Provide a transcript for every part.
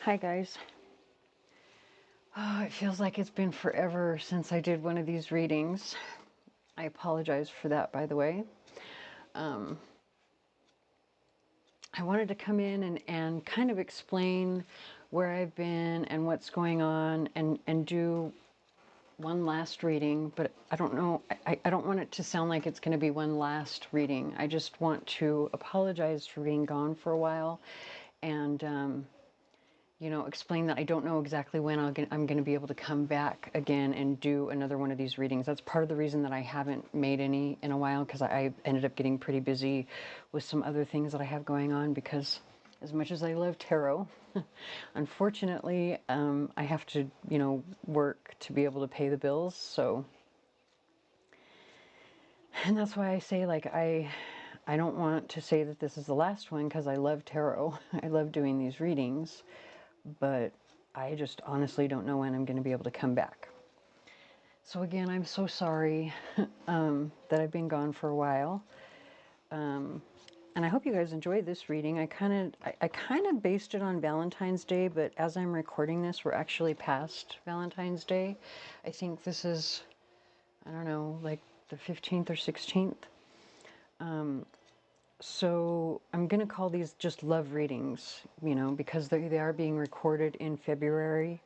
Hi guys. Oh, it feels like it's been forever since I did one of these readings. I apologize for that, by the way. I wanted to come in and kind of explain where I've been and what's going on and do one last reading, but I don't know, I don't want it to sound like it's going to be one last reading. I just want to apologize for being gone for a while and explain that I don't know exactly when I'm going to be able to come back again and do another one of these readings. That's part of the reason that I haven't made any in a while, because I ended up getting pretty busy with some other things that I have going on, because as much as I love tarot, unfortunately, I have to, work to be able to pay the bills. So, and that's why I say, like, I don't want to say that this is the last one, because I love tarot. I love doing these readings. But I just honestly don't know when I'm going to be able to come back. So again, I'm so sorry that I've been gone for a while. And I hope you guys enjoyed this reading. I kind of based it on Valentine's Day, but as I'm recording this, we're actually past Valentine's Day. I think this is, I don't know, like the 15th or 16th. So I'm going to call these just love readings, because they are being recorded in February.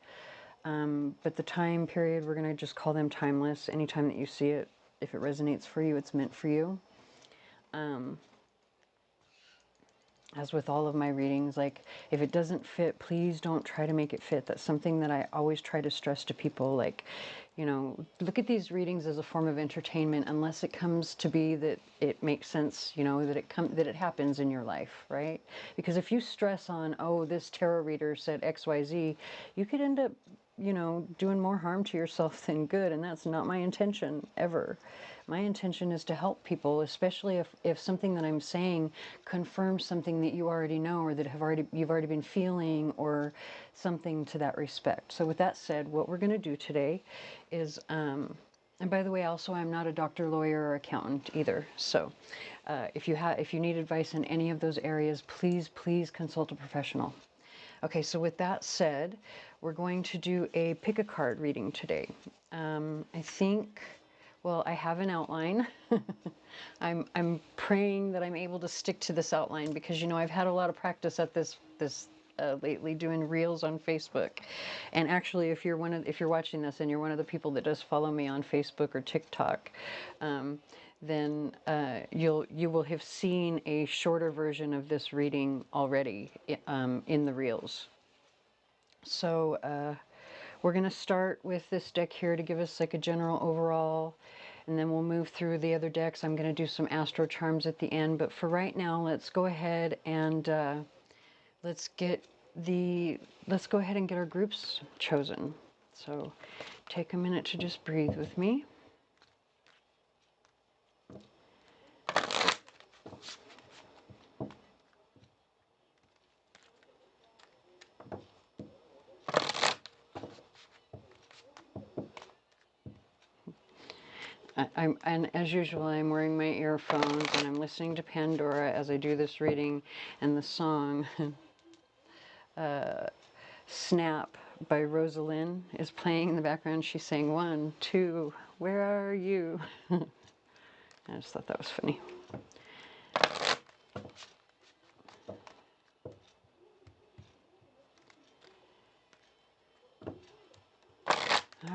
But the time period, we're going to just call them timeless. Anytime that you see it, if it resonates for you, it's meant for you. As with all of my readings, like, if it doesn't fit, please don't try to make it fit. That's something that I always try to stress to people. Like, look at these readings as a form of entertainment, unless it comes to be that it makes sense, that it happens in your life, right? Because if you stress on, oh, this tarot reader said XYZ, you could end up, doing more harm to yourself than good, and that's not my intention ever. My intention is to help people, especially if something that I'm saying confirms something that you already know, or that you've already been feeling, or something to that respect. So with that said, what we're going to do today is, and by the way, also, I'm not a doctor, lawyer, or accountant either. So if you need advice in any of those areas, please consult a professional. Okay, so with that said, we're going to do a pick a card reading today. I think, well, I have an outline. I'm praying that I'm able to stick to this outline, because I've had a lot of practice at this lately, doing reels on Facebook. And actually, if you're watching this and you're one of the people that does follow me on Facebook or TikTok, then you will have seen a shorter version of this reading already in the reels. So we're going to start with this deck here to give us like a general overall, and then we'll move through the other decks. I'm going to do some AstroCharms at the end, but for right now, let's go ahead and let's go ahead and get our groups chosen. So take a minute to just breathe with me. And as usual, I'm wearing my earphones and I'm listening to Pandora as I do this reading, and the song Snap by Rosalind is playing in the background. She's saying, 1, 2, where are you? I just thought that was funny.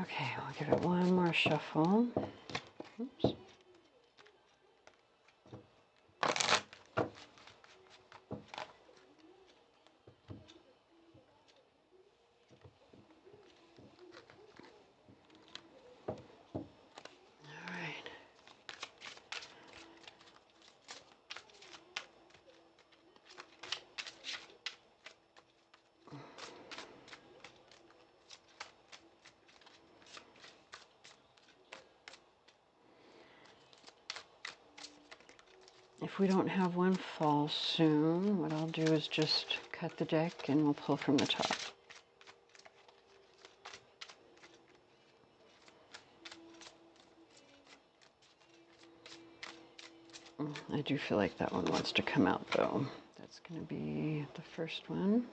Okay, we'll give it one more shuffle. Oops. If we don't have one fall soon, what I'll do is just cut the deck and we'll pull from the top. I do feel like that one wants to come out though. That's going to be the first one.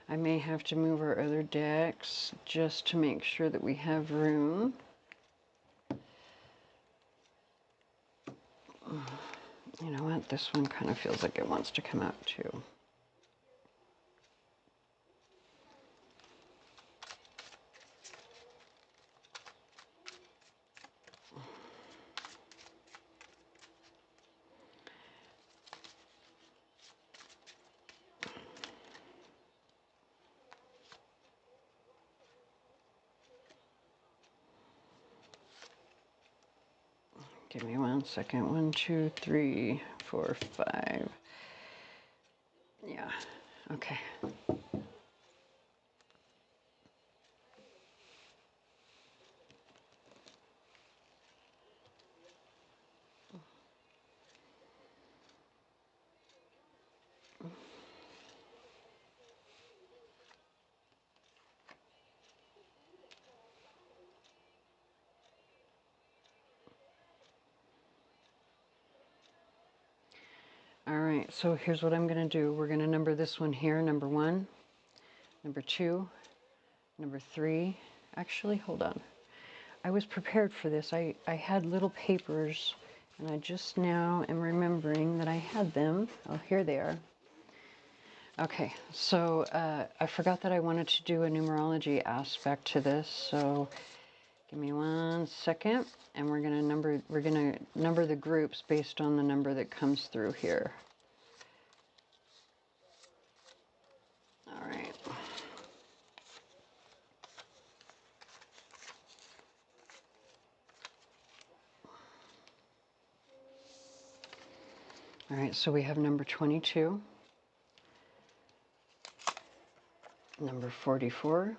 I may have to move our other decks just to make sure that we have room. You know what? This one kind of feels like it wants to come out too. Give me 1 second. 1, 2, 3, 4, 5. Yeah, okay. All right, so here's what I'm going to do. We're going to number this one here, number 1, number 2, number 3. Actually, hold on. I was prepared for this. I had little papers, and I just now am remembering that I had them. Oh, here they are. Okay, so I forgot that I wanted to do a numerology aspect to this, so give me 1 second, and we're gonna number the groups based on the number that comes through here. All right. All right, so we have number 22, number 44,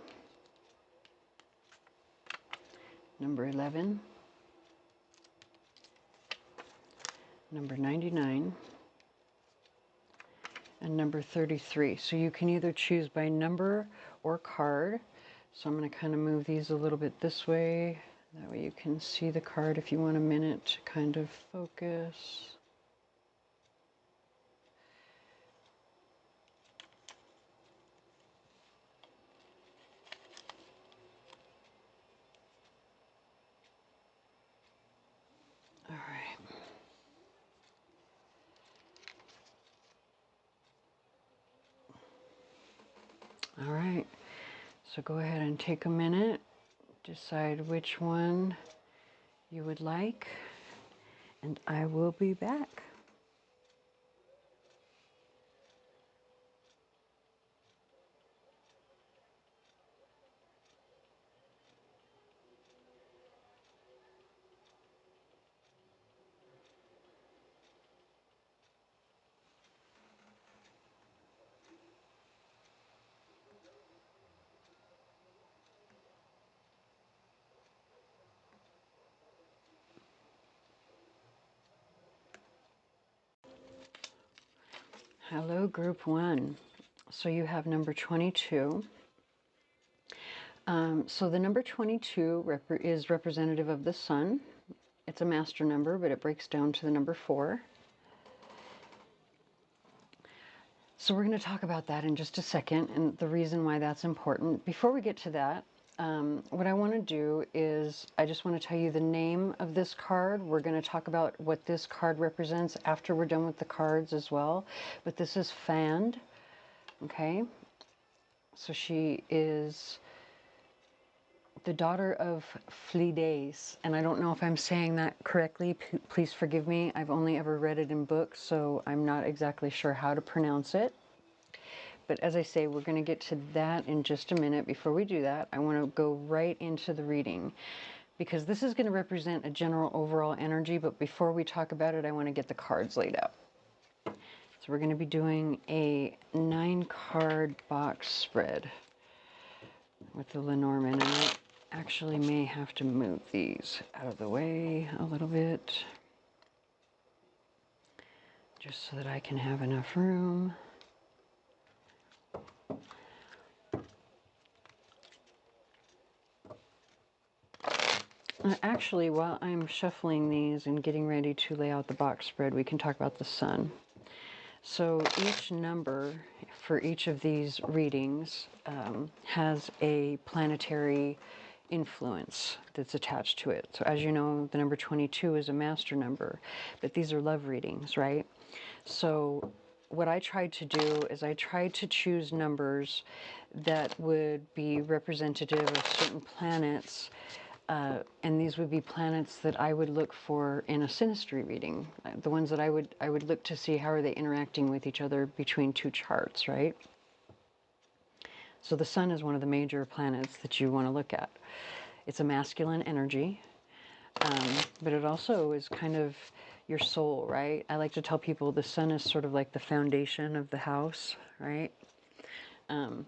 number 11, number 99, and number 33. So you can either choose by number or card. So I'm going to kind of move these a little bit this way. That way you can see the card if you want a minute to kind of focus. All right. All right. So go ahead and take a minute, decide which one you would like, and I will be back. Hello, group 1. So you have number 22. So the number 22 is representative of the sun. It's a master number, but it breaks down to the number 4. So we're going to talk about that in just a second and the reason why that's important. Before we get to that, what I want to do is I just want to tell you the name of this card. We're going to talk about what this card represents after we're done with the cards as well. But this is Fand, okay? So she is the daughter of Flides, and I don't know if I'm saying that correctly. Please forgive me. I've only ever read it in books, so I'm not exactly sure how to pronounce it. But as I say, we're going to get to that in just a minute. Before we do that, I want to go right into the reading because this is going to represent a general overall energy, but before we talk about it, I want to get the cards laid out. So we're going to be doing a 9-card box spread with the Lenormand, and I actually may have to move these out of the way a little bit just so that I can have enough room. Actually, while I'm shuffling these and getting ready to lay out the box spread, we can talk about the sun. So each number for each of these readings has a planetary influence that's attached to it. So as you know, the number 22 is a master number, but these are love readings, right? So what I tried to do is I tried to choose numbers that would be representative of certain planets, and these would be planets that I would look for in a synastry reading, the ones that I would look to see how are they interacting with each other between two charts, right? So the sun is one of the major planets that you want to look at. It's a masculine energy, but it also is kind of your soul, right? I like to tell people the sun is sort of like the foundation of the house, right?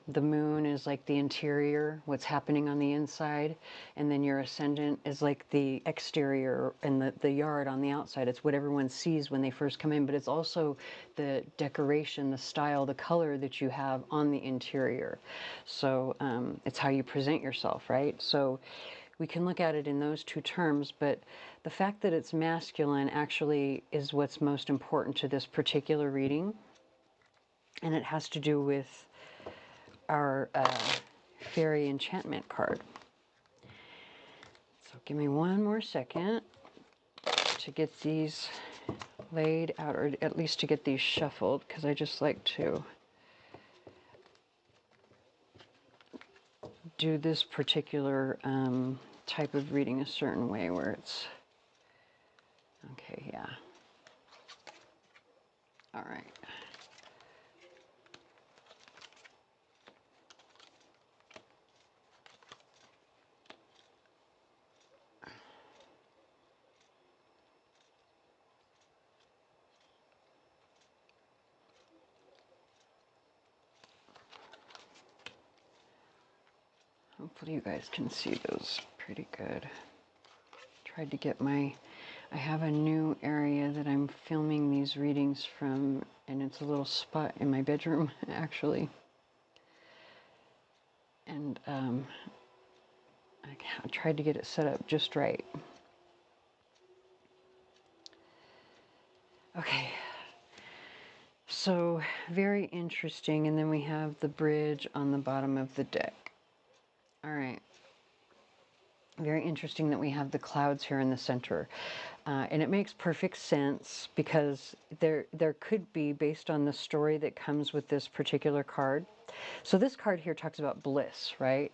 The moon is like the interior, what's happening on the inside, and then your ascendant is like the exterior and the yard on the outside. It's what everyone sees when they first come in, but it's also the decoration, the style, the color that you have on the interior. So it's how you present yourself, right? So we can look at it in those two terms, but the fact that it's masculine actually is what's most important to this particular reading, and it has to do with our fairy enchantment card. So give me one more second to get these laid out, or at least to get these shuffled, because I just like to do this particular type of reading a certain way where it's okay. Yeah. All right. Hopefully you guys can see those pretty good. Tried to get I have a new area that I'm filming these readings from, and it's a little spot in my bedroom, actually. And I tried to get it set up just right. Okay. So, very interesting. And then we have the bridge on the bottom of the deck. All right. Very interesting that we have the clouds here in the center. And it makes perfect sense because there could be, based on the story that comes with this particular card. So this card here talks about bliss, right?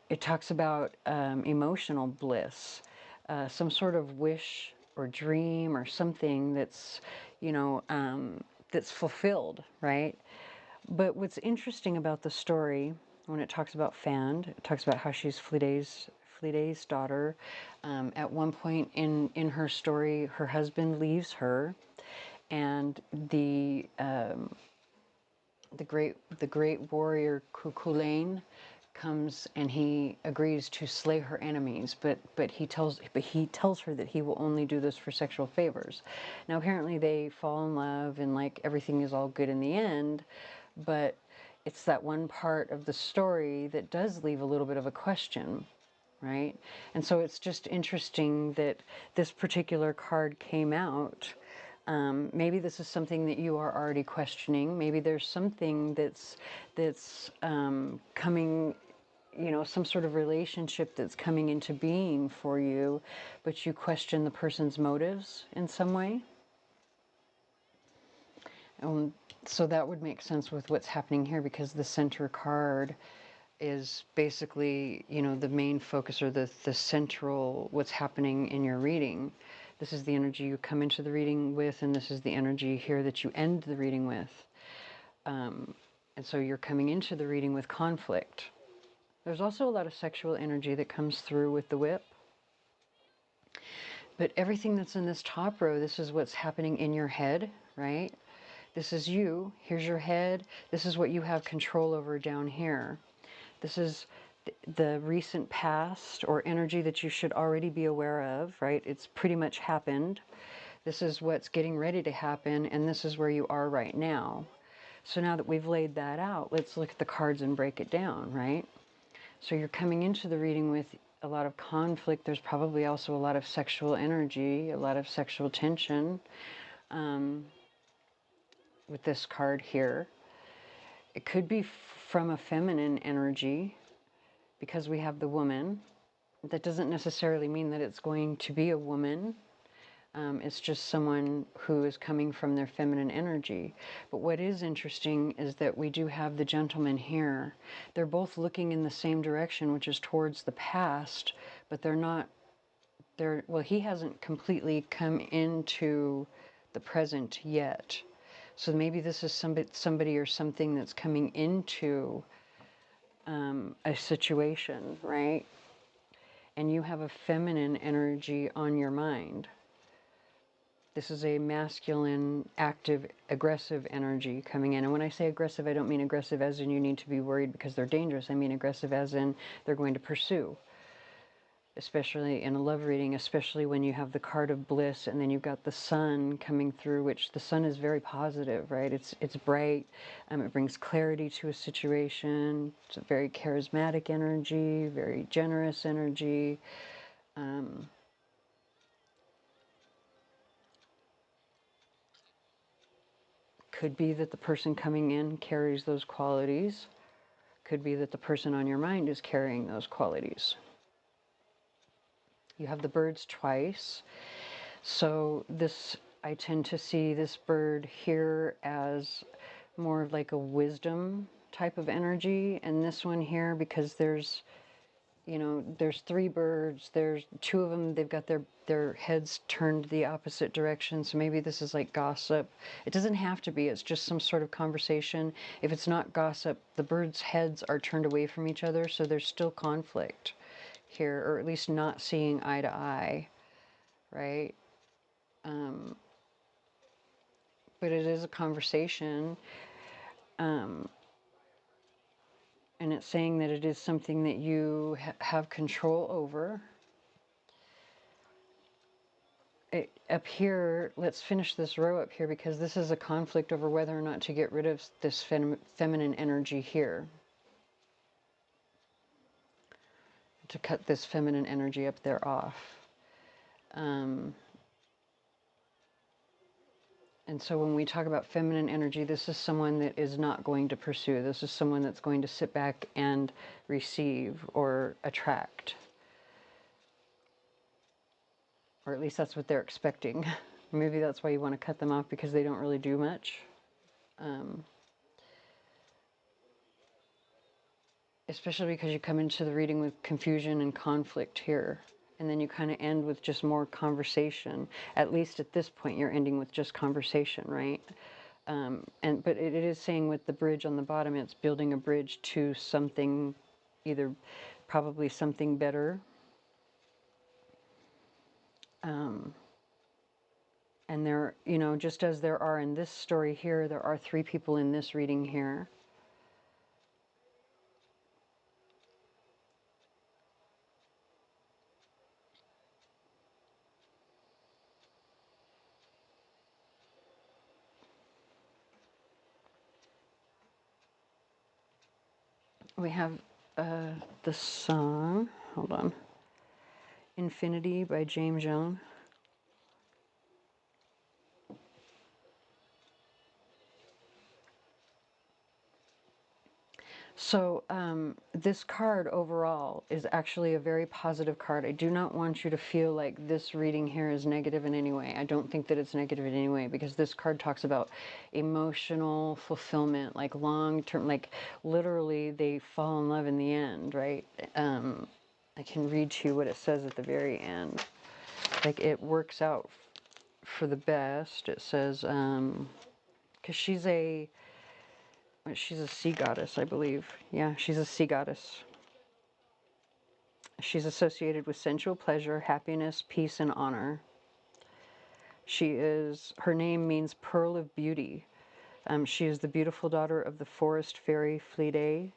It talks about emotional bliss, some sort of wish or dream or something that's, that's fulfilled, right? But what's interesting about the story, when it talks about Fand, it talks about how she's Flide's daughter. At one point in her story, her husband leaves her, and the great warrior Cuchulainn comes and he agrees to slay her enemies, but he tells her that he will only do this for sexual favors. Now apparently they fall in love and like everything is all good in the end, but it's that one part of the story that does leave a little bit of a question, right? And so it's just interesting that this particular card came out. Maybe this is something that you are already questioning. Maybe there's something that's coming, some sort of relationship that's coming into being for you, but you question the person's motives in some way. So that would make sense with what's happening here, because the center card is basically, the main focus, or the central, what's happening in your reading. This is the energy you come into the reading with, and this is the energy here that you end the reading with. And so you're coming into the reading with conflict. There's also a lot of sexual energy that comes through with the whip. But everything that's in this top row, this is what's happening in your head, right? This is you. Here's your head. This is what you have control over down here. This is the recent past, or energy that you should already be aware of, right? It's pretty much happened. This is what's getting ready to happen, and this is where you are right now. So now that we've laid that out, let's look at the cards and break it down, right? So you're coming into the reading with a lot of conflict. There's probably also a lot of sexual energy, a lot of sexual tension. with this card here. It could be from a feminine energy because we have the woman. That doesn't necessarily mean that it's going to be a woman. It's just someone who is coming from their feminine energy. But what is interesting is that we do have the gentleman here. They're both looking in the same direction, which is towards the past, but they're not, well, he hasn't completely come into the present yet. So maybe this is somebody or something that's coming into a situation, right? And you have a feminine energy on your mind. This is a masculine, active, aggressive energy coming in. And when I say aggressive, I don't mean aggressive as in you need to be worried because they're dangerous. I mean aggressive as in they're going to pursue. Especially in a love reading, especially when you have the card of bliss and then you've got the sun coming through, which the sun is very positive, right? It's bright. It brings clarity to a situation. It's a very charismatic energy, very generous energy. Could be that the person coming in carries those qualities. Could be that the person on your mind is carrying those qualities. You have the birds twice. So this, I tend to see this bird here as more of like a wisdom type of energy. And this one here, because there's, you know, there's three birds, there's two of them, they've got their heads turned the opposite direction. So maybe this is like gossip. It doesn't have to be, it's just some sort of conversation. If it's not gossip, the birds' heads are turned away from each other. So there's still conflict here, or at least not seeing eye to eye, right? But it is a conversation. And it's saying that it is something that you have control over. Up here, let's finish this row up here because this is a conflict over whether or not to get rid of this feminine energy here. To cut this feminine energy up there off. And so when we talk about feminine energy, this is someone that is not going to pursue. This is someone that's going to sit back and receive or attract. Or at least that's what they're expecting. Maybe that's why you want to cut them off, because they don't really do much. Especially because you come into the reading with confusion and conflict here. And then you kind of end with just more conversation. At least at this point, you're ending with just conversation, right? But it is saying with the bridge on the bottom, it's building a bridge to something, either probably something better. And there, you know, just as there are in this story here, there are three people in this reading here. We have the song, hold on, Infinity by James Young. So this card overall is actually a very positive card. I do not want you to feel like this reading here is negative in any way. I don't think that it's negative in any way, because this card talks about emotional fulfillment, like long-term, like literally they fall in love in the end, right? I can read to you what it says at the very end. Like it works out for the best. It says, because she's a sea goddess, I believe. Yeah, she's a sea goddess. She's associated with sensual pleasure, happiness, peace, and honor. Her name means pearl of beauty. She is the beautiful daughter of the forest fairy Fledace.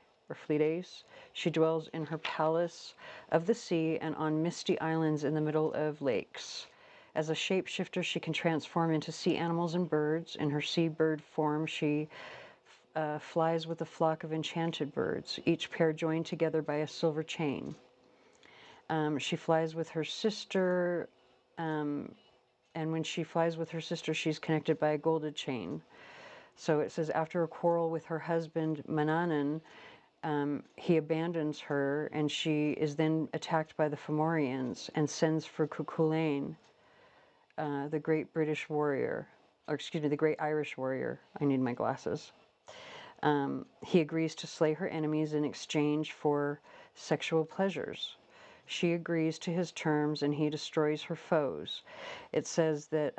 She dwells in her palace of the sea and on misty islands in the middle of lakes. As a shapeshifter, she can transform into sea animals and birds. In her seabird form, she flies with a flock of enchanted birds, each pair joined together by a silver chain. She flies with her sister, and when she flies with her sister, she's connected by a golden chain. So it says, after a quarrel with her husband, Manannan, he abandons her, and she is then attacked by the Fomorians and sends for Cuchulainn, the great British warrior, or excuse me, the great Irish warrior. I need my glasses. He agrees to slay her enemies in exchange for sexual pleasures. She agrees to his terms, and he destroys her foes. It says that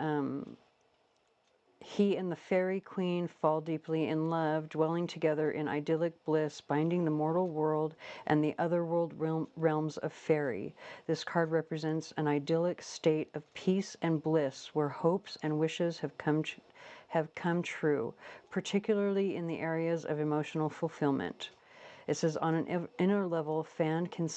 he and the fairy queen fall deeply in love, dwelling together in idyllic bliss, binding the mortal world and the otherworld realms of fairy. This card represents an idyllic state of peace and bliss where hopes and wishes have come true, particularly in the areas of emotional fulfillment. It says, on an inner level, fan can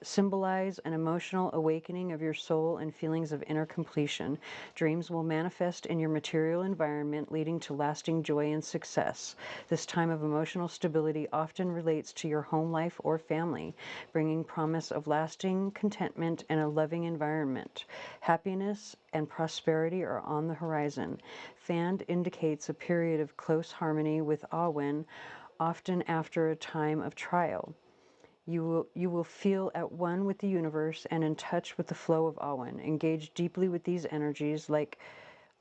symbolize an emotional awakening of your soul and feelings of inner completion. Dreams will manifest in your material environment, leading to lasting joy and success. This time of emotional stability often relates to your home life or family, bringing promise of lasting contentment and a loving environment. Happiness and prosperity are on the horizon. Fan indicates a period of close harmony with Awen, often after a time of trial. You will feel at one with the universe and in touch with the flow of Awen. Engage deeply with these energies, like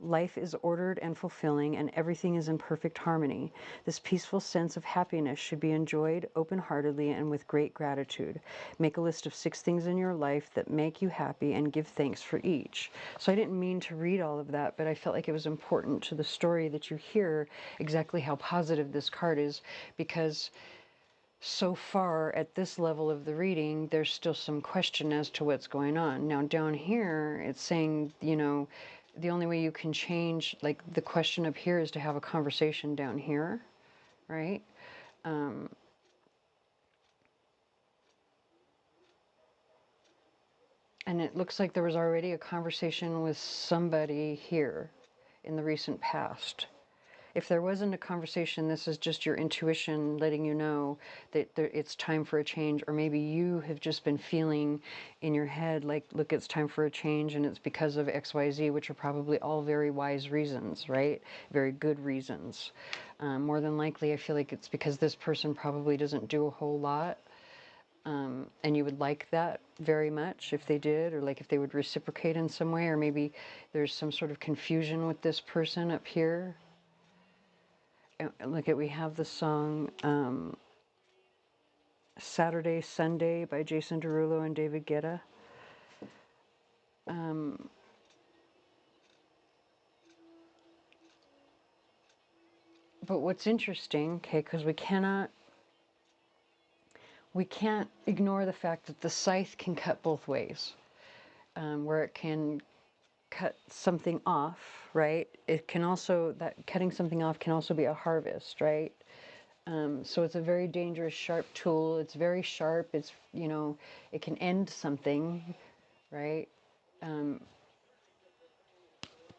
life is ordered and fulfilling and everything is in perfect harmony. This peaceful sense of happiness should be enjoyed open-heartedly and with great gratitude. Make a list of 6 things in your life that make you happy and give thanks for each. So I didn't mean to read all of that, but I felt like it was important to the story that you hear exactly how positive this card is, because so far at this level of the reading, there's still some question as to what's going on. Now down here, it's saying, you know, the only way you can change, like the question up here is to have a conversation down here, right? And it looks like there was already a conversation with somebody here in the recent past. If there wasn't a conversation, this is just your intuition letting you know that it's time for a change, or maybe you have just been feeling in your head like, look, it's time for a change, and it's because of XYZ, which are probably all very wise reasons, right? Very good reasons. More than likely, I feel like it's because this person probably doesn't do a whole lot, and you would like that very much if they did, or like if they would reciprocate in some way, or maybe there's some sort of confusion with this person up here. Look at, we have the song Saturday, Sunday by Jason Derulo and David Guetta. But what's interesting, okay, because we can't ignore the fact that the scythe can cut both ways, where it can cut something off, right? It can also, that cutting something off can also be a harvest, right? So it's a very dangerous, sharp tool. It's very sharp. It's, you know, it can end something, right?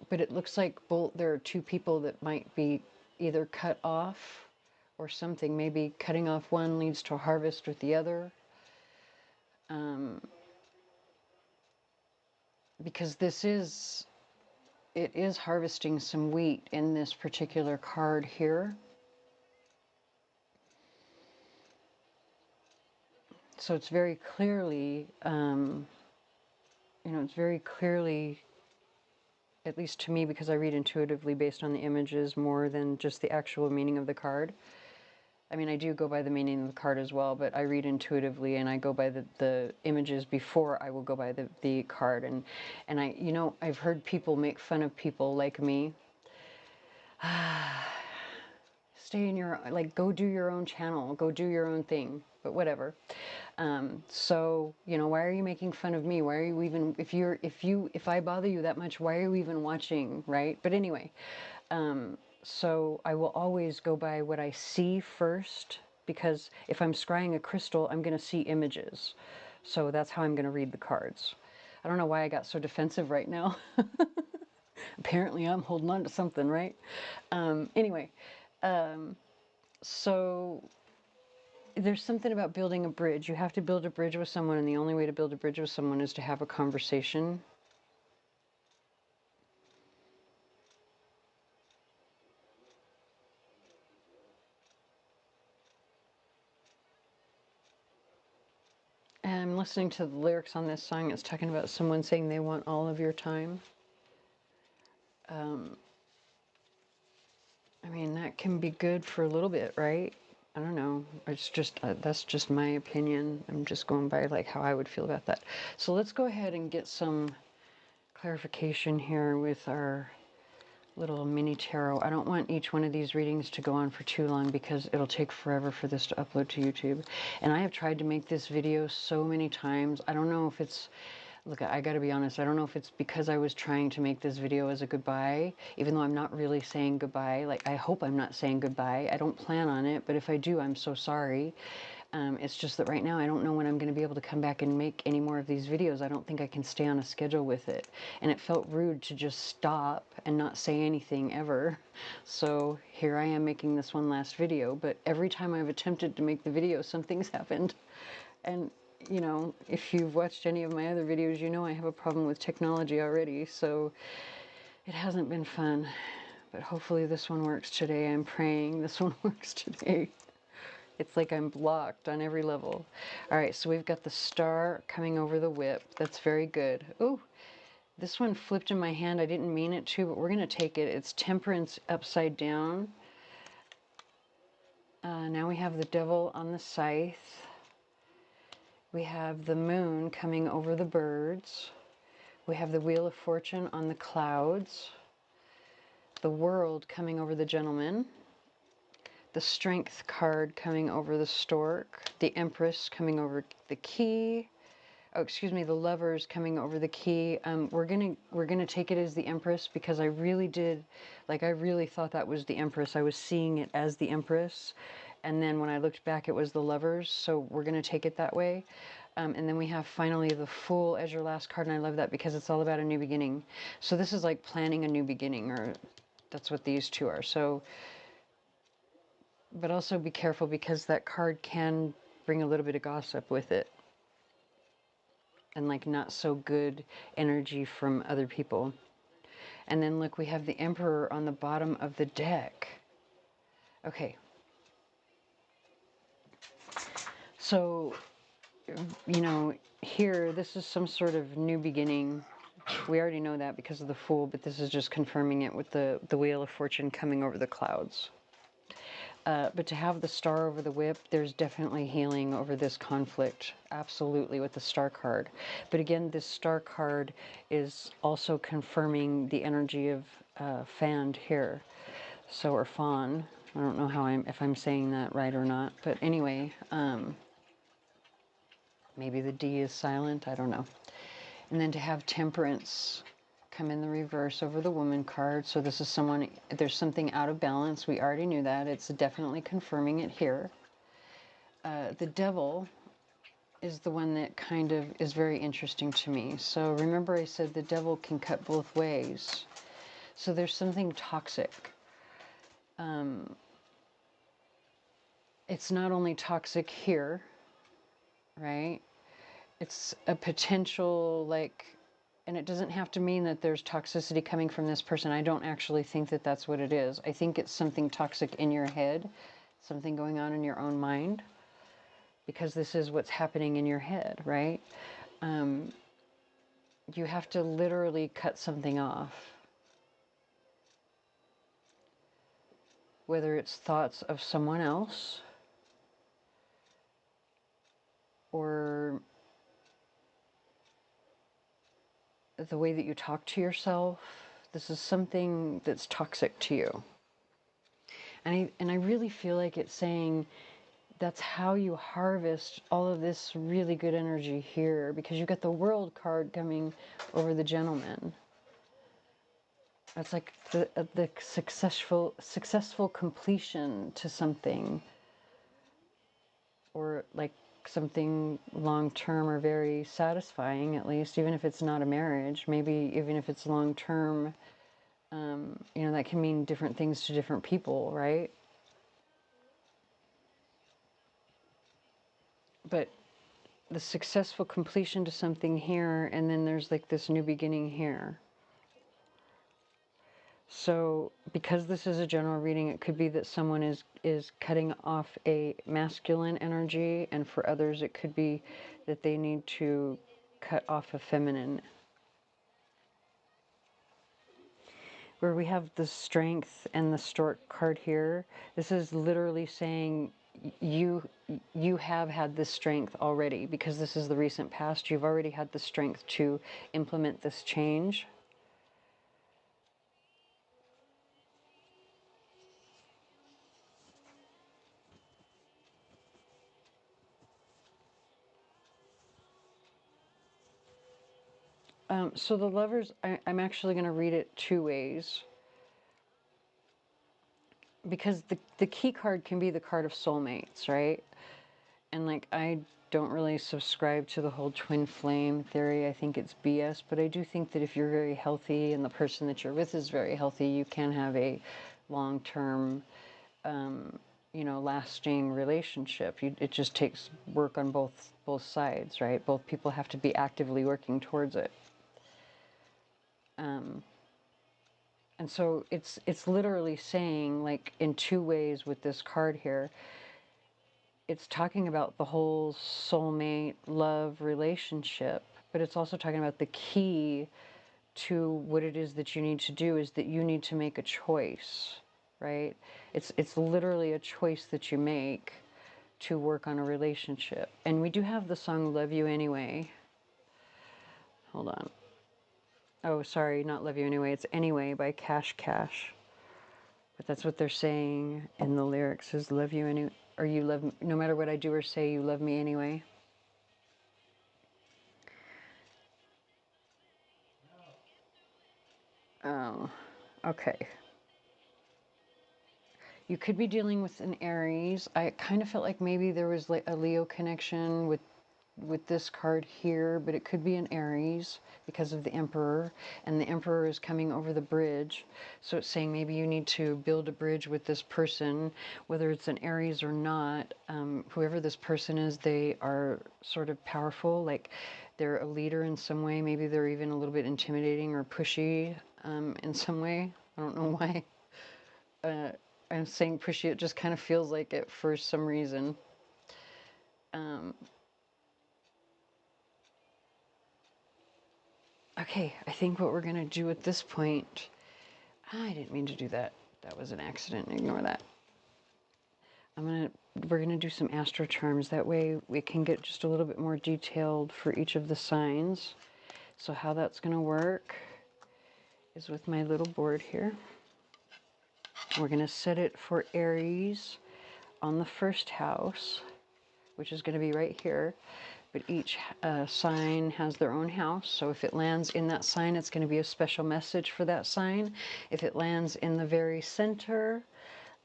But it looks like there are 2 people that might be either cut off or something. Maybe cutting off one leads to a harvest with the other. Because it is harvesting some wheat in this particular card here. So it's very clearly, you know, it's very clearly, at least to me, because I read intuitively based on the images more than just the actual meaning of the card. I mean, I do go by the meaning of the card as well, but I read intuitively and I go by the images before I will go by the card. And I, you know, I've heard people make fun of people like me. Stay in your, like, go do your own channel, go do your own thing, but whatever. So, you know, why are you making fun of me? Why are you even, if I bother you that much, why are you even watching, right? But anyway, so I will always go by what I see first, because if I'm scrying a crystal, I'm going to see images. So that's how I'm going to read the cards. I don't know why I got so defensive right now. Apparently I'm holding on to something, right? Anyway, so there's something about building a bridge. You have to build a bridge with someone, and the only way to build a bridge with someone is to have a conversation. I'm listening to the lyrics on this song. It's talking about someone saying they want all of your time. I mean, that can be good for a little bit, right? I don't know. It's just, that's just my opinion. I'm just going by like how I would feel about that. So let's go ahead and get some clarification here with our little mini tarot. I don't want each one of these readings to go on for too long because it'll take forever for this to upload to YouTube. And I have tried to make this video so many times. I don't know if it's, look, I gotta be honest, I don't know if it's because I was trying to make this video as a goodbye, even though I'm not really saying goodbye. Like, I hope I'm not saying goodbye. I don't plan on it, but if I do, I'm so sorry. It's just that right now I don't know when I'm going to be able to come back and make any more of these videos. I don't think I can stay on a schedule with it. And it felt rude to just stop and not say anything ever. So here I am making this one last video, but every time I've attempted to make the video, something's happened. And you know, if you've watched any of my other videos, you know I have a problem with technology already, so it hasn't been fun. But hopefully this one works today. I'm praying this one works today. It's like I'm blocked on every level. All right, so we've got the star coming over the whip. That's very good. Ooh, this one flipped in my hand. I didn't mean it to, but we're going to take it. It's temperance upside down. Now we have the devil on the scythe. We have the moon coming over the birds. We have the wheel of fortune on the clouds. The world coming over the gentleman. The strength card coming over the stork, the empress coming over the key. Oh, excuse me, the lovers coming over the key. We're gonna take it as the empress because I really did, like, I really thought that was the empress. I was seeing it as the empress, and then when I looked back, it was the lovers. So we're gonna take it that way. And then we have finally the Fool as your last card, and I love that because it's all about a new beginning. So this is like planning a new beginning, or that's what these two are. So. But also be careful because that card can bring a little bit of gossip with it. And like not so good energy from other people. And then look, we have the Emperor on the bottom of the deck. Okay. So, you know, here, this is some sort of new beginning. We already know that because of the Fool, but this is just confirming it with the Wheel of Fortune coming over the clouds. But to have the star over the whip, there's definitely healing over this conflict, absolutely, with the star card. But again, this star card is also confirming the energy of Fand here, so, or Fawn. I don't know how if I'm saying that right or not, but anyway, maybe the D is silent, I don't know. And then to have temperance come in the reverse over the woman card. So this is someone, there's something out of balance. We already knew that. It's definitely confirming it here. The devil is the one that kind of is very interesting to me. So remember I said the devil can cut both ways. So there's something toxic. It's not only toxic here, right? It's a potential, like, and it doesn't have to mean that there's toxicity coming from this person. I don't actually think that that's what it is. I think it's something toxic in your head, something going on in your own mind, because this is what's happening in your head, right? You have to literally cut something off. Whether it's thoughts of someone else or the way that you talk to yourself. This is something that's toxic to you. And I really feel like it's saying that's how you harvest all of this really good energy here, because you've got the World card coming over the gentleman. That's like the successful completion to something, or like something long-term or very satisfying, at least, even if it's not a marriage, maybe even if it's long-term, you know, that can mean different things to different people, right? But the successful completion to something here, and then there's like this new beginning here. So because this is a general reading, it could be that someone is cutting off a masculine energy, and for others it could be that they need to cut off a feminine. Where we have the strength and the stork card here, this is literally saying you have had this strength already, because this is the recent past. You've already had the strength to implement this change. So the lovers, I'm actually going to read it two ways, because the key card can be the card of soulmates, right? And like, I don't really subscribe to the whole twin flame theory. I think it's BS, but I do think that if you're very healthy and the person that you're with is very healthy, you can have a long-term, lasting relationship. It just takes work on both sides, right? Both people have to be actively working towards it. And so it's literally saying, like, in two ways with this card here. It's talking about the whole soulmate love relationship, but it's also talking about the key to what it is that you need to do is that you need to make a choice, right? It's literally a choice that you make to work on a relationship. And we do have the song Love You Anyway. Hold on. Oh, sorry, not Love You Anyway. It's Anyway by Cash Cash. But that's what they're saying in the lyrics, is love you anyway, or you love me, no matter what I do or say, you love me anyway. Oh, okay. You could be dealing with an Aries. I kind of felt like maybe there was like a Leo connection with this card here, but it could be an Aries because of the Emperor, and the Emperor is coming over the bridge. So it's saying maybe you need to build a bridge with this person, whether it's an Aries or not. Whoever this person is, they are sort of powerful, like they're a leader in some way. Maybe they're even a little bit intimidating or pushy in some way. I don't know why I'm saying pushy. It just kind of feels like it for some reason. Okay, I think what we're going to do at this point, I didn't mean to do that. That was an accident. Ignore that. We're going to do some AstroCharms. That way we can get just a little bit more detailed for each of the signs. So how that's going to work is with my little board here. We're going to set it for Aries on the first house, which is going to be right here. But each sign has their own house. So if it lands in that sign, it's going to be a special message for that sign. If it lands in the very center,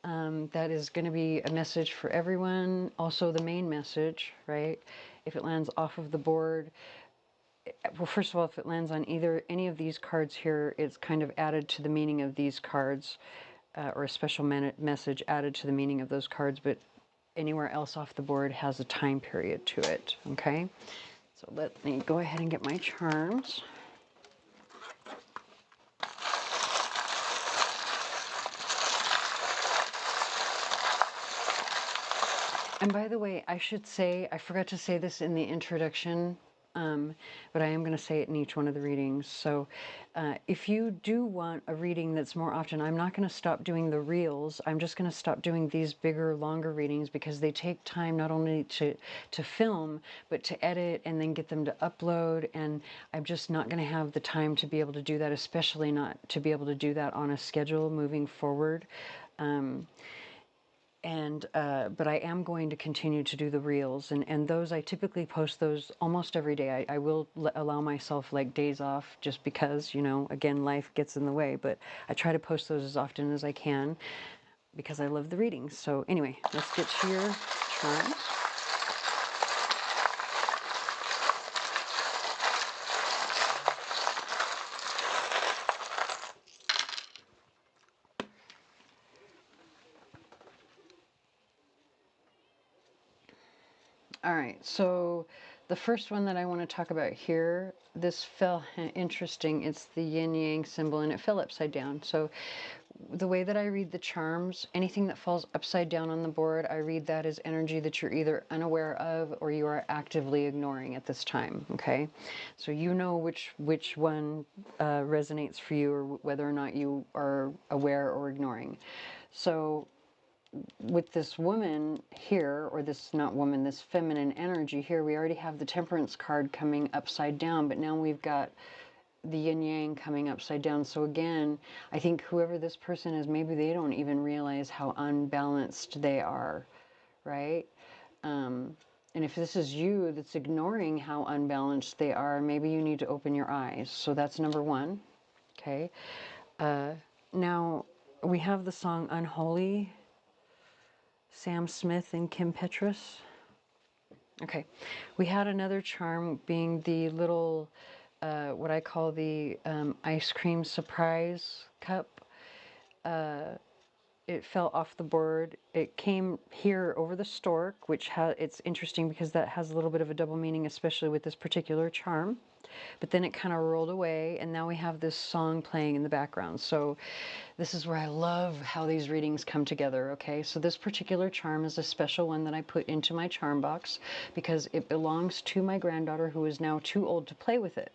that is going to be a message for everyone. Also the main message, right? If it lands off of the board, well, first of all, if it lands on any of these cards here, it's kind of added to the meaning of these cards, or a special message added to the meaning of those cards. But anywhere else off the board has a time period to it, okay? So let me go ahead and get my charms. And by the way, I should say, I forgot to say this in the introduction, but I am going to say it in each one of the readings. So if you do want a reading that's more often, I'm not going to stop doing the reels. I'm just going to stop doing these bigger, longer readings, because they take time not only to film, but to edit and then get them to upload. And I'm just not going to have the time to be able to do that, especially not to be able to do that on a schedule moving forward. But I am going to continue to do the reels, and those, I typically post those almost every day. I will allow myself like days off, just because, again, life gets in the way, but I try to post those as often as I can because I love the readings. So anyway, let's get to your charms. All right, so The first one that I want to talk about here, this fell interesting. It's the yin yang symbol, and it fell upside down. So the way that I read the charms, anything that falls upside down on the board, I read that as energy that you're either unaware of or you are actively ignoring at this time. Okay, so you know which one resonates for you, or whether or not you are aware or ignoring. So with this woman here, or this, not woman, this feminine energy here, we already have the Temperance card coming upside down, but now we've got the yin yang coming upside down. So again, I think whoever this person is, maybe they don't even realize how unbalanced they are, right? And if this is you that's ignoring how unbalanced they are, maybe you need to open your eyes. So that's number one. Okay. Now we have the song Unholy, Sam Smith and Kim Petras. Okay, we had another charm being the little, what I call the ice cream surprise cup. It fell off the board. It came here over the stork, which it's interesting because that has a little bit of a double meaning, especially with this particular charm. But then it kind of rolled away, and now we have this song playing in the background. So this is where I love how these readings come together, okay? So this particular charm is a special one that I put into my charm box because it belongs to my granddaughter, who is now too old to play with it.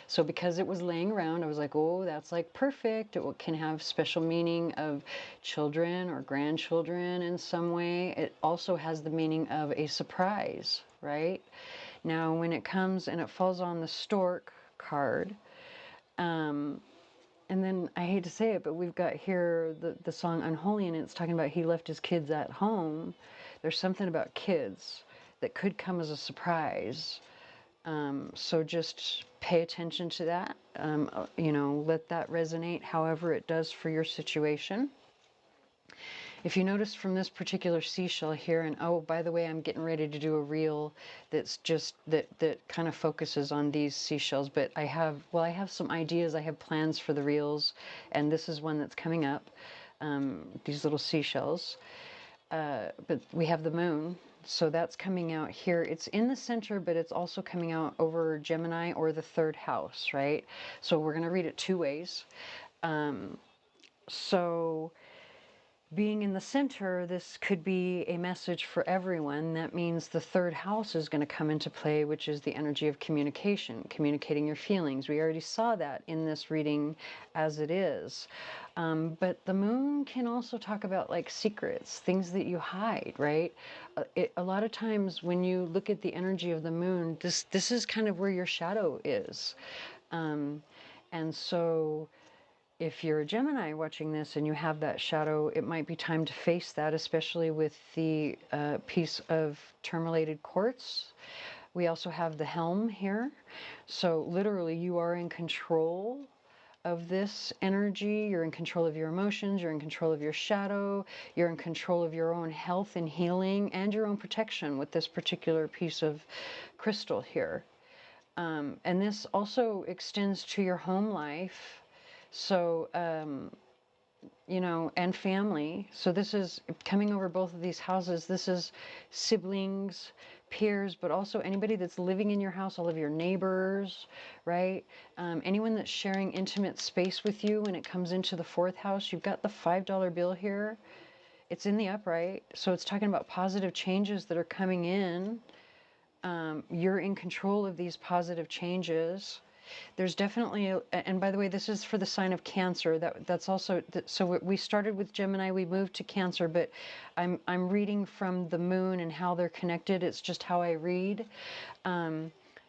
So because it was laying around, I was like, oh, that's like perfect. It can have special meaning of children or grandchildren in some way. It also has the meaning of a surprise, right? Now, when it comes and it falls on the stork card, and then I hate to say it, but we've got here the song Unholy, and it's talking about he left his kids at home. There's something about kids that could come as a surprise. So just pay attention to that. You know, let that resonate however it does for your situation. If you notice from this particular seashell here, and oh, by the way, I'm getting ready to do a reel that's just that kind of focuses on these seashells, but I have some ideas, I have plans for the reels, and this is one that's coming up, these little seashells. But we have the moon, so that's coming out here. It's in the center, but it's also coming out over Gemini or the third house, right? So we're going to read it two ways. So being in the center, this could be a message for everyone. That means the third house is going to come into play, which is the energy of communication, communicating your feelings. We already saw that in this reading as it is. But the moon can also talk about like secrets, things that you hide, right? A lot of times when you look at the energy of the moon, this is kind of where your shadow is. And so if you're a Gemini watching this and you have that shadow, it might be time to face that, especially with the piece of tourmalated quartz. We also have the helm here. So literally you are in control of this energy. You're in control of your emotions. You're in control of your shadow. You're in control of your own health and healing and your own protection with this particular piece of crystal here. And this also extends to your home life. So, you know, and family. So this is coming over both of these houses. This is siblings, peers, but also anybody that's living in your house, all of your neighbors, right? Anyone that's sharing intimate space with you when it comes into the fourth house. You've got the $5 bill here. It's in the upright. So it's talking about positive changes that are coming in. You're in control of these positive changes. There's definitely, and by the way, this is for the sign of Cancer. That's also, so we started with Gemini, we moved to Cancer, but I'm reading from the moon and how they're connected. It's just how I read.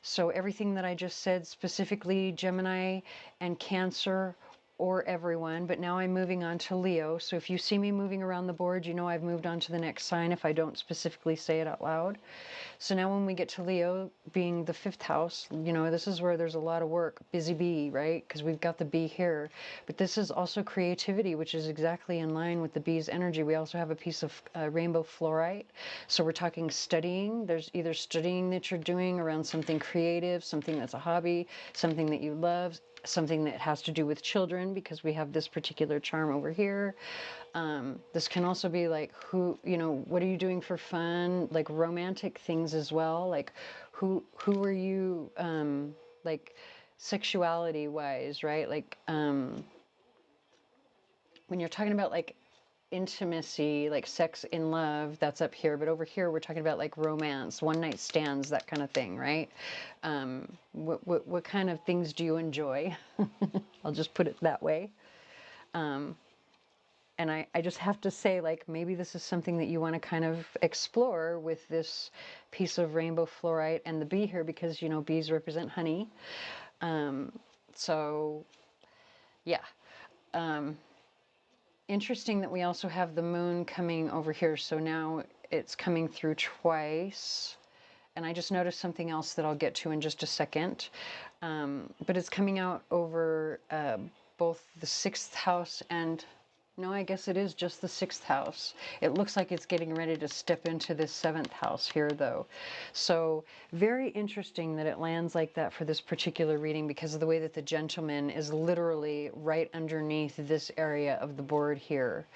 So everything that I just said, specifically Gemini and Cancer, or everyone, but now I'm moving on to Leo. So if you see me moving around the board, you know I've moved on to the next sign if I don't specifically say it out loud. So now when we get to Leo, being the fifth house, you know, this is where there's a lot of work, busy bee, right? Because we've got the bee here. But this is also creativity, which is exactly in line with the bee's energy. We also have a piece of rainbow fluorite. So we're talking studying. There's either studying that you're doing around something creative, something that's a hobby, something that you love, something that has to do with children, because we have this particular charm over here. This can also be like, who, you know, what are you doing for fun? Like romantic things as well. Like who are you, like sexuality wise, right? Like, when you're talking about like intimacy, like sex in love, that's up here. But over here, we're talking about like romance, one night stands, that kind of thing, right? What kind of things do you enjoy? I'll just put it that way. And I just have to say, like, maybe this is something that you want to kind of explore with this piece of rainbow fluorite and the bee here, because, you know, bees represent honey. So, yeah. Interesting that we also have the moon coming over here. So now it's coming through twice. And I just noticed something else that I'll get to in just a second. But it's coming out over both the 6th house and, no, I guess it is just the 6th house. It looks like it's getting ready to step into this 7th house here, though. So very interesting that it lands like that for this particular reading, because of the way that the gentleman is literally right underneath this area of the board here.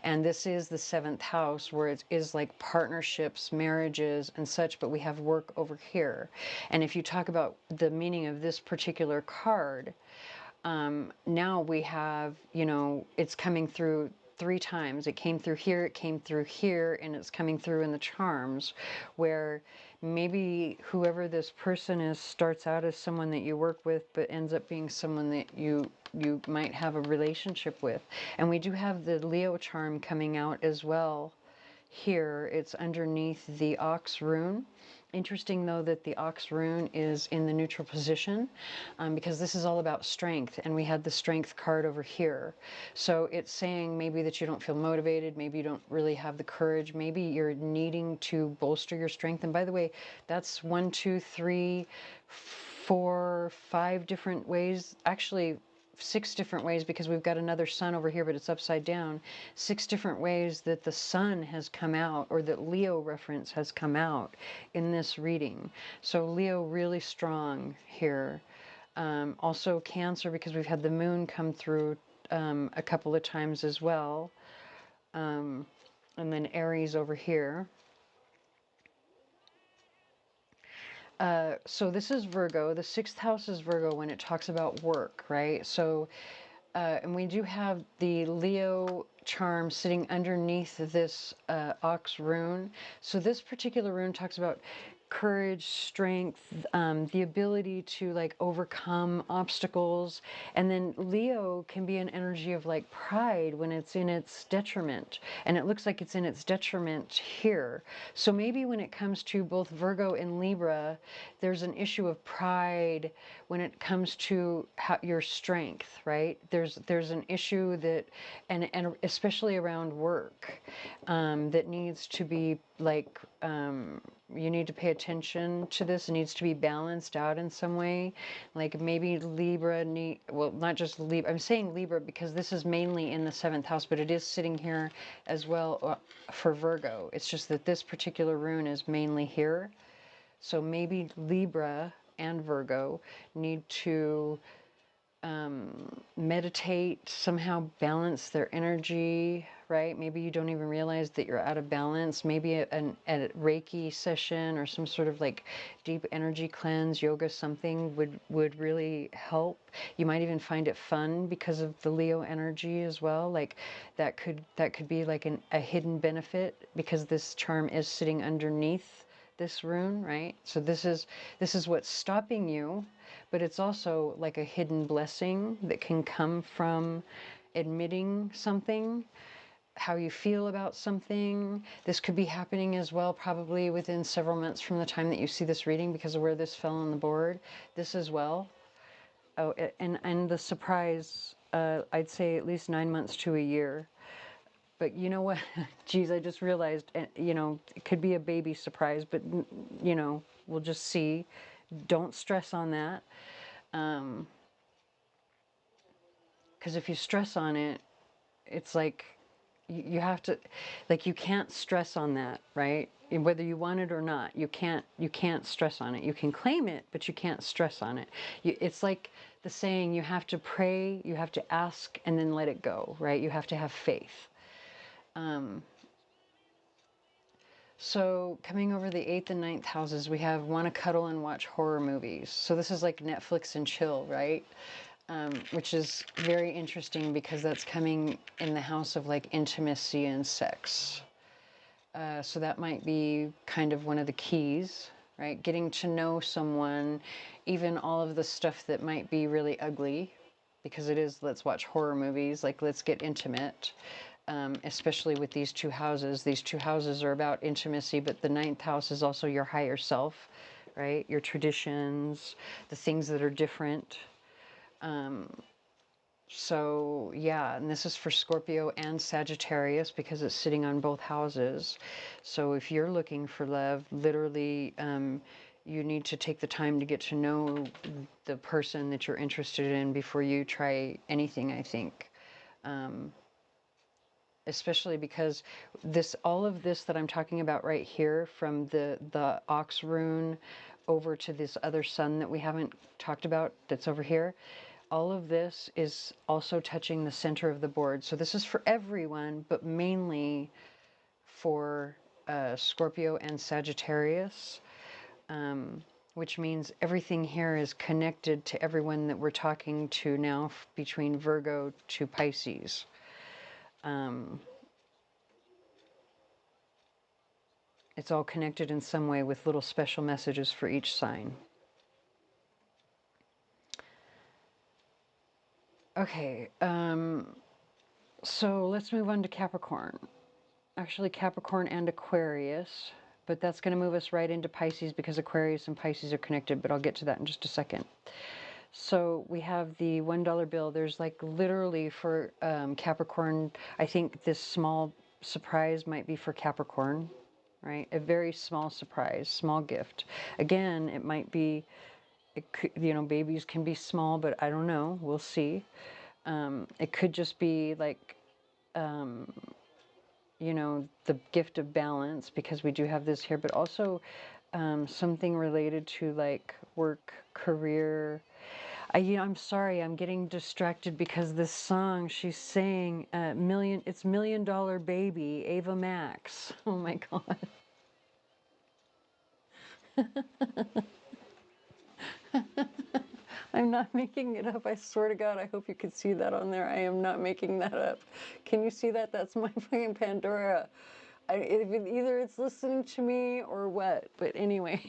And this is the 7th house, where it is like partnerships, marriages, and such, but we have work over here. And if you talk about the meaning of this particular card, now we have, you know, it's coming through 3 times. It came through here, it came through here, and it's coming through in the charms, where maybe whoever this person is starts out as someone that you work with, but ends up being someone that you might have a relationship with. And we do have the Leo charm coming out as well here. It's underneath the ox rune. Interesting, though, that the ox rune is in the neutral position, because this is all about strength, and we had the strength card over here. So it's saying maybe that you don't feel motivated, maybe you don't really have the courage, maybe you're needing to bolster your strength. And by the way, that's 1, 2, 3, 4, 5 different ways, actually 6 different ways, because we've got another sun over here, but it's upside down. 6 different ways that the sun has come out, or that Leo reference has come out in this reading. So Leo really strong here. Also Cancer, because we've had the moon come through a couple of times as well. And then Aries over here. So this is Virgo. The 6th house is Virgo when it talks about work, right? So, and we do have the Leo charm sitting underneath this ox rune. So this particular rune talks about courage, strength, the ability to like overcome obstacles. And then Leo can be an energy of like pride when it's in its detriment. And it looks like it's in its detriment here. So maybe when it comes to both Virgo and Libra, there's an issue of pride when it comes to your strength, right? There's an issue that, and especially around work, that needs to be like, you need to pay attention to this. It needs to be balanced out in some way. Like maybe Libra well, not just Libra. I'm saying Libra because this is mainly in the 7th house, but it is sitting here as well for Virgo. It's just that this particular rune is mainly here. So maybe Libra and Virgo need to meditate, somehow balance their energy, right? Maybe you don't even realize that you're out of balance. Maybe a Reiki session or some sort of like deep energy cleanse, yoga, something would really help. You might even find it fun because of the Leo energy as well. Like that could be like a hidden benefit, because this charm is sitting underneath this rune, right? So this is what's stopping you, but it's also like a hidden blessing that can come from admitting something, how you feel about something. This could be happening as well, probably within several months from the time that you see this reading, because of where this fell on the board. This as well. Oh, and the surprise, I'd say at least 9 months to a year. But you know what? Geez, I just realized, you know, it could be a baby surprise, but, you know, we'll just see. Don't stress on that. Because if you stress on it, it's like you have to, like, you can't stress on that, right? whether you want it or not. You can't stress on it. You can claim it, but you can't stress on it. It's like the saying, you have to pray, you have to ask, and then let it go, right? You have to have faith. So coming over the 8th and 9th houses, we have want to cuddle and watch horror movies. So this is like Netflix and chill, right? Which is very interesting because that's coming in the house of like intimacy and sex. So that might be kind of one of the keys, right? Getting to know someone, even all of the stuff that might be really ugly, because it is, let's watch horror movies, like let's get intimate, especially with these two houses. These two houses are about intimacy, but the 9th house is also your higher self, right? Your traditions, the things that are different. So yeah, and this is for Scorpio and Sagittarius because it's sitting on both houses. So if you're looking for love, literally, you need to take the time to get to know the person that you're interested in before you try anything, I think. Especially because all of this that I'm talking about right here, from the ox rune over to this other sun that we haven't talked about that's over here, all of this is also touching the center of the board. So this is for everyone, but mainly for Scorpio and Sagittarius, which means everything here is connected to everyone that we're talking to now, between Virgo to Pisces. It's all connected in some way with little special messages for each sign. Okay, so let's move on to Capricorn. Actually, Capricorn and Aquarius, but that's going to move us right into Pisces because Aquarius and Pisces are connected, but I'll get to that in just a second. So we have the $1 bill. There's like literally for Capricorn, I think this small surprise might be for Capricorn, right? A very small surprise, small gift. Again, it might be, it could, you know, babies can be small, but I don't know. We'll see. It could just be like, you know, the gift of balance, because we do have this here, but also something related to like work, career. I'm sorry, I'm getting distracted because this song she's saying, it's $1 Million Baby, Ava Max. Oh my God. I'm not making it up. I swear to God, I hope you could see that on there. I am not making that up. Can you see that? That's my fucking Pandora. Either it's listening to me or what. But anyway,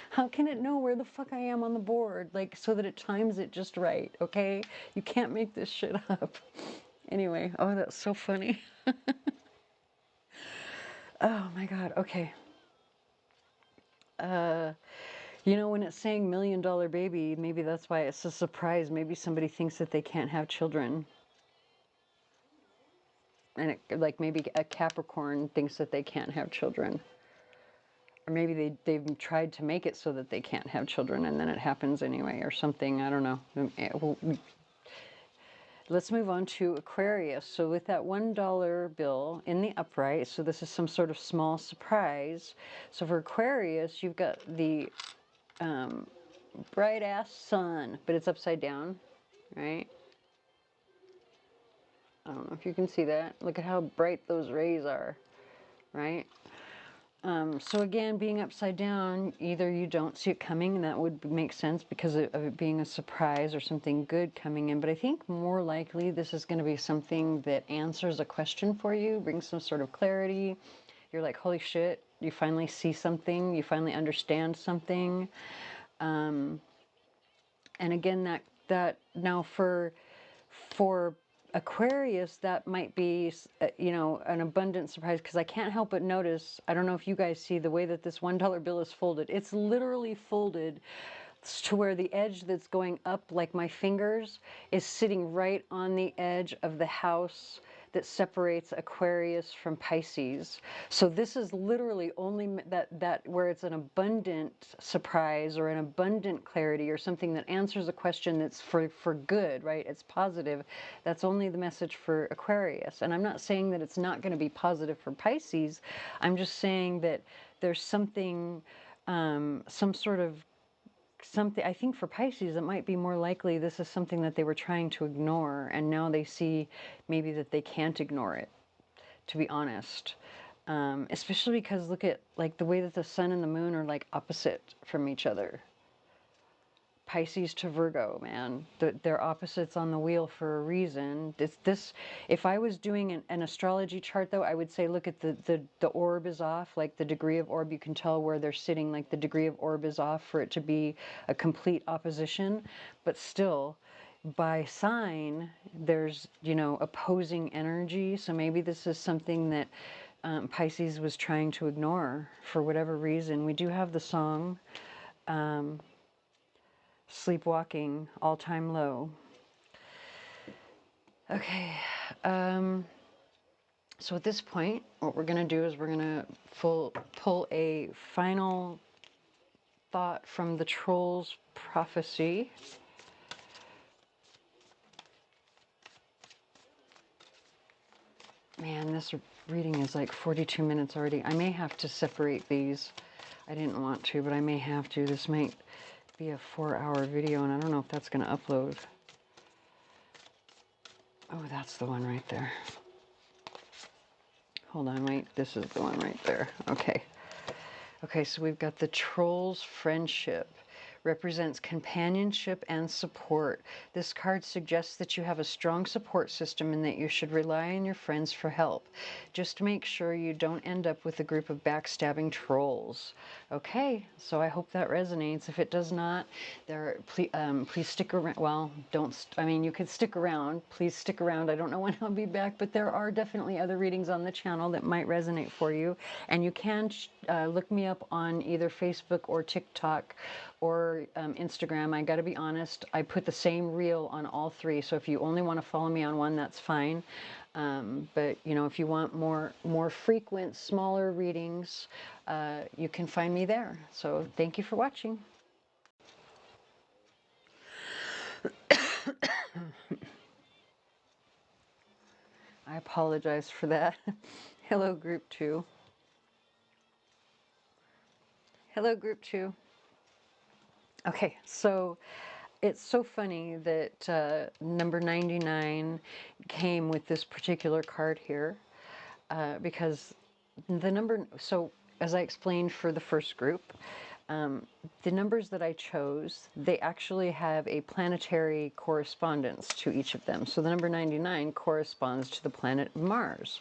how can it know where the fuck I am on the board? Like, so that it times it just right, okay? You can't make this shit up. Anyway, oh, that's so funny. Oh my God, okay. You know, when it's saying $1 Million Baby, maybe that's why it's a surprise. Maybe somebody thinks that they can't have children. And like maybe a Capricorn thinks that they can't have children. Or maybe they've tried to make it so that they can't have children and then it happens anyway or something. I don't know. Let's move on to Aquarius. So with that $1 bill in the upright, so this is some sort of small surprise. So for Aquarius, you've got the bright ass sun, but it's upside down, right? I don't know if you can see that. Look at how bright those rays are, right? So again, being upside down, either you don't see it coming, and that would make sense because of it being a surprise or something good coming in. But I think more likely this is going to be something that answers a question for you, brings some sort of clarity. You're like, holy shit, you finally see something, you finally understand something. And again, that now for Aquarius, that might be, you know, an abundant surprise, because I can't help but notice, I don't know if you guys see the way that this $1 bill is folded. It's literally folded to where the edge that's going up, like my fingers, is sitting right on the edge of the house that separates Aquarius from Pisces. So this is literally only that where it's an abundant surprise or an abundant clarity or something that answers a question that's for good, right? It's positive. That's only the message for Aquarius. And I'm not saying that it's not going to be positive for Pisces. I'm just saying that there's something, some sort of something. I think for Pisces, it might be more likely this is something that they were trying to ignore, and now they see maybe that they can't ignore it, to be honest. Especially because look at like the way that the sun and the moon are like opposite from each other. Pisces to Virgo, man. They're opposites on the wheel for a reason. If I was doing an astrology chart, though, I would say, look at the orb is off, like the degree of orb. You can tell where they're sitting, like the degree of orb is off for it to be a complete opposition. But still, by sign, there's, opposing energy. So maybe this is something that Pisces was trying to ignore for whatever reason. We do have the song. Sleepwalking, all-time low. Okay, so at this point, what we're going to do is we're going to pull a final thought from the Troll's prophecy. Man, this reading is like 42 minutes already. I may have to separate these. I didn't want to, but I may have to. This might be a 4-hour video, and I don't know if that's going to upload. Oh, that's the one right there. Hold on, wait. This is the one right there. Okay. Okay, so we've got the Troll's friendship. Represents companionship and support. This card suggests that you have a strong support system and that you should rely on your friends for help. Just make sure you don't end up with a group of backstabbing trolls. Okay, so I hope that resonates. If it does not, please stick around. Well, you could stick around. Please stick around. I don't know when I'll be back, but there are definitely other readings on the channel that might resonate for you. And you can look me up on either Facebook or TikTok or Instagram. I gotta be honest, I put the same reel on all three, so if you only want to follow me on one, that's fine. But if you want more frequent, smaller readings, you can find me there. So thank you for watching. I apologize for that. Hello, group 2. Hello, group 2. Okay, so it's so funny that number 99 came with this particular card here, because so as I explained for the first group, the numbers that I chose, they actually have a planetary correspondence to each of them. So the number 99 corresponds to the planet Mars.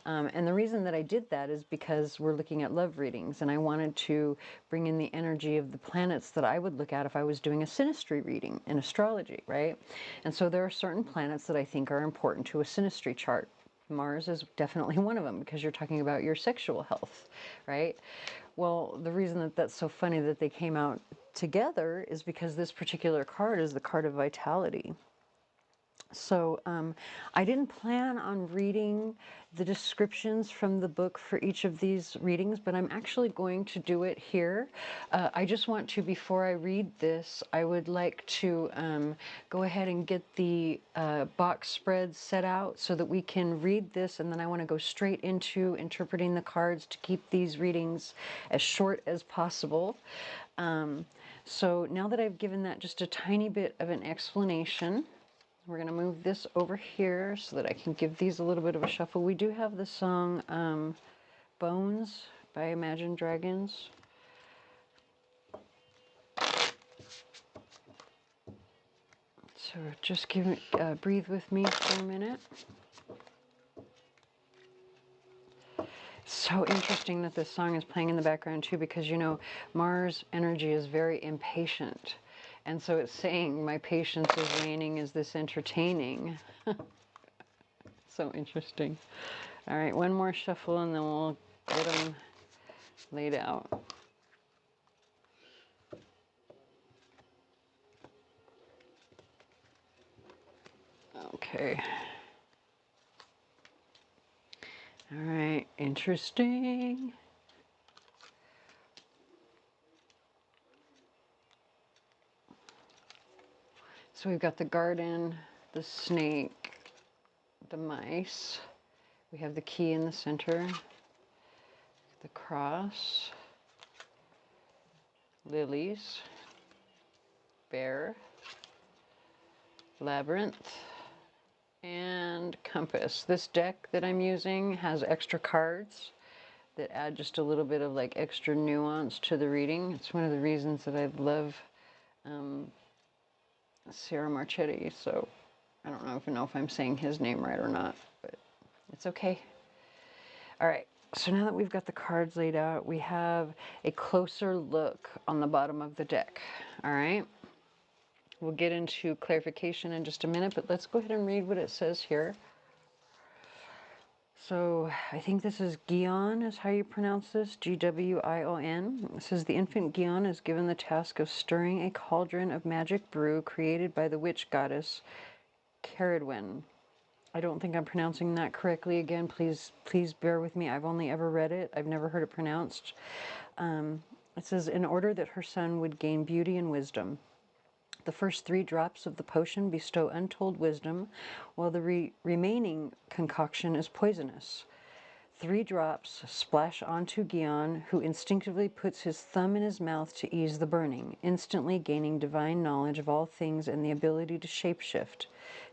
And the reason that I did that is because we're looking at love readings, and I wanted to bring in the energy of the planets that I would look at if I was doing a synastry reading in astrology, right? And so there are certain planets that I think are important to a synastry chart. Mars is definitely one of them, because you're talking about your sexual health, right? Well, the reason that that's so funny that they came out together is because this particular card is the card of vitality. So I didn't plan on reading the descriptions from the book for each of these readings, but I'm actually going to do it here. I just want to, before I read this, I would like to go ahead and get the box spread set out so that we can read this, and then I want to go straight into interpreting the cards to keep these readings as short as possible. So now that I've given that just a tiny bit of an explanation, we're going to move this over here so that I can give these a little bit of a shuffle. We do have the song Bones by Imagine Dragons. So just breathe with me for a minute. So interesting that this song is playing in the background too, because Mars energy is very impatient. And so it's saying, my patience is waning, is this entertaining? So interesting. All right, one more shuffle and then we'll get them laid out. Okay. All right, interesting. So we've got the garden, the snake, the mice. We have the key in the center, the cross. Lilies, Bear, Labyrinth, and Compass. This deck that I'm using has extra cards that add just a little bit of like extra nuance to the reading. It's one of the reasons that I love Sarah Marchetti, so I don't even know if I'm saying his name right or not, but it's okay. All right, so now that we've got the cards laid out, we have a closer look on the bottom of the deck. All right, we'll get into clarification in just a minute, but let's go ahead and read what it says here. So I think this is Gwion is how you pronounce this, Gwion. It says the infant Gwion is given the task of stirring a cauldron of magic brew created by the witch goddess Kerridwen. I don't think I'm pronouncing that correctly. Again, please bear with me. I've only ever read it. I've never heard it pronounced. It says, in order that her son would gain beauty and wisdom. The first 3 drops of the potion bestow untold wisdom, while the remaining concoction is poisonous. 3 drops splash onto Gwion, who instinctively puts his thumb in his mouth to ease the burning, instantly gaining divine knowledge of all things and the ability to shapeshift.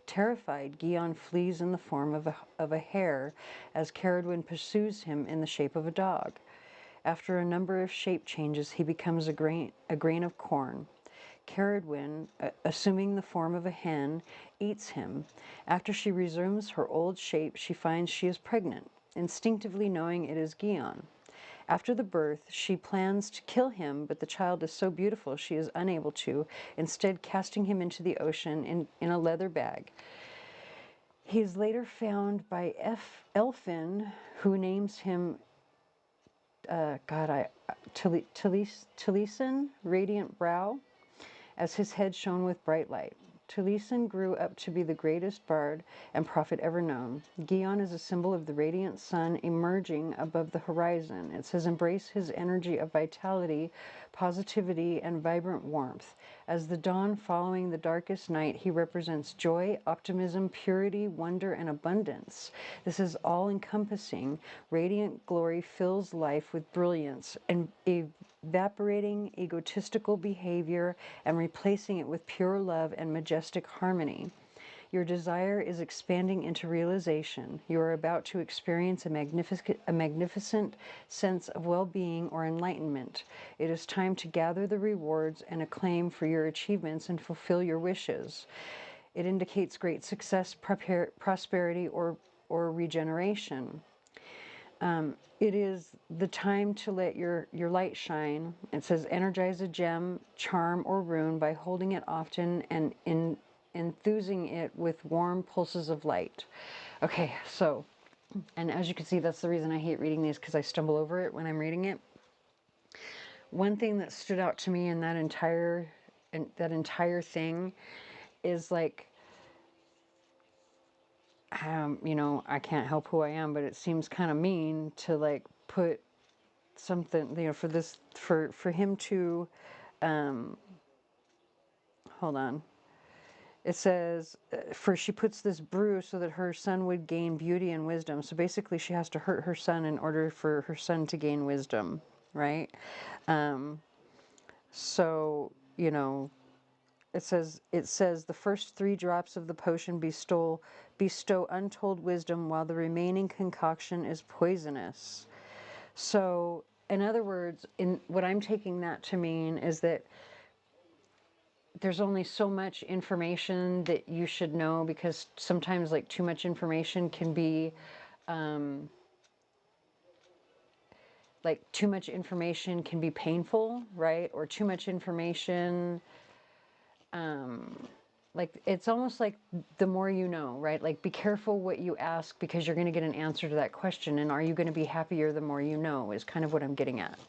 Terrified, Gwion flees in the form of a hare as Kerridwen pursues him in the shape of a dog. After a number of shape changes, he becomes a grain of corn. Kerridwen, assuming the form of a hen, eats him. After she resumes her old shape, she finds she is pregnant, instinctively knowing it is Gwion. After the birth, she plans to kill him, but the child is so beautiful she is unable to, instead casting him into the ocean in a leather bag. He is later found by Elfin, who names him Taliesin, Radiant Brow, as his head shone with bright light. Taliesin grew up to be the greatest bard and prophet ever known. Gwion is a symbol of the radiant sun emerging above the horizon. It says, embrace his energy of vitality, positivity, and vibrant warmth. As the dawn following the darkest night, he represents joy, optimism, purity, wonder, and abundance. This is all-encompassing. Radiant glory fills life with brilliance and evaporating egotistical behavior and replacing it with pure love and majestic harmony. Your desire is expanding into realization. You are about to experience a magnificent sense of well-being or enlightenment. It is time to gather the rewards and acclaim for your achievements and fulfill your wishes. It indicates great success, prosperity, or regeneration. It is the time to let your light shine. It says energize a gem, charm, or rune by holding it often and enthusing it with warm pulses of light. Okay, so, and as you can see, that's the reason I hate reading these, because I stumble over it when I'm reading it. One thing that stood out to me in that entire thing is like, you know, I can't help who I am, but it seems kind of mean to like put something, you know, for him to, hold on. It says, for she puts this brew so that her son would gain beauty and wisdom. So basically she has to hurt her son in order for her son to gain wisdom, right? So, you know, it says the first 3 drops of the potion bestow untold wisdom, while the remaining concoction is poisonous. So, in other words, in what I'm taking that to mean is that there's only so much information that you should know, because sometimes like too much information can be painful, right? Or too much information, like it's almost like the more you know, right? Like be careful what you ask, because you're going to get an answer to that question, and are you going to be happier the more you know, is kind of what I'm getting at.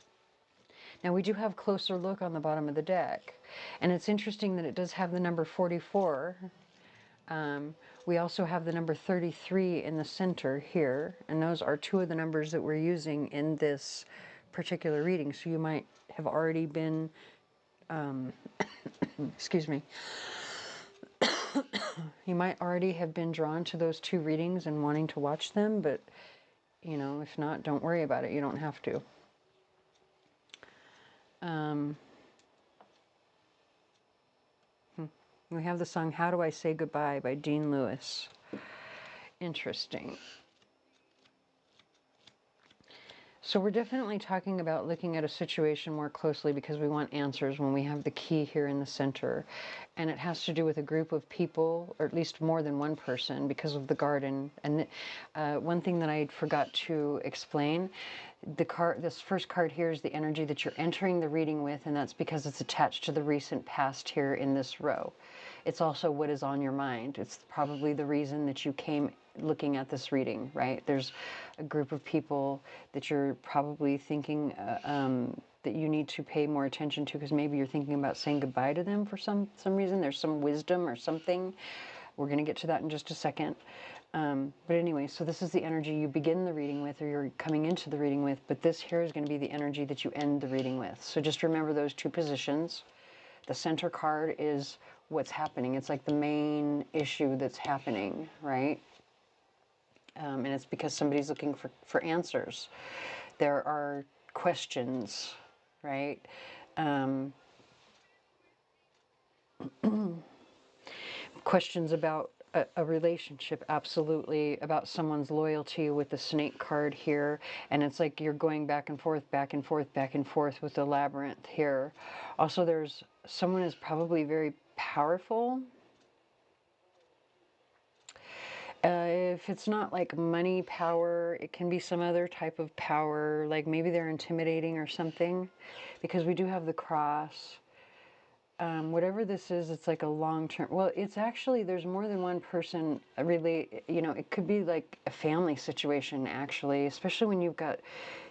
Now we do have closer look on the bottom of the deck, and it's interesting that it does have the number 44. We also have the number 33 in the center here, and those are 2 of the numbers that we're using in this particular reading. So you might have already been, excuse me, you might already have been drawn to those 2 readings and wanting to watch them, but, you know, if not, don't worry about it. You don't have to. We have the song How Do I Say Goodbye by Dean Lewis. Interesting. So we're definitely talking about looking at a situation more closely because we want answers when we have the key here in the center. And it has to do with a group of people, or at least more than one person, because of the garden. And one thing that I forgot to explain, this first card here is the energy that you're entering the reading with, and that's because it's attached to the recent past here in this row. It's also what is on your mind. It's probably the reason that you came looking at this reading, right? There's a group of people that you're probably thinking that you need to pay more attention to because maybe you're thinking about saying goodbye to them for some reason. There's some wisdom or something. We're going to get to that in just a second. But anyway, so this is the energy you begin the reading with, or you're coming into the reading with, but this here is going to be the energy that you end the reading with. So just remember those two positions. The center card is what's happening. It's like the main issue that's happening, right? And it's because somebody's looking for answers. There are questions, right? Questions about a relationship, absolutely, about someone's loyalty with the snake card here. And it's like you're going back and forth, back and forth, back and forth with the labyrinth here. Also, there's someone is probably very powerful. If it's not like money power, it can be some other type of power, like maybe they're intimidating or something, because we do have the cross. Whatever this is, it's like a long-term, well, it's actually, there's more than one person really, you know, it could be like a family situation actually, especially when you've got,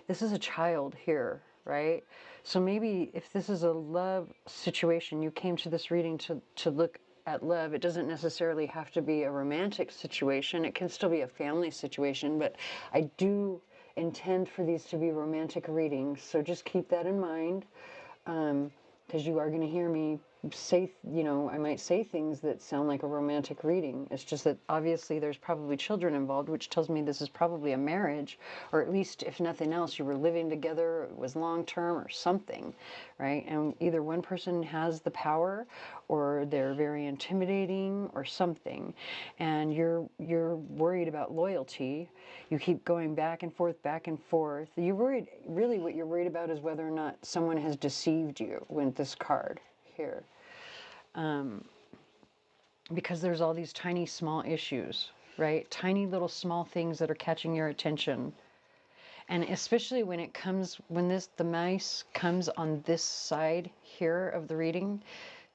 this is a child here, right? So maybe if this is a love situation, you came to this reading to look at love. It doesn't necessarily have to be a romantic situation. It can still be a family situation, but I do intend for these to be romantic readings. So just keep that in mind, because you are going to hear me say, you know, I might say things that sound like a romantic reading. It's just that obviously there's probably children involved, which tells me this is probably a marriage, or at least if nothing else, you were living together, it was long-term or something, right? And either one person has the power or they're very intimidating or something, and you're worried about loyalty. You keep going back and forth, back and forth. You're worried, really what you're worried about is whether or not someone has deceived you with this card here. Because there's all these tiny small issues, right? Tiny little small things that are catching your attention. And especially when it comes, when the mice comes on this side here of the reading,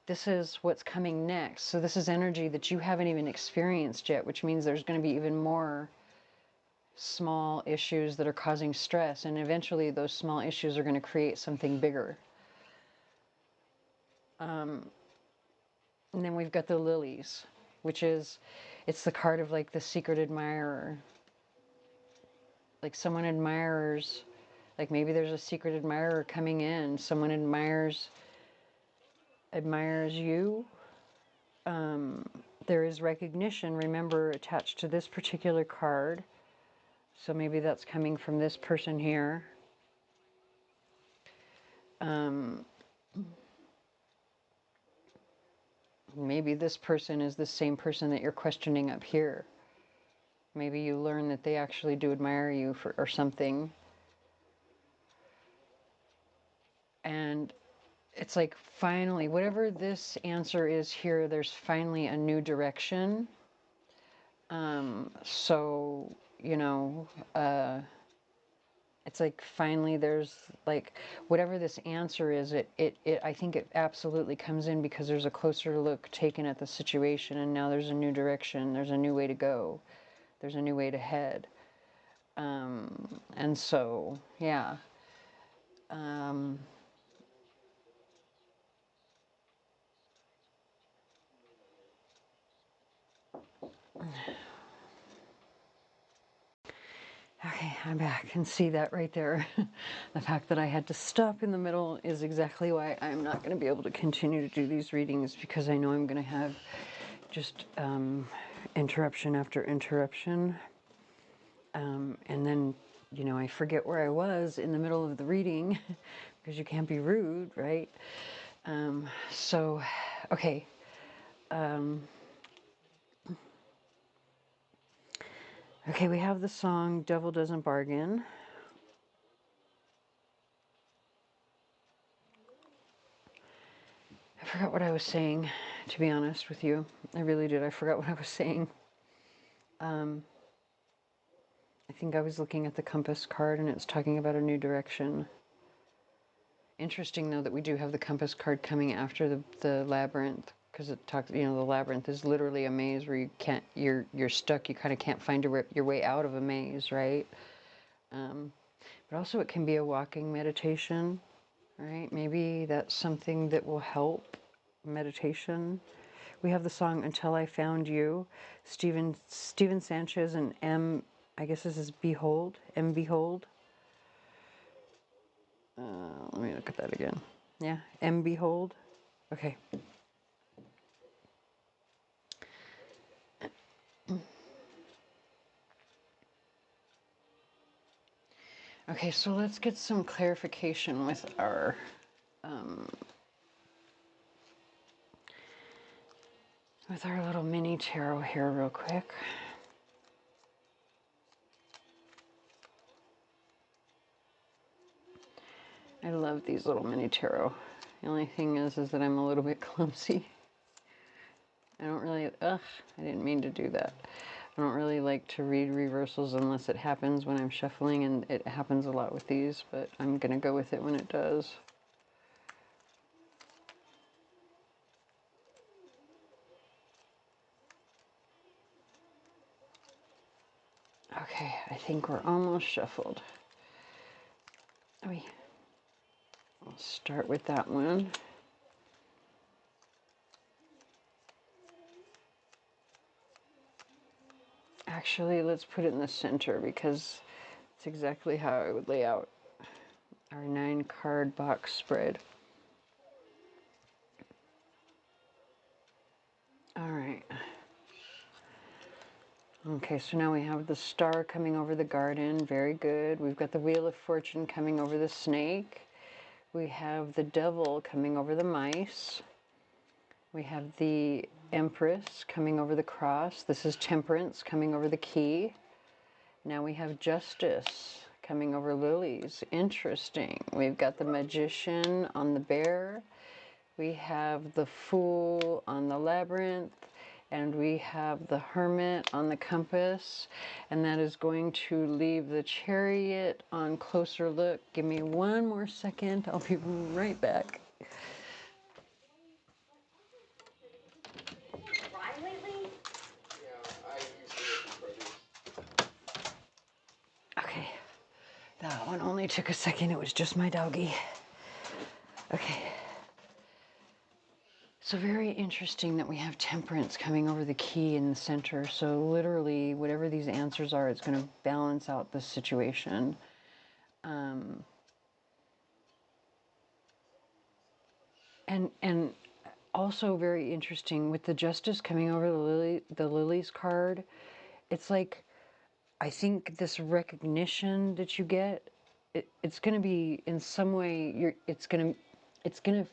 this is what's coming next. So this is energy that you haven't even experienced yet, which means there's going to be even more small issues that are causing stress. And eventually those small issues are going to create something bigger. And then we've got the lilies, which is, it's the card of like the secret admirer. Like someone admires, like maybe there's a secret admirer coming in. Someone admires you. There is recognition, remember, attached to this particular card. So maybe that's coming from this person here. Maybe this person is the same person that you're questioning up here. Maybe you learn that they actually do admire you or something. And it's like finally, whatever this answer is here, there's finally a new direction. So, you know, it's like finally there's like whatever this answer is, I think it absolutely comes in because there's a closer look taken at the situation, and now there's a new direction, there's a new way to go, there's a new way to head. And so, yeah. Okay, I'm back, and see that right there. The fact that I had to stop in the middle is exactly why I'm not going to be able to continue to do these readings, because I know I'm going to have just interruption after interruption. And then, you know, I forget where I was in the middle of the reading because you can't be rude, right? So, okay. Okay, we have the song Devil Doesn't Bargain. I forgot what I was saying, to be honest with you. I really did. I forgot what I was saying. I think I was looking at the compass card and it's talking about a new direction. Interesting, though, that we do have the compass card coming after the labyrinth, because it talks, the labyrinth is literally a maze where you're stuck, you kind of can't find your way out of a maze, right? But also it can be a walking meditation, right? Maybe that's something that will help meditation. We have the song Until I Found You, Steven Sanchez and I guess this is Behold. Let me look at that again. Yeah, Behold. Okay. Okay, so let's get some clarification with our little mini tarot here real quick. I love these little mini tarot. The only thing is that I'm a little bit clumsy. I don't really, I didn't mean to do that. I don't really like to read reversals unless it happens when I'm shuffling, and it happens a lot with these, but I'm going to go with it when it does. Okay, I think we're almost shuffled. I'll start with that one. Actually, let's put it in the center because it's exactly how I would lay out our 9-card box spread. All right. Okay, so now we have the star coming over the garden. Very good. We've got the Wheel of Fortune coming over the snake. We have the Devil coming over the mice. We have the Empress coming over the cross. This is Temperance coming over the key. Now we have Justice coming over lilies. Interesting. We've got the Magician on the bear. We have the Fool on the labyrinth. And we have the Hermit on the compass. And that is going to leave the Chariot on closer look. Give me one more second. I'll be right back. Okay. That one only took a second. It was just my doggie. Okay. So very interesting that we have Temperance coming over the key in the center. So literally, whatever these answers are, it's going to balance out the situation. And also very interesting with the Justice coming over the lilies card. It's like, I think this recognition that you get, it's going to be in some way. It's going to.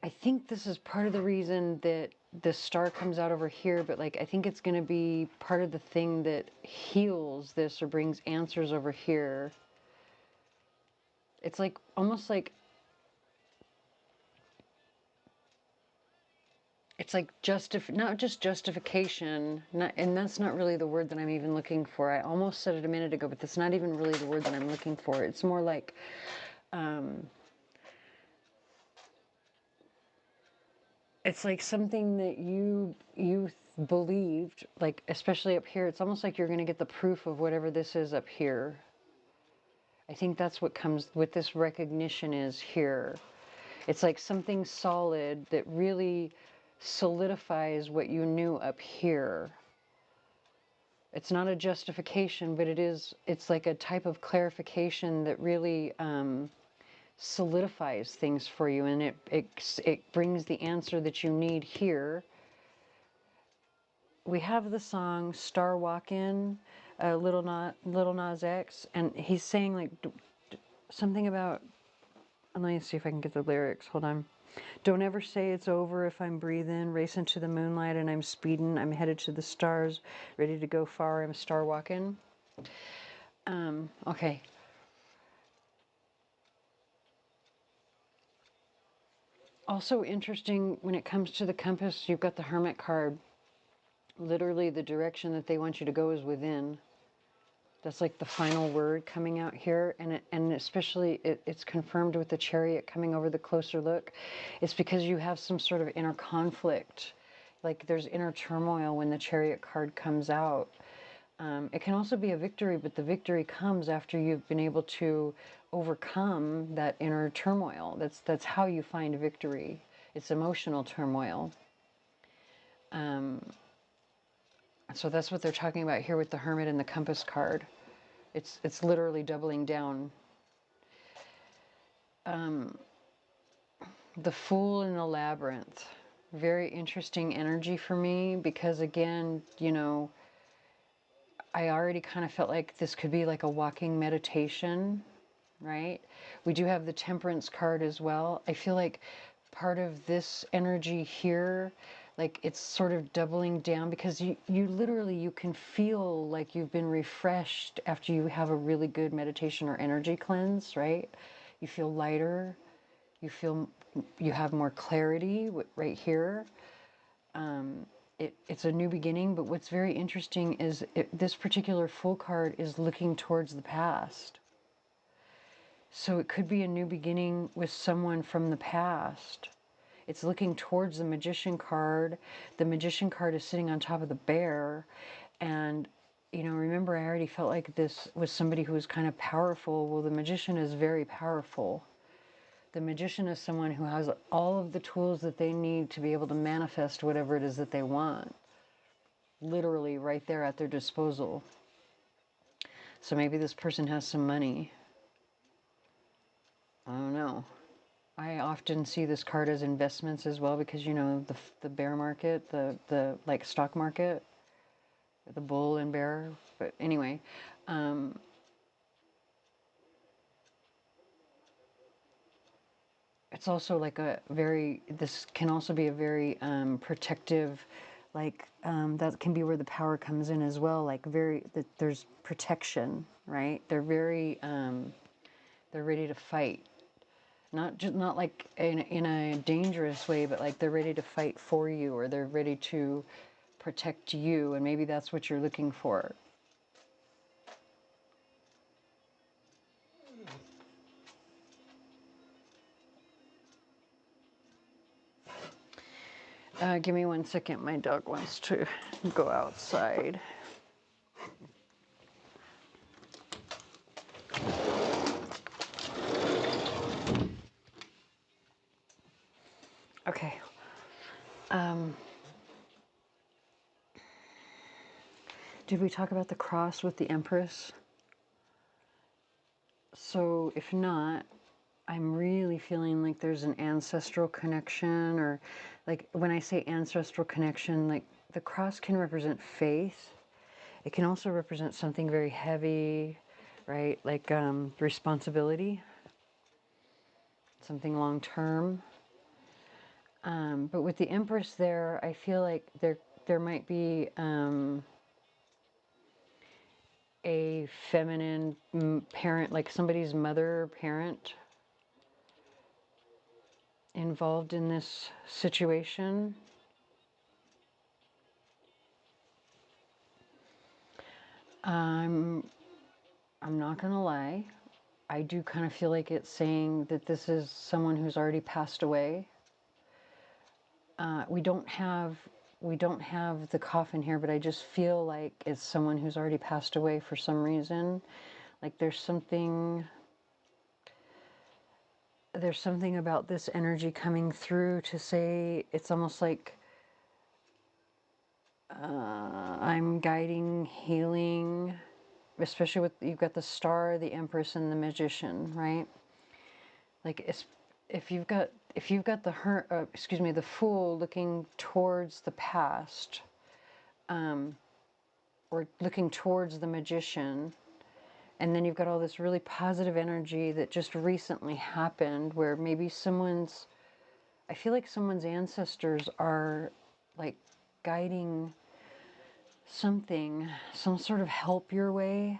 I think this is part of the reason that the star comes out over here, but like I think it's going to be part of the thing that heals this or brings answers over here. It's like almost like it's like not just justification, and that's not really the word that I'm even looking for. I almost said it a minute ago, but that's not even really the word that I'm looking for. It's more like it's like something that you believed, like especially up here. It's almost like you're going to get the proof of whatever this is up here. I think that's what comes with this recognition is here. It's like something solid that really solidifies what you knew up here. It's not a justification, but it's like a type of clarification that really solidifies things for you, and it brings the answer that you need here. We have the song Star Walkin', Little Nas X, and he's saying like something about, let me see if I can get the lyrics, hold on. Don't ever say it's over if I'm breathing. Race into the moonlight and I'm speeding. I'm headed to the stars, ready to go far. I'm star walking. Okay. Also interesting when it comes to the compass, you've got the Hermit card. Literally, the direction that they want you to go is within. That's like the final word coming out here, and especially it's confirmed with the Chariot coming over the closer look. It's because you have some sort of inner conflict, like there's inner turmoil when the Chariot card comes out. It can also be a victory, but the victory comes after you've been able to overcome that inner turmoil. That's how you find victory. It's emotional turmoil. So that's what they're talking about here with the Hermit and the Compass card. It's literally doubling down. The Fool in the Labyrinth. Very interesting energy for me because, again, you know, I already kind of felt like this could be like a walking meditation, right? We do have the Temperance card as well. I feel like part of this energy here, like it's sort of doubling down because you literally, you can feel like you've been refreshed after you have a really good meditation or energy cleanse, right? You feel lighter, you feel you have more clarity right here. It's a new beginning, but what's very interesting is this particular Fool card is looking towards the past. So it could be a new beginning with someone from the past. It's looking towards the Magician card. The Magician card is sitting on top of the bear. And, you know, remember, I already felt like this was somebody who was kind of powerful. Well, the Magician is very powerful. The Magician is someone who has all of the tools that they need to be able to manifest whatever it is that they want. Literally right there at their disposal. So maybe this person has some money. I don't know. I often see this card as investments as well because, you know, the bear market, the like stock market, the bull and bear. But anyway, it's also like this can also be a very protective, like that can be where the power comes in as well. Like there's protection, right? They're very, they're ready to fight. Not like in a dangerous way, but like they're ready to fight for you, or they're ready to protect you, and maybe that's what you're looking for. Give me 1 second. My dog wants to go outside. Okay. Did we talk about the cross with the Empress? So if not, I'm really feeling like there's an ancestral connection, or like when I say ancestral connection, like the cross can represent faith. It can also represent something very heavy, right? Like responsibility, something long term. But with the Empress there, I feel like there might be a feminine parent, like somebody's mother or parent involved in this situation. I'm not gonna lie, I do kind of feel like it's saying that this is someone who's already passed away. We don't have the coffin here, but I just feel like it's someone who's already passed away for some reason. Like there's something about this energy coming through to say, it's almost like I'm guiding, healing, especially with, you've got the Star, the Empress, and the Magician, right? Like if you've got the Fool looking towards the past, or looking towards the Magician, and then you've got all this really positive energy that just recently happened, where maybe someone's I feel like someone's ancestors are like guiding something, some sort of help your way.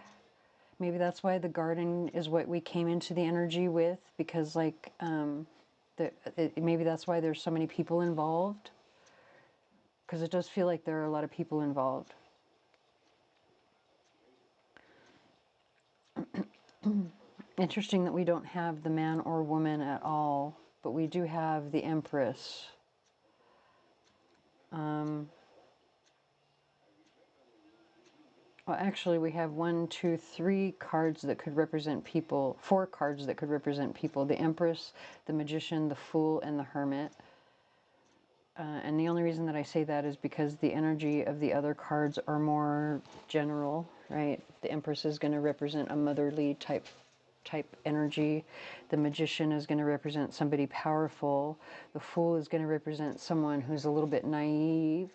Maybe that's why the garden is what we came into the energy with, because like maybe that's why there's so many people involved, because it does feel like there are a lot of people involved. Interesting that we don't have the man or woman at all, but we do have the Empress. Well, actually, we have 1, 2, 3 cards that could represent people, 4 cards that could represent people. The Empress, the Magician, the Fool, and the Hermit. And the only reason that I say that is because the energy of the other cards are more general, right? The Empress is going to represent a motherly type energy. The Magician is going to represent somebody powerful. The Fool is going to represent someone who's a little bit naive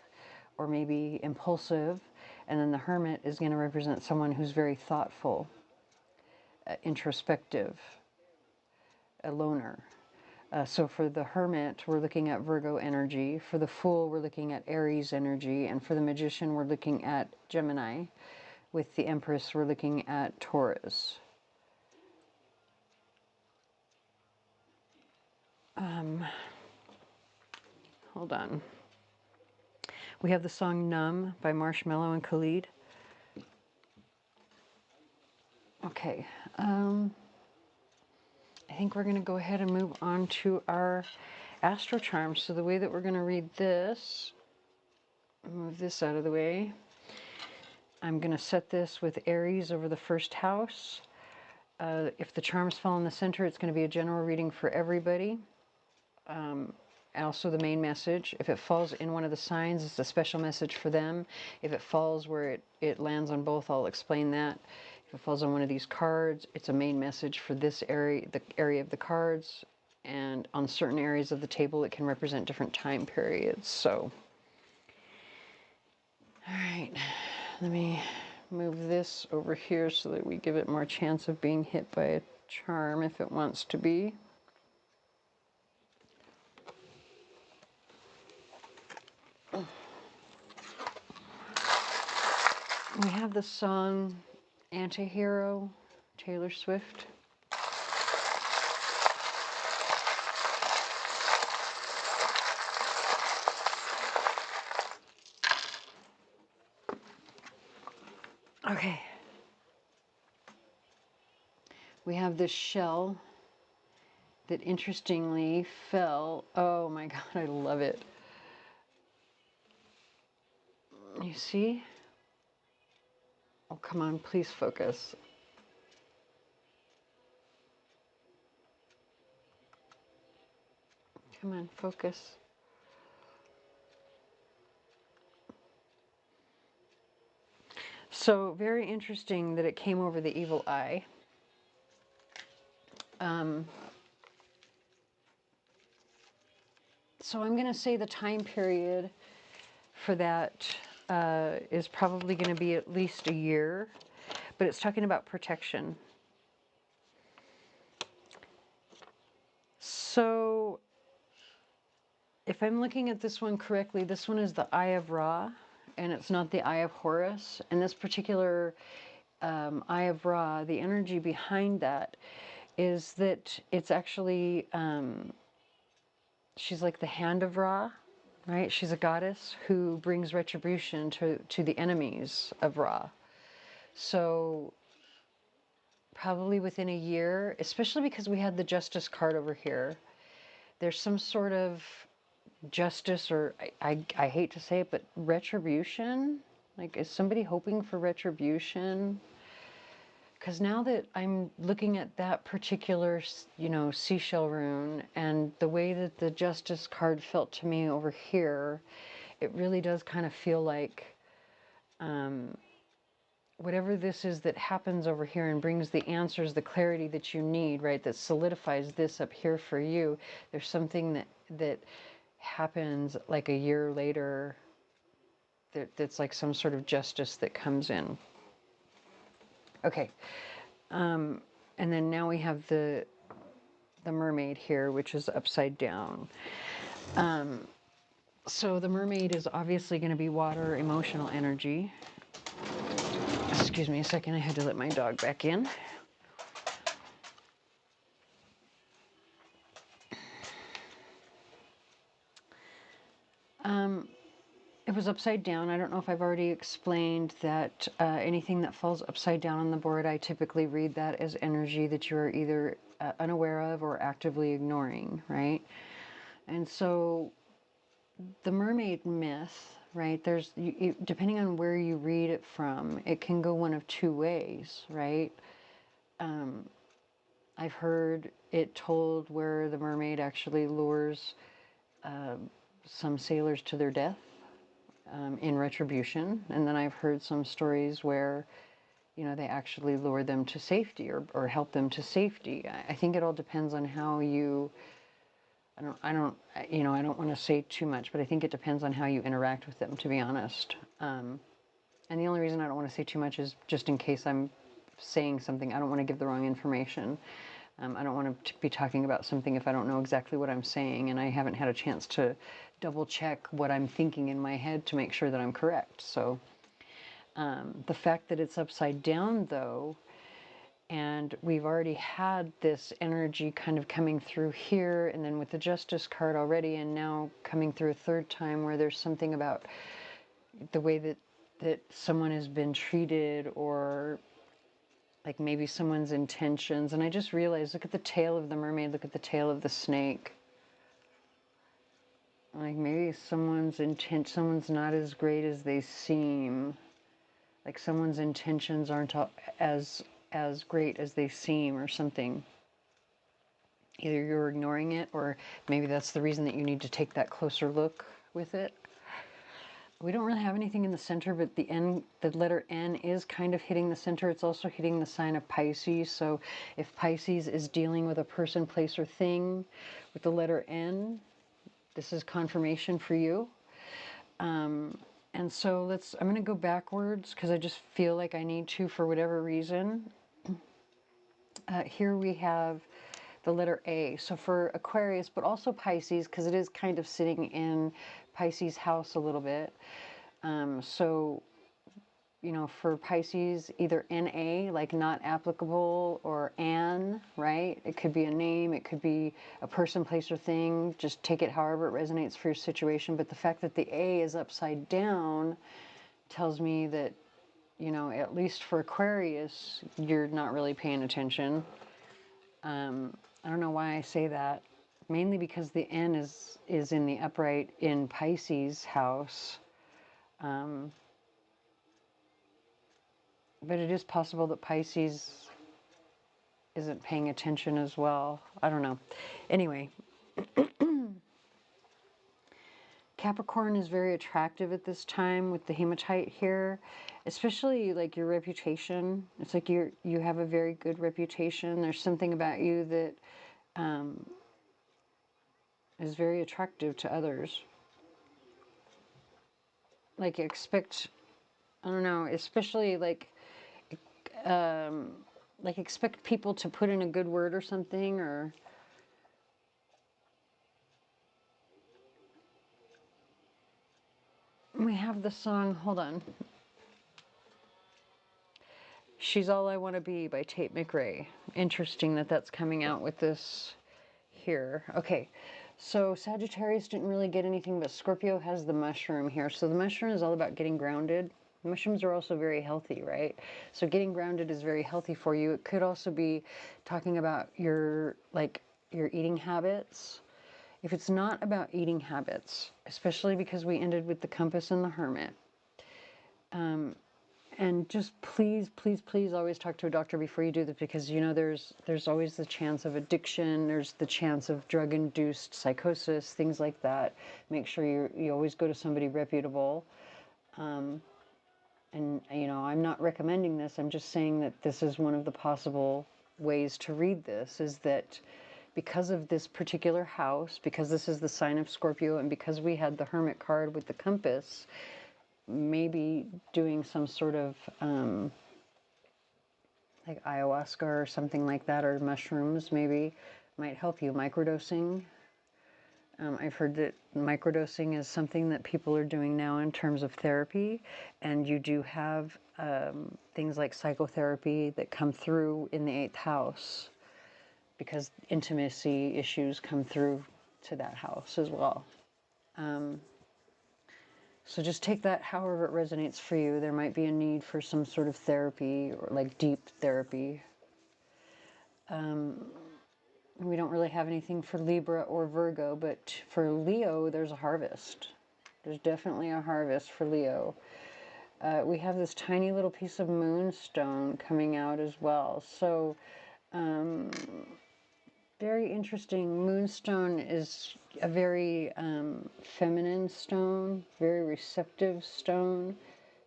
or maybe impulsive. And then the Hermit is going to represent someone who's very thoughtful, introspective, a loner. So for the Hermit, we're looking at Virgo energy. For the Fool, we're looking at Aries energy. And for the Magician, we're looking at Gemini. With the Empress, we're looking at Taurus. Hold on. We have the song Numb by Marshmello and Khalid. Okay. I think we're going to go ahead and move on to our AstroCharms. So the way that we're going to read this, move this out of the way. I'm going to set this with Aries over the first house. If the charms fall in the center, it's going to be a general reading for everybody. Also the main message. If it falls in one of the signs, it's a special message for them. If it falls where it lands on both, I'll explain that. If it falls on one of these cards, it's a main message for this area, the area of the cards. And on certain areas of the table, it can represent different time periods. So, all right, let me move this over here so that we give it more chance of being hit by a charm if it wants to be. We have the song Antihero, Taylor Swift. Okay. We have this shell that interestingly fell. Oh my God, I love it. You see? Oh, come on, please focus. Come on, focus. So very interesting that it came over the evil eye. So I'm going to say the time period for that is probably going to be at least a year, but it's talking about protection. So if I'm looking at this one correctly, this one is the Eye of Ra, and it's not the Eye of Horus. And this particular Eye of Ra, the energy behind that is that it's actually, she's like the hand of Ra, right? She's a goddess who brings retribution to the enemies of Ra. So probably within a year, especially because we had the Justice card over here, there's some sort of justice, or I hate to say it, but retribution. Like, is somebody hoping for retribution? Because now that I'm looking at that particular, seashell rune, and the way that the Justice card felt to me over here, it really does kind of feel like whatever this is that happens over here and brings the answers, the clarity that you need, right, that solidifies this up here for you, there's something that happens like a year later that's like some sort of justice that comes in. Okay. And then now we have the mermaid here, which is upside down. So the mermaid is obviously going to be water, emotional energy. Excuse me a second, I had to let my dog back in. It was upside down. I don't know if I've already explained that anything that falls upside down on the board, I typically read that as energy that you are either unaware of or actively ignoring, right? And so the mermaid myth, right, depending on where you read it from, it can go one of two ways, right? I've heard it told where the mermaid actually lures some sailors to their death in retribution. And then I've heard some stories where, they actually lure them to safety or help them to safety. I think it all depends on how you, I don't want to say too much, but I think it depends on how you interact with them, to be honest. And the only reason I don't want to say too much is just in case I'm saying something, I don't want to give the wrong information. I don't want to be talking about something if I don't know exactly what I'm saying and I haven't had a chance to double check what I'm thinking in my head to make sure that I'm correct. So the fact that it's upside down, though, and we've already had this energy kind of coming through here, and then with the Justice card already, and now coming through a third time where there's something about the way that someone has been treated, or like maybe someone's intentions. And I just realized, look at the tail of the mermaid, look at the tail of the snake. Like maybe someone's not as great as they seem. Like someone's intentions aren't as great as they seem, or something. Either you're ignoring it, or maybe that's the reason that you need to take that closer look with it. We don't really have anything in the center, but the letter N is kind of hitting the center. It's also hitting the sign of Pisces. So if Pisces is dealing with a person, place, or thing with the letter N, this is confirmation for you. And so I'm going to go backwards because I just feel like I need to for whatever reason. Here we have the letter A. So for Aquarius, but also Pisces, because it is kind of sitting in Pisces house a little bit. So, for Pisces, either NA, like not applicable, or AN, right? It could be a name, it could be a person, place, or thing. Just take it however it resonates for your situation. But the fact that the A is upside down tells me that, at least for Aquarius, you're not really paying attention. I don't know why I say that. Mainly because the N is in the upright in Pisces house. But it is possible that Pisces isn't paying attention as well. I don't know. Anyway, Capricorn is very attractive at this time with the hematite here, especially like your reputation. It's like you have a very good reputation. There's something about you that is very attractive to others. Like I don't know, especially like expect people to put in a good word or something, or we have the song, hold on. She's All I Want to Be by Tate McRae. Interesting that that's coming out with this here. Okay, so Sagittarius didn't really get anything, but Scorpio has the mushroom here. So the mushroom is all about getting grounded. Mushrooms are also very healthy, right? So getting grounded is very healthy for you. It could also be talking about your eating habits. If it's not about eating habits, especially because we ended with the compass and the hermit, and just please, please, please always talk to a doctor before you do this, because there's always the chance of addiction, there's the chance of drug-induced psychosis, things like that. Make sure you always go to somebody reputable. And I'm not recommending this, I'm just saying that this is one of the possible ways to read this, is that because of this particular house, because this is the sign of Scorpio, and because we had the Hermit card with the compass, maybe doing some sort of like ayahuasca or something like that, or mushrooms maybe might help you. Microdosing I've heard that microdosing is something that people are doing now in terms of therapy, and you do have things like psychotherapy that come through in the 8th house, because intimacy issues come through to that house as well. So just take that however it resonates for you. There might be a need for some sort of therapy, or like deep therapy. We don't really have anything for Libra or Virgo, but for Leo, there's a harvest. There's definitely a harvest for Leo. We have this tiny little piece of moonstone coming out as well. So, very interesting. Moonstone is a very feminine stone, very receptive stone.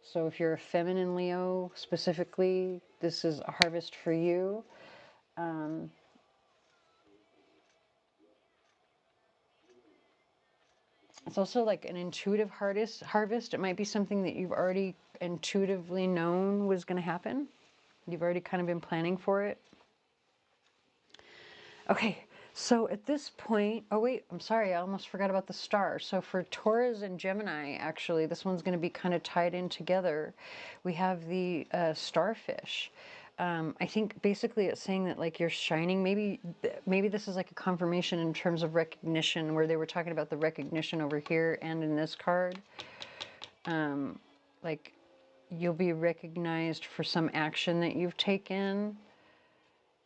So if you're a feminine Leo specifically, this is a harvest for you. It's also like an intuitive harvest. It might be something that you've already intuitively known was going to happen. You've already kind of been planning for it. Okay, so at this point, oh wait, I'm sorry, I almost forgot about the star. So for Taurus and Gemini, actually, this one's going to be kind of tied in together. We have the starfish. I think basically it's saying that like you're shining. Maybe this is like a confirmation in terms of recognition, where they were talking about the recognition over here and in this card. Like you'll be recognized for some action that you've taken,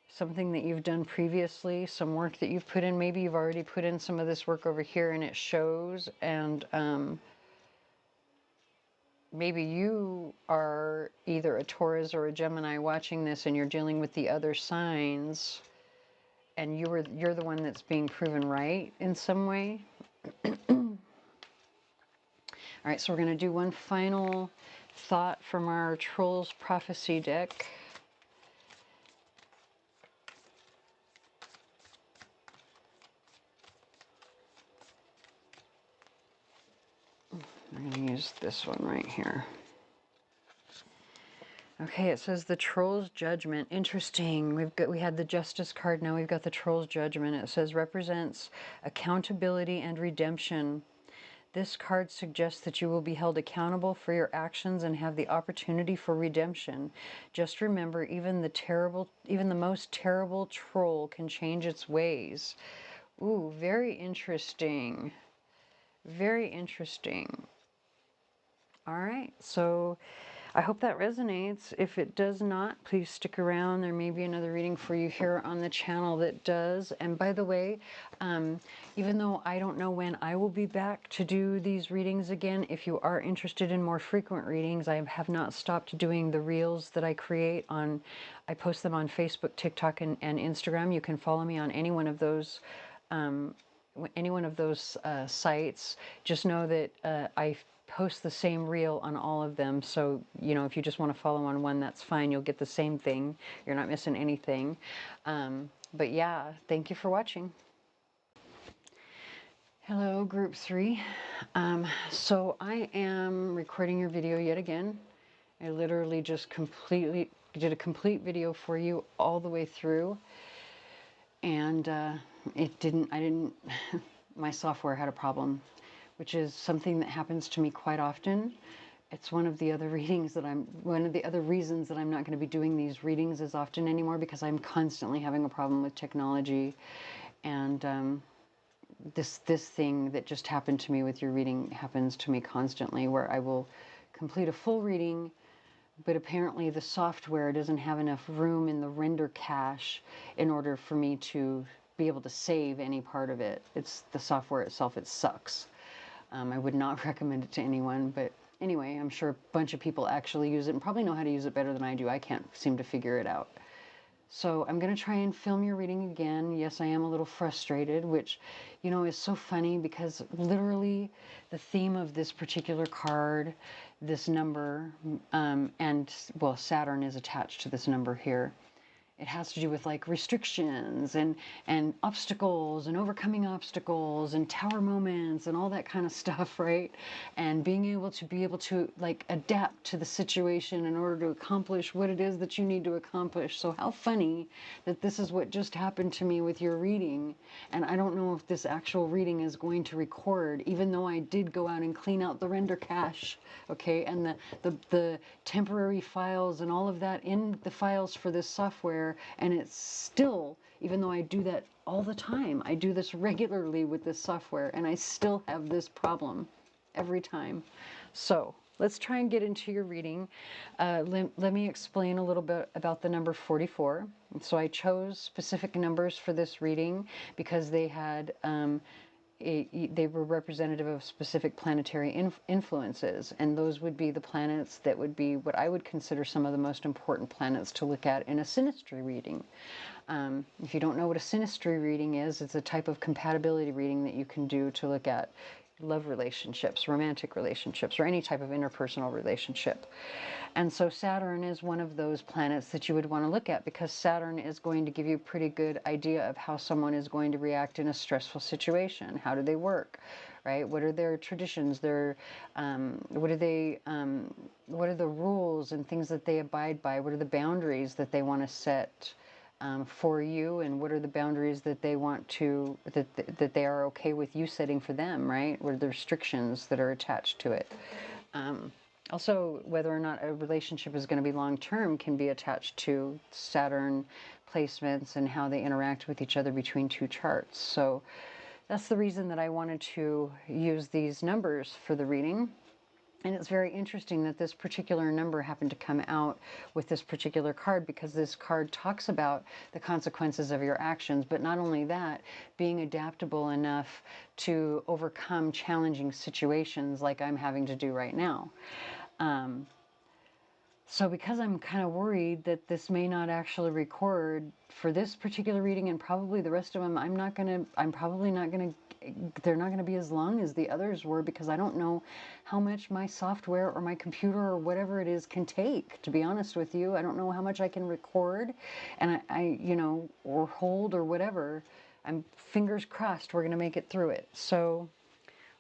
something that you've done previously, some work that you've put in. Maybe you've already put in some of this work over here and it shows, and maybe you are either a Taurus or a Gemini watching this and you're dealing with the other signs, and you're the one that's being proven right in some way. All right, so we're going to do one final thought from our Trolls Prophecy deck. I'm going to use this one right here. Okay, it says the Troll's Judgment. Interesting. We had the Justice card, now we've got the Troll's Judgment. It says represents accountability and redemption. This card suggests that you will be held accountable for your actions and have the opportunity for redemption. Just remember, even the most terrible troll can change its ways. Ooh, very interesting. Very interesting. All right, so I hope that resonates. If it does not, please stick around. There may be another reading for you here on the channel that does. And by the way, even though I don't know when I will be back to do these readings again, if you are interested in more frequent readings, I have not stopped doing the reels that I create on, I post them on Facebook, TikTok, and Instagram. You can follow me on any one of those sites. Just know that I post the same reel on all of them, so you know, if you just want to follow on one, that's fine. You'll get the same thing. You're not missing anything. But yeah, thank you for watching. Hello, group 3. So I am recording your video yet again. I literally just did a complete video for you all the way through, and my software had a problem, which is something that happens to me quite often. It's one of the other reasons that I'm not going to be doing these readings as often anymore, because I'm constantly having a problem with technology. And this thing that just happened to me with your reading happens to me constantly, where I will complete a full reading, but apparently the software doesn't have enough room in the render cache in order for me to be able to save any part of it. It's the software itself, it sucks. I would not recommend it to anyone, but anyway, I'm sure a bunch of people actually use it and probably know how to use it better than I do. I can't seem to figure it out. So I'm going to try and film your reading again. Yes, I am a little frustrated, which, you know, is so funny, because literally the theme of this particular card, this number, and, well, Saturn is attached to this number here. it has to do with like restrictions and obstacles and overcoming obstacles and tower moments and all that kind of stuff, right? And being able to like adapt to the situation in order to accomplish what it is that you need to accomplish. So how funny that this is what just happened to me with your reading, and I don't know if this actual reading is going to record, even though I did go out and clean out the render cache, okay, and the temporary files and all of that in the files for this software, and it's still, even though I do that all the time, I do this regularly with this software, and I still have this problem every time. So let's try and get into your reading. Let me explain a little bit about the number 44. So I chose specific numbers for this reading because they had they were representative of specific planetary influences, and those would be the planets that would be what I would consider some of the most important planets to look at in a synastry reading. If you don't know what a synastry reading is, it's a type of compatibility reading that you can do to look at love relationships, romantic relationships, or any type of interpersonal relationship. And so Saturn is one of those planets that you would want to look at, because Saturn is going to give you a pretty good idea of how someone is going to react in a stressful situation. How do they work, right? What are their traditions? What are the rules and things that they abide by? What are the boundaries that they want to set for you, and what are the boundaries that they want to, that they are okay with you setting for them, right? What are the restrictions that are attached to it? Also, whether or not a relationship is going to be long-term can be attached to Saturn placements and how they interact with each other between two charts. So that's the reason that I wanted to use these numbers for the reading. And it's very interesting that this particular number happened to come out with this particular card, because this card talks about the consequences of your actions, but not only that, being adaptable enough to overcome challenging situations like I'm having to do right now. So because I'm kind of worried that this may not actually record for this particular reading, and probably the rest of them, they're not going to be as long as the others were, because I don't know how much my software or my computer or whatever it is can take, to be honest with you. I don't know how much I can record, and I or hold or whatever. I'm fingers crossed we're going to make it through it. So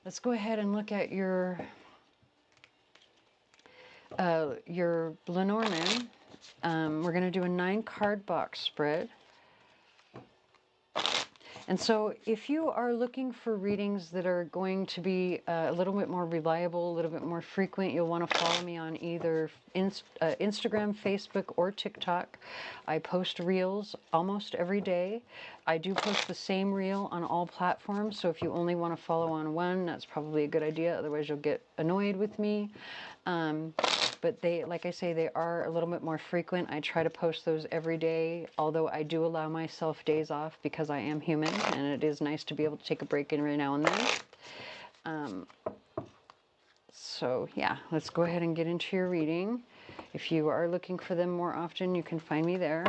let's go ahead and look at your Lenormand. We're going to do a 9-card box spread. And so if you are looking for readings that are going to be a little bit more reliable, a little bit more frequent, you'll want to follow me on either Instagram, Facebook, or TikTok. I post reels almost every day. I do post the same reel on all platforms, so if you only want to follow on one, that's probably a good idea. Otherwise, you'll get annoyed with me. But they, like I say, they are a little bit more frequent. I try to post those every day, although I do allow myself days off because I am human, and it is nice to be able to take a break every now and then. So yeah, let's go ahead and get into your reading. If you are looking for them more often, you can find me there.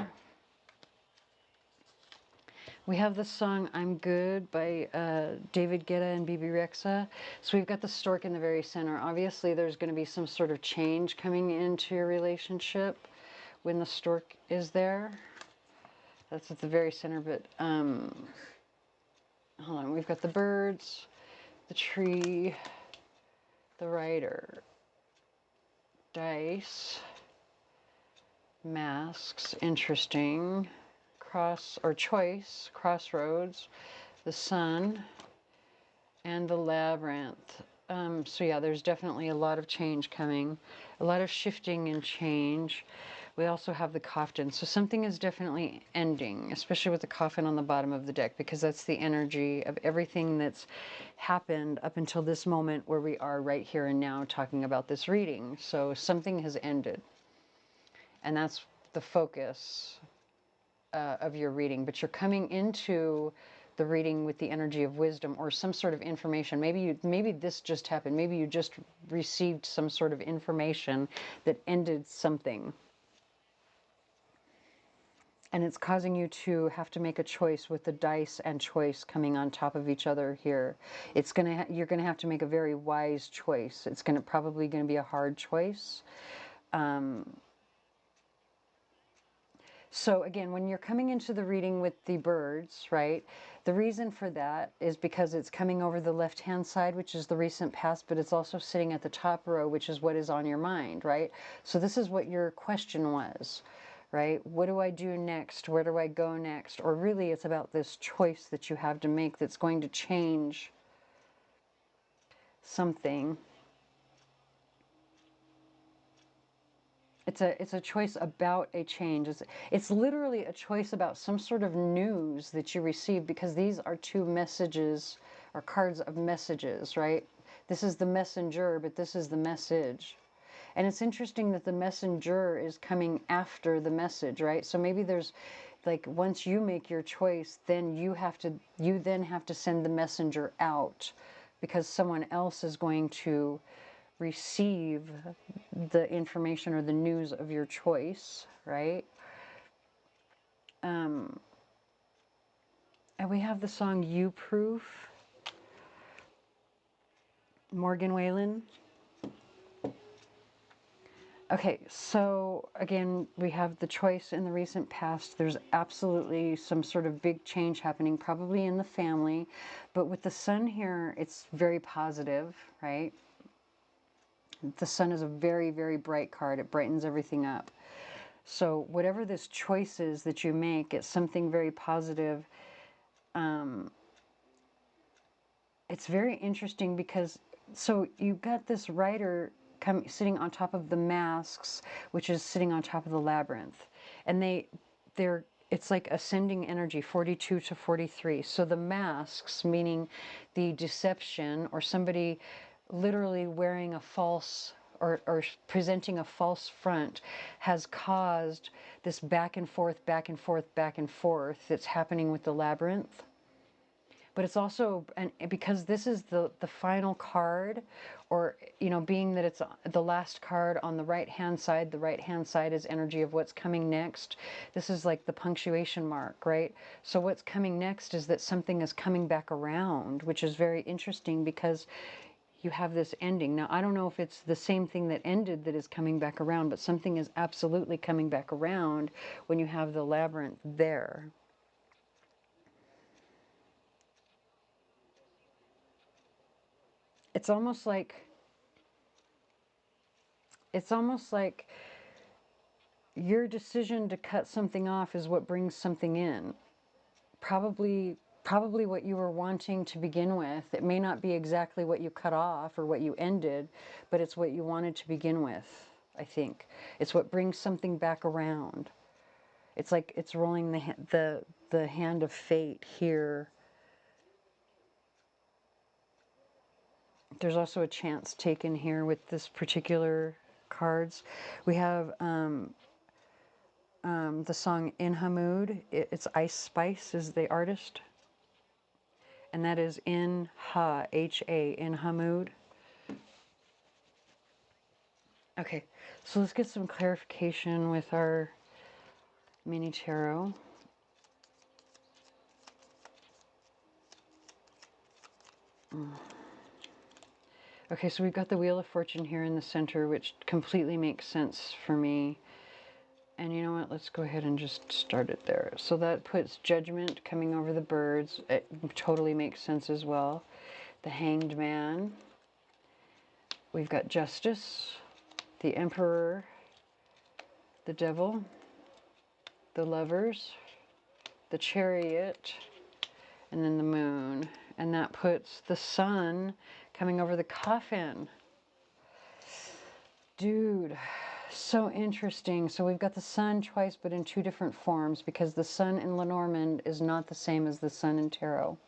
We have the song I'm Good by David Guetta and BB Rexa. So we've got the stork in the very center. Obviously, there's going to be some sort of change coming into your relationship when the stork is there. That's at the very center, but hold on. We've got the birds, the tree, the rider, dice, masks, interesting. Crossroads, the sun, and the labyrinth. So yeah, there's definitely a lot of change coming, a lot of shifting and change. We also have the coffin, so something is definitely ending, especially with the coffin on the bottom of the deck, because that's the energy of everything that's happened up until this moment where we are right here and now talking about this reading. So something has ended, and that's the focus of your reading. But you're coming into the reading with the energy of wisdom or some sort of information. Maybe this just happened. Maybe you just received some sort of information that ended something, and it's causing you to have to make a choice with the dice and choice coming on top of each other here. You're gonna have to make a very wise choice. It's probably gonna be a hard choice. So again, when you're coming into the reading with the birds, right, the reason for that is because it's coming over the left-hand side, which is the recent past, but it's also sitting at the top row, which is what is on your mind, right? So this is what your question was, right? What do I do next? Where do I go next? Or really, it's about this choice that you have to make that's going to change something. It's a choice about a change. It's literally a choice about some sort of news that you receive, because these are two messages or cards of messages, right? This is the messenger, but this is the message. And it's interesting that the messenger is coming after the message, right? So maybe there's like, once you make your choice, then you then have to send the messenger out, because someone else is going to receive the information or the news of your choice, right? And we have the song You Proof, Morgan Whalen. Okay, so again, we have the choice in the recent past. There's absolutely some sort of big change happening, probably in the family. But with the sun here, it's very positive, right? The sun is a very, very bright card. It brightens everything up. So whatever this choice is that you make, it's something very positive. It's very interesting because, so you've got this rider sitting on top of the masks, which is sitting on top of the labyrinth. And it's like ascending energy, 42 to 43. So the masks, meaning the deception, or somebody literally wearing a false or presenting a false front, has caused this back and forth, back and forth, back and forth that's happening with the labyrinth. But it's also, and because this is the final card, or, you know, being that it's the last card on the right hand side is energy of what's coming next. This is like the punctuation mark, right? So what's coming next is that something is coming back around, which is very interesting, because you have this ending. Now, I don't know if it's the same thing that ended that is coming back around, but something is absolutely coming back around when you have the labyrinth there. It's almost like your decision to cut something off is what brings something in. Probably what you were wanting to begin with. It may not be exactly what you cut off or what you ended, but it's what you wanted to begin with, I think. It's what brings something back around. It's like it's rolling the hand of fate here. There's also a chance taken here with this particular cards. We have the song In Hamood. It's Ice Spice is the artist. And that is In Ha, H-A, In Hamood. Okay, so let's get some clarification with our mini tarot. Okay, so we've got the Wheel of Fortune here in the center, which completely makes sense for me. And you know what? Let's go ahead and just start it there. So that puts Judgment coming over the birds. It totally makes sense as well. The Hanged Man. We've got Justice, the Emperor, the Devil, the Lovers, the Chariot, and then the Moon. And that puts the Sun coming over the Coffin. Dude, so interesting. So we've got the Sun twice, but in two different forms, because the Sun in Lenormand is not the same as the Sun in Tarot.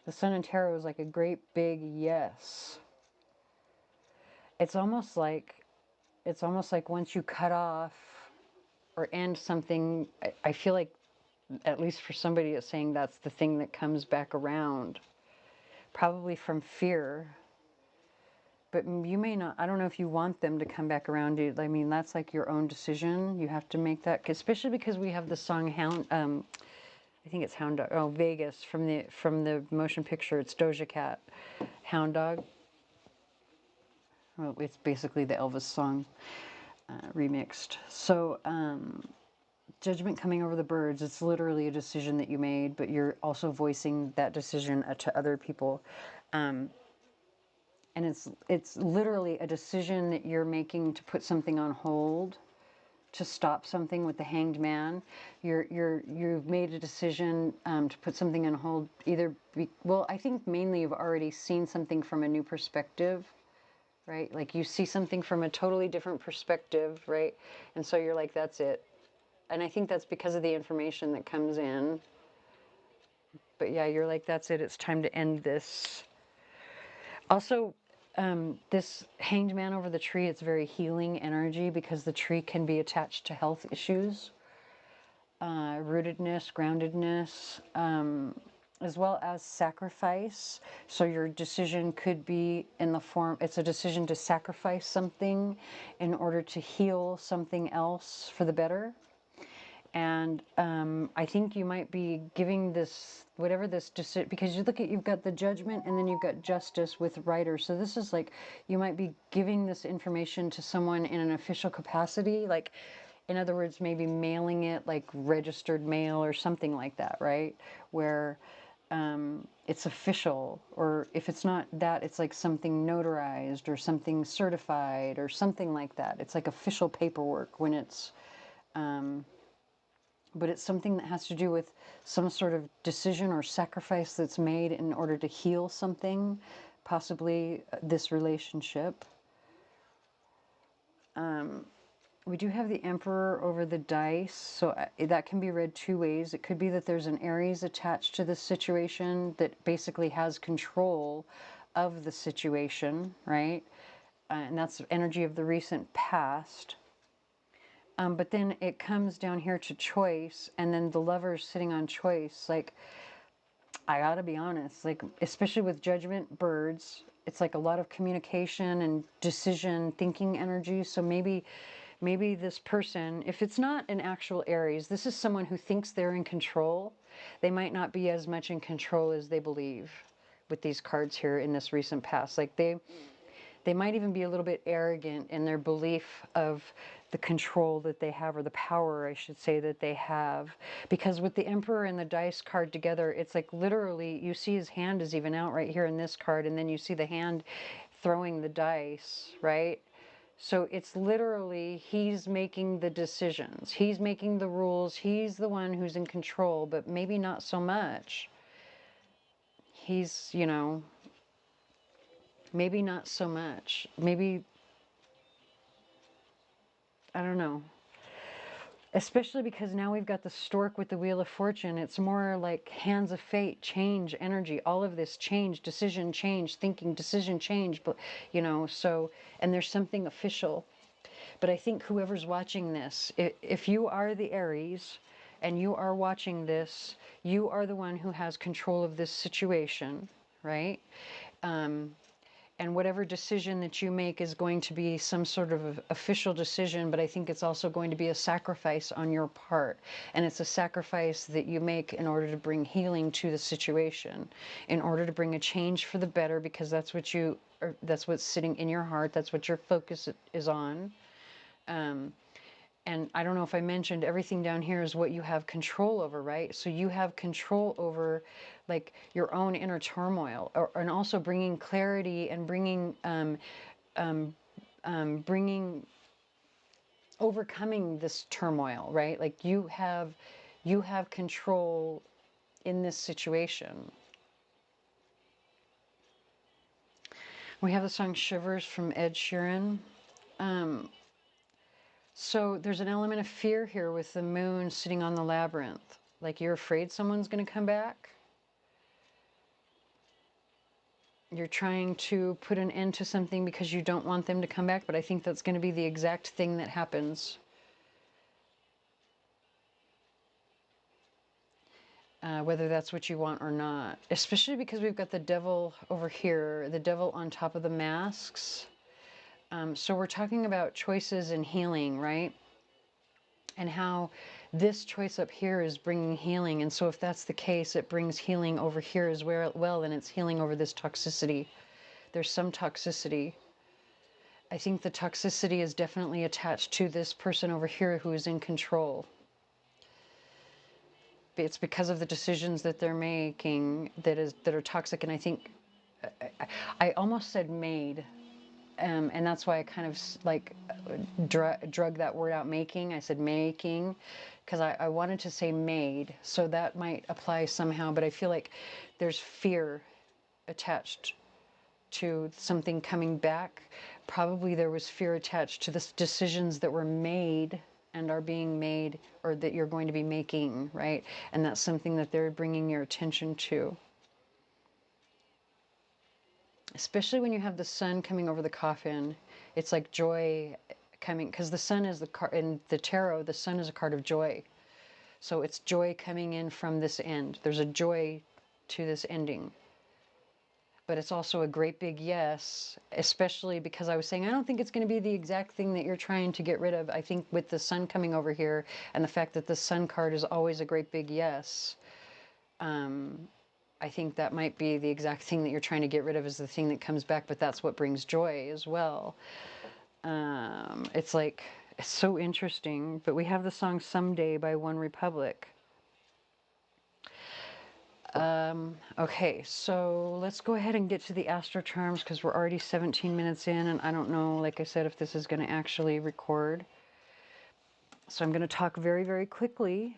The Sun in Tarot is like a great big yes. It's almost like once you cut off or end something, I feel like, at least for somebody, it's saying that's the thing that comes back around. Probably from fear. But you may not, I don't know if you want them to come back around, dude. I mean, that's like your own decision. You have to make that, especially because we have the song Hound, I think it's Hound Dog, oh, Vegas, from the motion picture. It's Doja Cat, Hound Dog. Well, it's basically the Elvis song remixed. So, Judgment coming over the birds, it's literally a decision that you made, but you're also voicing that decision to other people. And it's literally a decision that you're making to put something on hold, to stop something with the Hanged Man. You've made a decision to put something on hold. Well, I think mainly you've already seen something from a new perspective, right? Like you see something from a totally different perspective, right? And so you're like, that's it. And I think that's because of the information that comes in. But yeah, you're like, that's it. It's time to end this. Also, this Hanged Man over the tree, it's very healing energy because the tree can be attached to health issues, rootedness, groundedness, as well as sacrifice. So your decision could be in the form, it's a decision to sacrifice something in order to heal something else for the better. And I think you might be giving this, whatever this decision, because you look at, you've got the judgment and then you've got justice with writer. So this is like, you might be giving this information to someone in an official capacity, like, in other words, maybe mailing it like registered mail or something like that, right? Where it's official, or if it's not that, it's like something notarized or something certified or something like that. It's like official paperwork when it's, but it's something that has to do with some sort of decision or sacrifice that's made in order to heal something, possibly this relationship. We do have the Emperor over the dice, so that can be read two ways. It could be that there's an Aries attached to this situation that basically has control of the situation, right? And that's energy of the recent past. But then it comes down here to choice, and then the Lover's sitting on choice. Like, I gotta be honest, like, especially with judgment birds, it's like a lot of communication and decision thinking energy. So maybe this person, if it's not an actual Aries, this is someone who thinks they're in control. They might not be as much in control as they believe with these cards here in this recent past. Like they might even be a little bit arrogant in their belief of the control that they have, or the power, I should say, that they have. Because with the Emperor and the dice card together, it's like literally, you see his hand is even out right here in this card, and then you see the hand throwing the dice, right? So it's literally, he's making the decisions. He's making the rules. He's the one who's in control, but maybe not so much. He's, maybe not so much. Maybe, I don't know. Especially because now we've got the stork with the Wheel of Fortune. It's more like hands of fate, change, energy, all of this change, decision change, thinking, decision change, but so, and there's something official. But I think whoever's watching this, if you are the Aries and you are watching this, you are the one who has control of this situation, right? And whatever decision that you make is going to be some sort of official decision, but I think it's also going to be a sacrifice on your part. And it's a sacrifice that you make in order to bring healing to the situation, in order to bring a change for the better, because that's what's sitting in your heart. That's what your focus is on. And I don't know if I mentioned, everything down here is what you have control over, right? So you have control over like your own inner turmoil, and also bringing clarity and bringing overcoming this turmoil, right? Like you have control in this situation. We have the song Shivers from Ed Sheeran. So there's an element of fear here with the moon sitting on the labyrinth. Like you're afraid someone's going to come back. You're trying to put an end to something because you don't want them to come back, but I think that's going to be the exact thing that happens. Whether that's what you want or not. Especially because we've got the devil over here, the devil on top of the masks. So we're talking about choices and healing, right? And how this choice up here is bringing healing. And so if that's the case, it brings healing over here as well, and it's healing over this toxicity. There's some toxicity. I think the toxicity is definitely attached to this person over here who is in control. it's because of the decisions that they're making that are toxic. And I think I almost said made. And that's why I kind of like drug that word out, making. I said making, because I wanted to say made, so that might apply somehow, but I feel like there's fear attached to something coming back. Probably there was fear attached to the decisions that were made and are being made, or that you're going to be making, right? And that's something that they're bringing your attention to. Especially when you have the sun coming over the coffin, it's like joy coming, because the sun is the card in the tarot. The sun is a card of joy, so it's joy coming in from this end. There's a joy to this ending, but it's also a great big yes. Especially because I was saying I don't think it's going to be the exact thing that you're trying to get rid of. I think with the sun coming over here and the fact that the sun card is always a great big yes. I think that might be the exact thing that you're trying to get rid of, is the thing that comes back, but that's what brings joy as well. It's like, it's so interesting. But we have the song Someday by One Republic. Okay, so let's go ahead and get to the AstroCharms, because we're already 17 minutes in, and I don't know, like I said, if this is going to actually record. So I'm going to talk very, very quickly.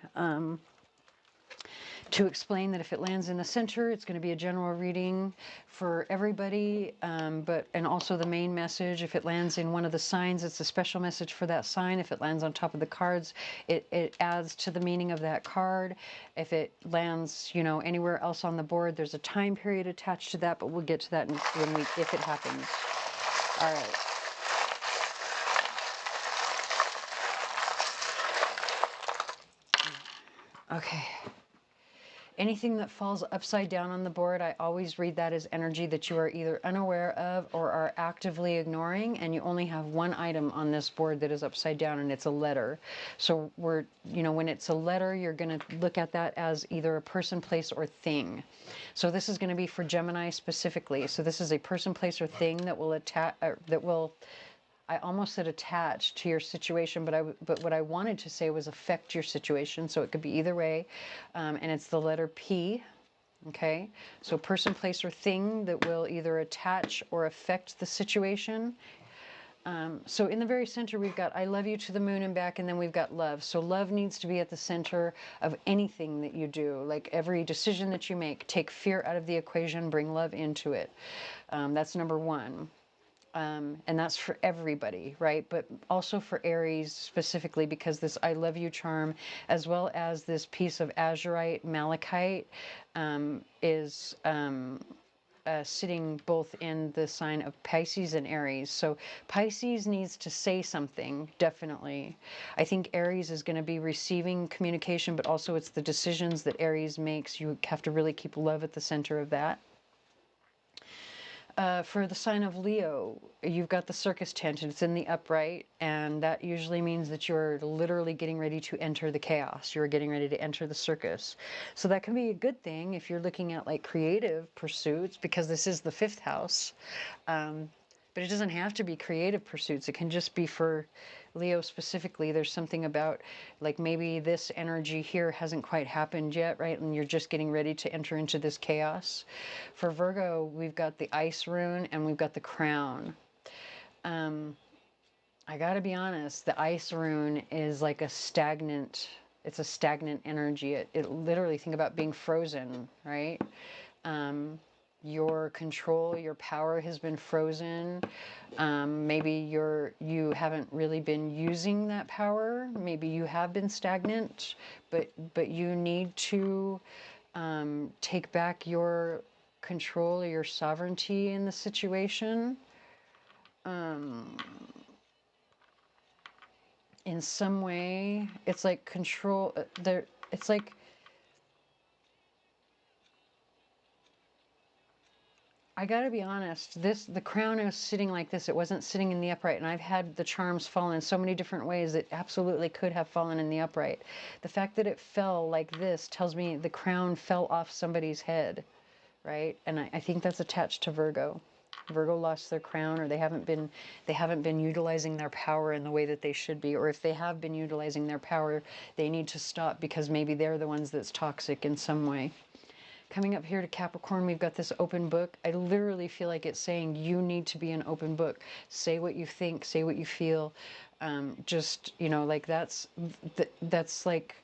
To explain that if it lands in the center, it's going to be a general reading for everybody, and also the main message. If it lands in one of the signs, it's a special message for that sign. If it lands on top of the cards, it adds to the meaning of that card. If it lands, you know, anywhere else on the board, there's a time period attached to that, but we'll get to that if it happens. All right. Okay. Anything that falls upside down on the board, I always read that as energy that you are either unaware of or are actively ignoring, and you only have one item on this board that is upside down, and it's a letter. So when it's a letter, you're going to look at that as either a person, place, or thing. So this is going to be for Gemini specifically. So this is a person, place, or thing that will I almost said attach to your situation, but what I wanted to say was affect your situation. So it could be either way, and it's the letter P. Okay, so person, place, or thing that will either attach or affect the situation. So in the very center, we've got I love you to the moon and back, and then we've got love. So love needs to be at the center of anything that you do. Like every decision that you make, take fear out of the equation, bring love into it. That's number one. And that's for everybody, right? But also for Aries specifically, because this I love you charm, as well as this piece of azurite malachite, is sitting both in the sign of Pisces and Aries. So Pisces needs to say something, definitely. I think Aries is going to be receiving communication, but also it's the decisions that Aries makes. You have to really keep love at the center of that. For the sign of Leo, you've got the circus tent, and it's in the upright, and that usually means that you're literally getting ready to enter the chaos. You're getting ready to enter the circus. So that can be a good thing if you're looking at like creative pursuits, because this is the fifth house. But it doesn't have to be creative pursuits. It can just be for Leo specifically. There's something about like maybe this energy here hasn't quite happened yet, right? And you're just getting ready to enter into this chaos. For Virgo, we've got the ice rune and we've got the crown. I gotta be honest, the ice rune is like it's a stagnant energy. It literally, think about being frozen, right? Your control, your power has been frozen. Maybe you haven't really been using that power. Maybe you have been stagnant, but you need to take back your control or your sovereignty in the situation. In some way, it's like control. It's like I gotta be honest, the crown is sitting like this. It wasn't sitting in the upright, and I've had the charms fall in so many different ways that absolutely could have fallen in the upright. The fact that it fell like this tells me the crown fell off somebody's head, right? And I think that's attached to Virgo. Virgo lost their crown, or they haven't been utilizing their power in the way that they should be, or if they have been utilizing their power, they need to stop because maybe they're the ones that's toxic in some way. Coming up here to Capricorn, we've got this open book. I literally feel like it's saying you need to be an open book. Say what you think, say what you feel. Just, you know, like that's like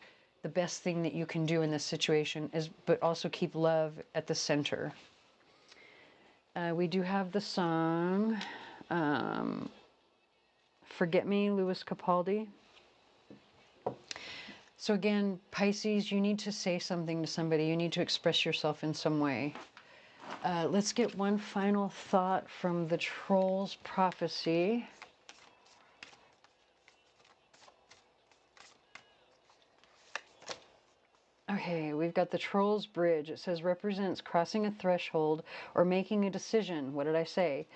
the best thing that you can do in this situation, is, but also keep love at the center. We do have the song Forget Me, Louis Capaldi. So again, Pisces, you need to say something to somebody. You need to express yourself in some way. Let's get one final thought from the Troll's Prophecy. Okay, we've got the Troll's Bridge. It says represents crossing a threshold or making a decision. What did I say?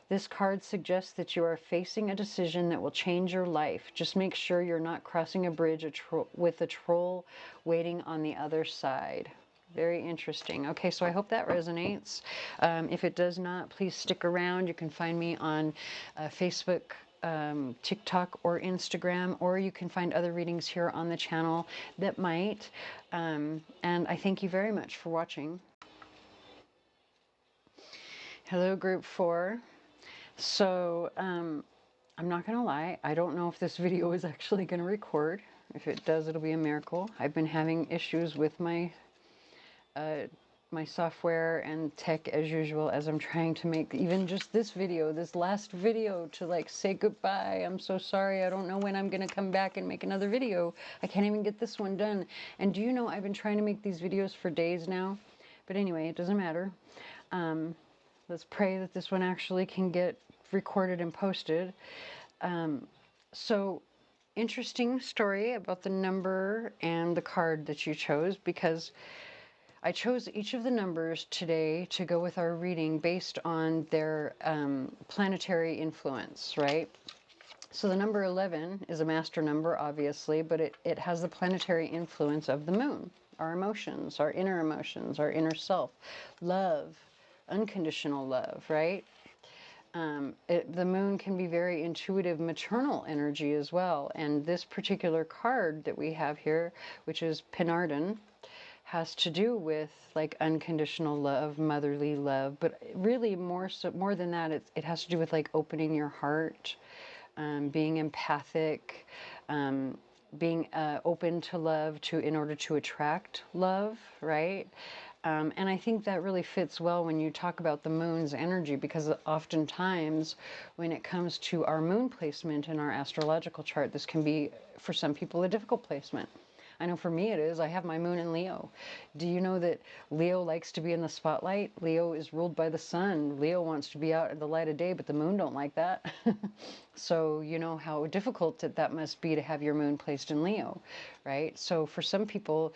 This card suggests that you are facing a decision that will change your life. Just make sure you're not crossing a bridge with a troll waiting on the other side. Very interesting. Okay, so I hope that resonates. If it does not, please stick around. You can find me on Facebook, TikTok, or Instagram, or you can find other readings here on the channel that might. And I thank you very much for watching. Hello, Group 4. So I'm not going to lie, I don't know if this video is actually going to record. If it does, it'll be a miracle. I've been having issues with my my software and tech as usual, as I'm trying to make even just this video, this last video, to like say goodbye. I'm so sorry. I don't know when I'm going to come back and make another video. I can't even get this one done. And do you know, I've been trying to make these videos for days now. But anyway, it doesn't matter. Let's pray that this one actually can get recorded and posted. So interesting story about the number and the card that you chose, because I chose each of the numbers today to go with our reading based on their planetary influence, right? So the number 11 is a master number, obviously, but it has the planetary influence of the moon, our emotions, our inner self, love, unconditional love, right? The moon can be very intuitive, maternal energy as well. And this particular card that we have here, which is Penardun, has to do with like unconditional love, motherly love, but really more than that, it has to do with like opening your heart, being empathic, being open to love in order to attract love, right? And I think that really fits well when you talk about the moon's energy, because oftentimes when it comes to our moon placement in our astrological chart, this can be, for some people, a difficult placement. I know for me it is. I have my moon in Leo. Do you know that Leo likes to be in the spotlight? Leo is ruled by the sun. Leo wants to be out in the light of day, but the moon don't like that. So you know how difficult that must be to have your moon placed in Leo, right? So for some people,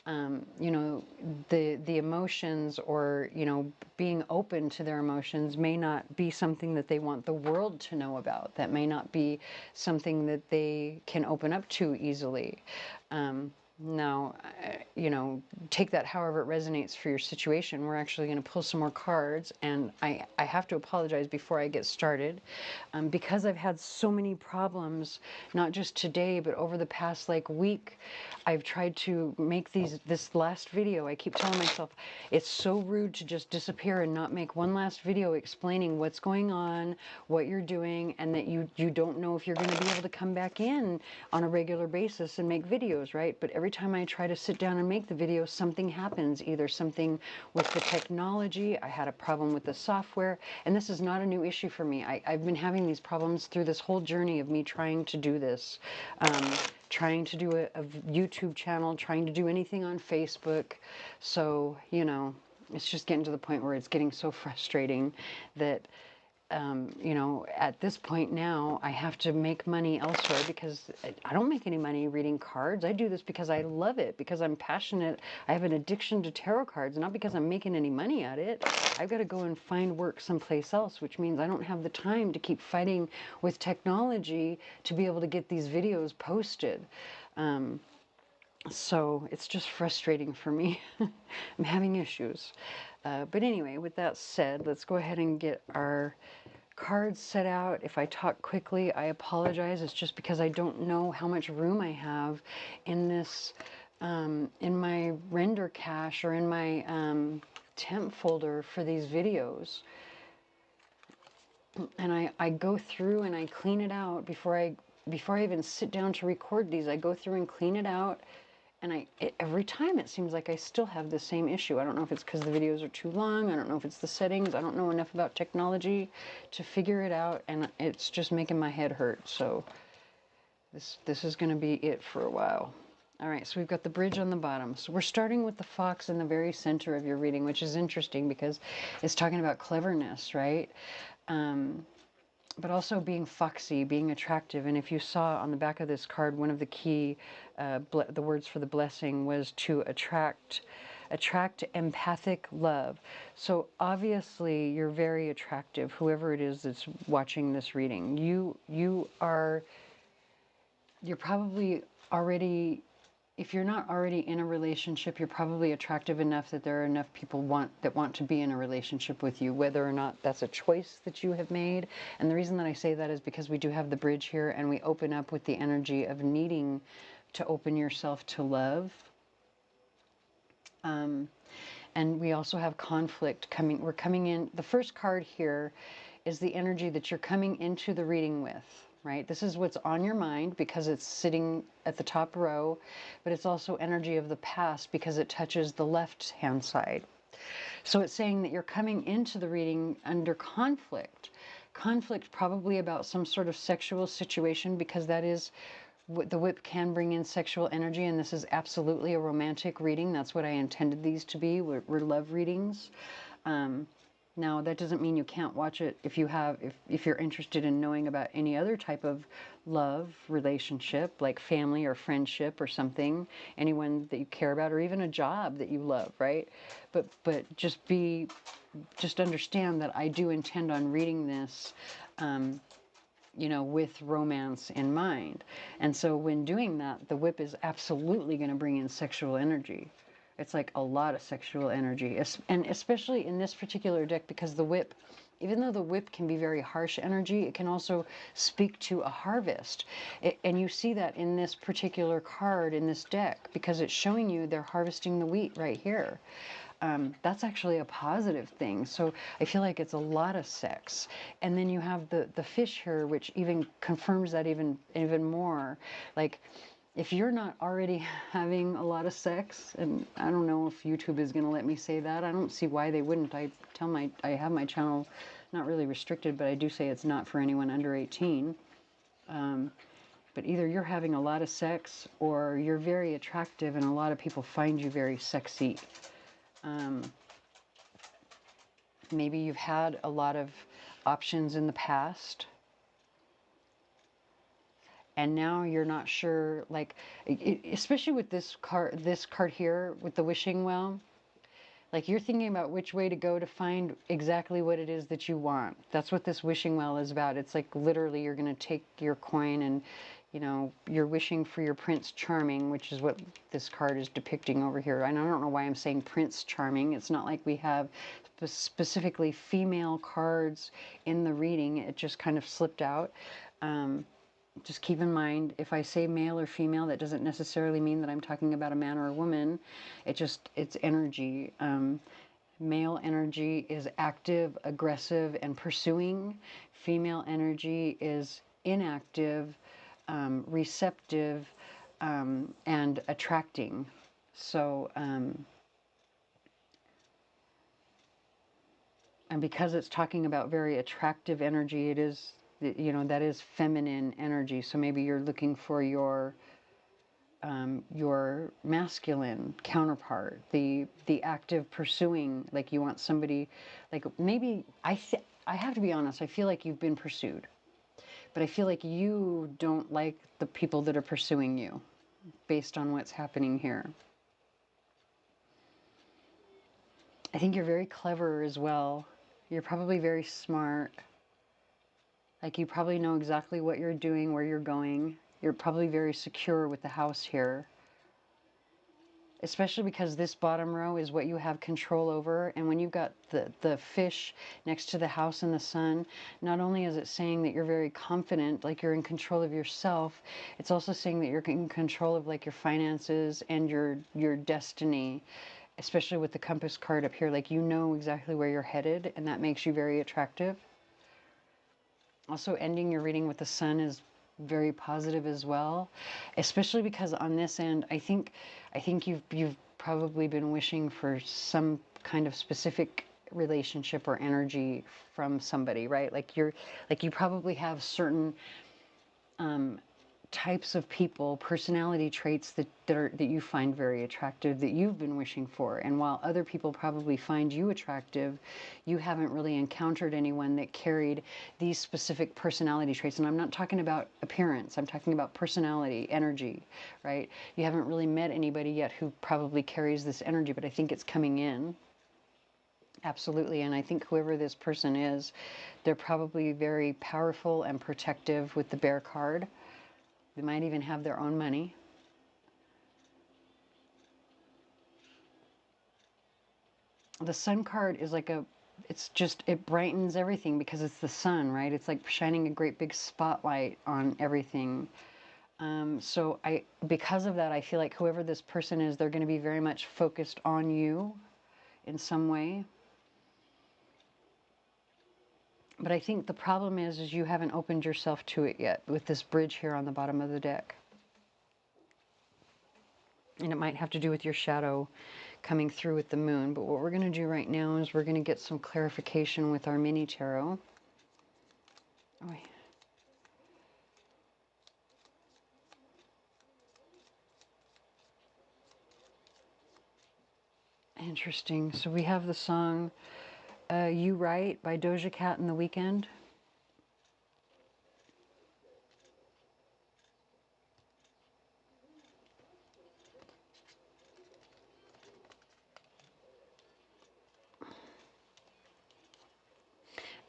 you know, the emotions, or, you know, being open to their emotions may not be something that they want the world to know about. That may not be something that they can open up to easily. Now, you know, take that however it resonates for your situation. We're actually going to pull some more cards, and I have to apologize before I get started, because I've had so many problems, not just today, but over the past like week. I've tried to make this last video. I keep telling myself it's so rude to just disappear and not make one last video explaining what's going on, what you're doing, and that you don't know if you're going to be able to come back in on a regular basis and make videos, right? But every time I try to sit down and make the video, something happens. Either something with the technology, I had a problem with the software, and this is not a new issue for me. I've been having these problems through this whole journey of me trying to do this. Trying to do a YouTube channel, trying to do anything on Facebook. So, you know, it's just getting to the point where it's getting so frustrating that, you know, at this point now, I have to make money elsewhere, because I don't make any money reading cards. I do this because I love it, because I'm passionate. I have an addiction to tarot cards, not because I'm making any money at it. I've got to go and find work someplace else, which means I don't have the time to keep fighting with technology to be able to get these videos posted. So it's just frustrating for me. I'm having issues. But anyway, with that said, let's go ahead and get our cards set out. If I talk quickly, I apologize. It's just because I don't know how much room I have in this, in my render cache or in my temp folder for these videos. And I go through and I clean it out before I even sit down to record these. I go through and clean it out, and every time it seems like I still have the same issue. I don't know if it's because the videos are too long. I don't know if it's the settings. I don't know enough about technology to figure it out, and it's just making my head hurt. So this is going to be it for a while. All right, so we've got the bridge on the bottom. So we're starting with the fox in the very center of your reading, which is interesting because it's talking about cleverness, right? But also being foxy, being attractive. And if you saw on the back of this card, one of the key, the words for the blessing was to attract empathic love. So obviously you're very attractive, whoever it is that's watching this reading. You're probably already, if you're not already in a relationship, you're probably attractive enough that there are enough people that want to be in a relationship with you, whether or not that's a choice that you have made. And the reason that I say that is because we do have the bridge here, and we open up with the energy of needing to open yourself to love. And we also have conflict coming. We're coming in. The first card here is the energy that you're coming into the reading with. Right? This is what's on your mind because it's sitting at the top row, but it's also energy of the past because it touches the left-hand side. So it's saying that you're coming into the reading under conflict. Conflict probably about some sort of sexual situation, because that is what the whip can bring in, sexual energy, and this is absolutely a romantic reading. That's what I intended these to be. We're love readings. Now, that doesn't mean you can't watch it if you're interested in knowing about any other type of love relationship, like family or friendship or something, anyone that you care about, or even a job that you love, right? But just understand that I do intend on reading this, with romance in mind. And so when doing that, the whip is absolutely going to bring in sexual energy. It's like a lot of sexual energy, and especially in this particular deck, because the whip, even though the whip can be very harsh energy, it can also speak to a harvest. And you see that in this particular card in this deck, because it's showing you they're harvesting the wheat right here. That's actually a positive thing. So I feel like it's a lot of sex. And then you have the fish here, which even confirms that even more. Like, if you're not already having a lot of sex, and I don't know if YouTube is going to let me say that. I don't see why they wouldn't. I have my channel not really restricted, but I do say it's not for anyone under 18. But either you're having a lot of sex, or you're very attractive and a lot of people find you very sexy. Maybe you've had a lot of options in the past, and now you're not sure, like, especially with this card here with the wishing well, like, you're thinking about which way to go to find exactly what it is that you want. That's what this wishing well is about. It's like literally you're going to take your coin and, you're wishing for your Prince Charming, which is what this card is depicting over here. And I don't know why I'm saying Prince Charming. It's not like we have specifically female cards in the reading. It just kind of slipped out. Just keep in mind, if I say male or female, that doesn't necessarily mean that I'm talking about a man or a woman. It's energy. Male energy is active, aggressive, and pursuing. Female energy is inactive, receptive, and attracting. So, and because it's talking about very attractive energy, it is, that is feminine energy. So maybe you're looking for your masculine counterpart, the active pursuing, like you want somebody, like maybe, I have to be honest, I feel like you've been pursued, but I feel like you don't like the people that are pursuing you based on what's happening here. I think you're very clever as well. You're probably very smart. Like, you probably know exactly what you're doing, where you're going. You're probably very secure with the house here. especially because this bottom row is what you have control over. And when you've got the fish next to the house and the sun, not only is it saying that you're very confident, like you're in control of yourself, it's also saying that you're in control of like your finances and your destiny, especially with the compass card up here. Like, you know exactly where you're headed, and that makes you very attractive. Also, ending your reading with the sun is very positive as well, especially because on this end, I think you've probably been wishing for some kind of specific relationship or energy from somebody, right? Like you probably have certain types of people, personality traits that you find very attractive, that you've been wishing for. And while other people probably find you attractive, you haven't really encountered anyone that carried these specific personality traits. And I'm not talking about appearance, I'm talking about personality, energy, right? You haven't really met anybody yet who probably carries this energy, but I think it's coming in. Absolutely. And I think whoever this person is, they're probably very powerful and protective with the Bear card. They might even have their own money. The sun card is like it brightens everything because it's the sun, right? It's like shining a great big spotlight on everything. So because of that, I feel like whoever this person is, they're going to be very much focused on you in some way. But I think the problem is you haven't opened yourself to it yet with this bridge here on the bottom of the deck. And it might have to do with your shadow coming through with the moon. But what we're going to do right now is we're going to get some clarification with our mini tarot. Oh, interesting. So we have the song You Right by Doja Cat and The Weeknd.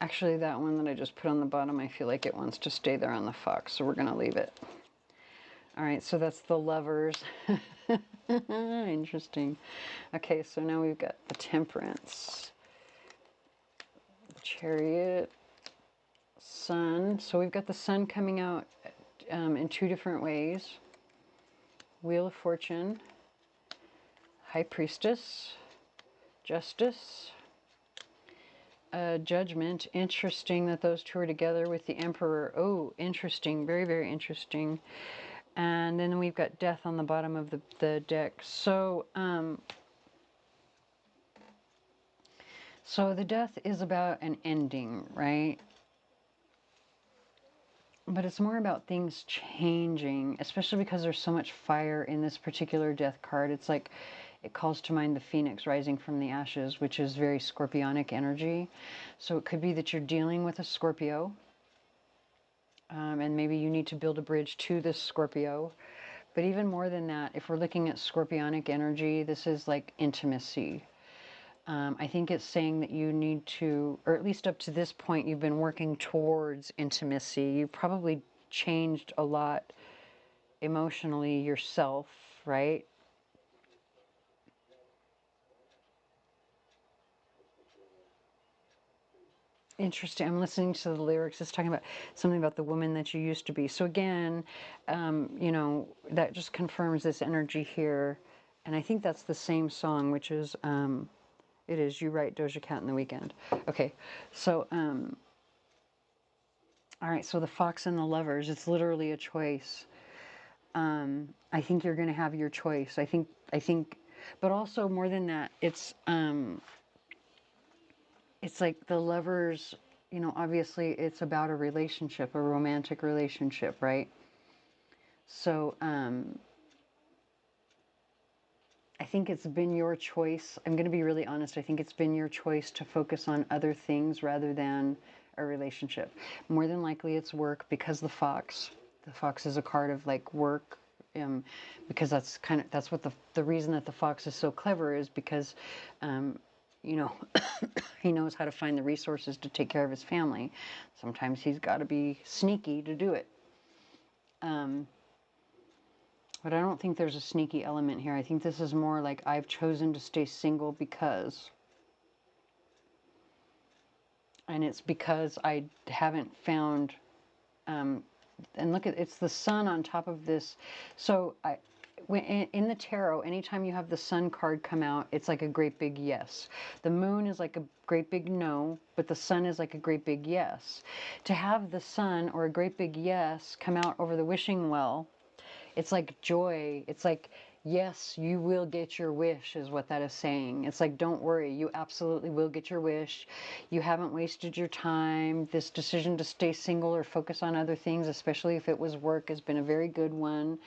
Actually, that one that I just put on the bottom, I feel like it wants to stay there on the fox, so we're going to leave it. All right, so that's the Lovers. Interesting. Okay, so now we've got the Temperance, the Chariot, Sun. So we've got the Sun coming out in two different ways. Wheel of Fortune, High Priestess, Justice, Judgment. Interesting that those two are together with the Emperor. Oh, interesting. Very, very interesting. And then we've got Death on the bottom of the deck. So, so the Death is about an ending, right? But it's more about things changing, especially because there's so much fire in this particular Death card. It's like it calls to mind the phoenix rising from the ashes, which is very scorpionic energy. So it could be that you're dealing with a Scorpio, and maybe you need to build a bridge to this Scorpio. But even more than that, if we're looking at scorpionic energy, this is like intimacy. I think it's saying that you need to, or at least up to this point, you've been working towards intimacy. You've probably changed a lot emotionally yourself, right? Interesting. I'm listening to the lyrics. It's talking about something about the woman that you used to be. So again, you know, that just confirms this energy here. And I think that's the same song, which is, it is You Right, Doja Cat and The Weeknd. Okay, so, all right, so the Fox and the Lovers, it's literally a choice. I think you're going to have your choice. I think, but also more than that, it's like the Lovers, you know, obviously it's about a relationship, a romantic relationship, right? So, I think it's been your choice. I'm going to be really honest. I think it's been your choice to focus on other things rather than a relationship. More than likely it's work, because the fox is a card of like work, because that's what the reason that the fox is so clever is because, you know, he knows how to find the resources to take care of his family. Sometimes he's got to be sneaky to do it. But I don't think there's a sneaky element here. I think this is more like I've chosen to stay single because. And it's because I haven't found, and look at, it's the sun on top of this. So in the tarot, anytime you have the sun card come out, it's like a great big yes. The moon is like a great big no, but the sun is like a great big yes. To have the sun or a great big yes come out over the wishing well, it's like joy. It's like, yes, you will get your wish, is what that is saying. It's like, don't worry, you absolutely will get your wish. You haven't wasted your time. This decision to stay single or focus on other things, especially if it was work, has been a very good one.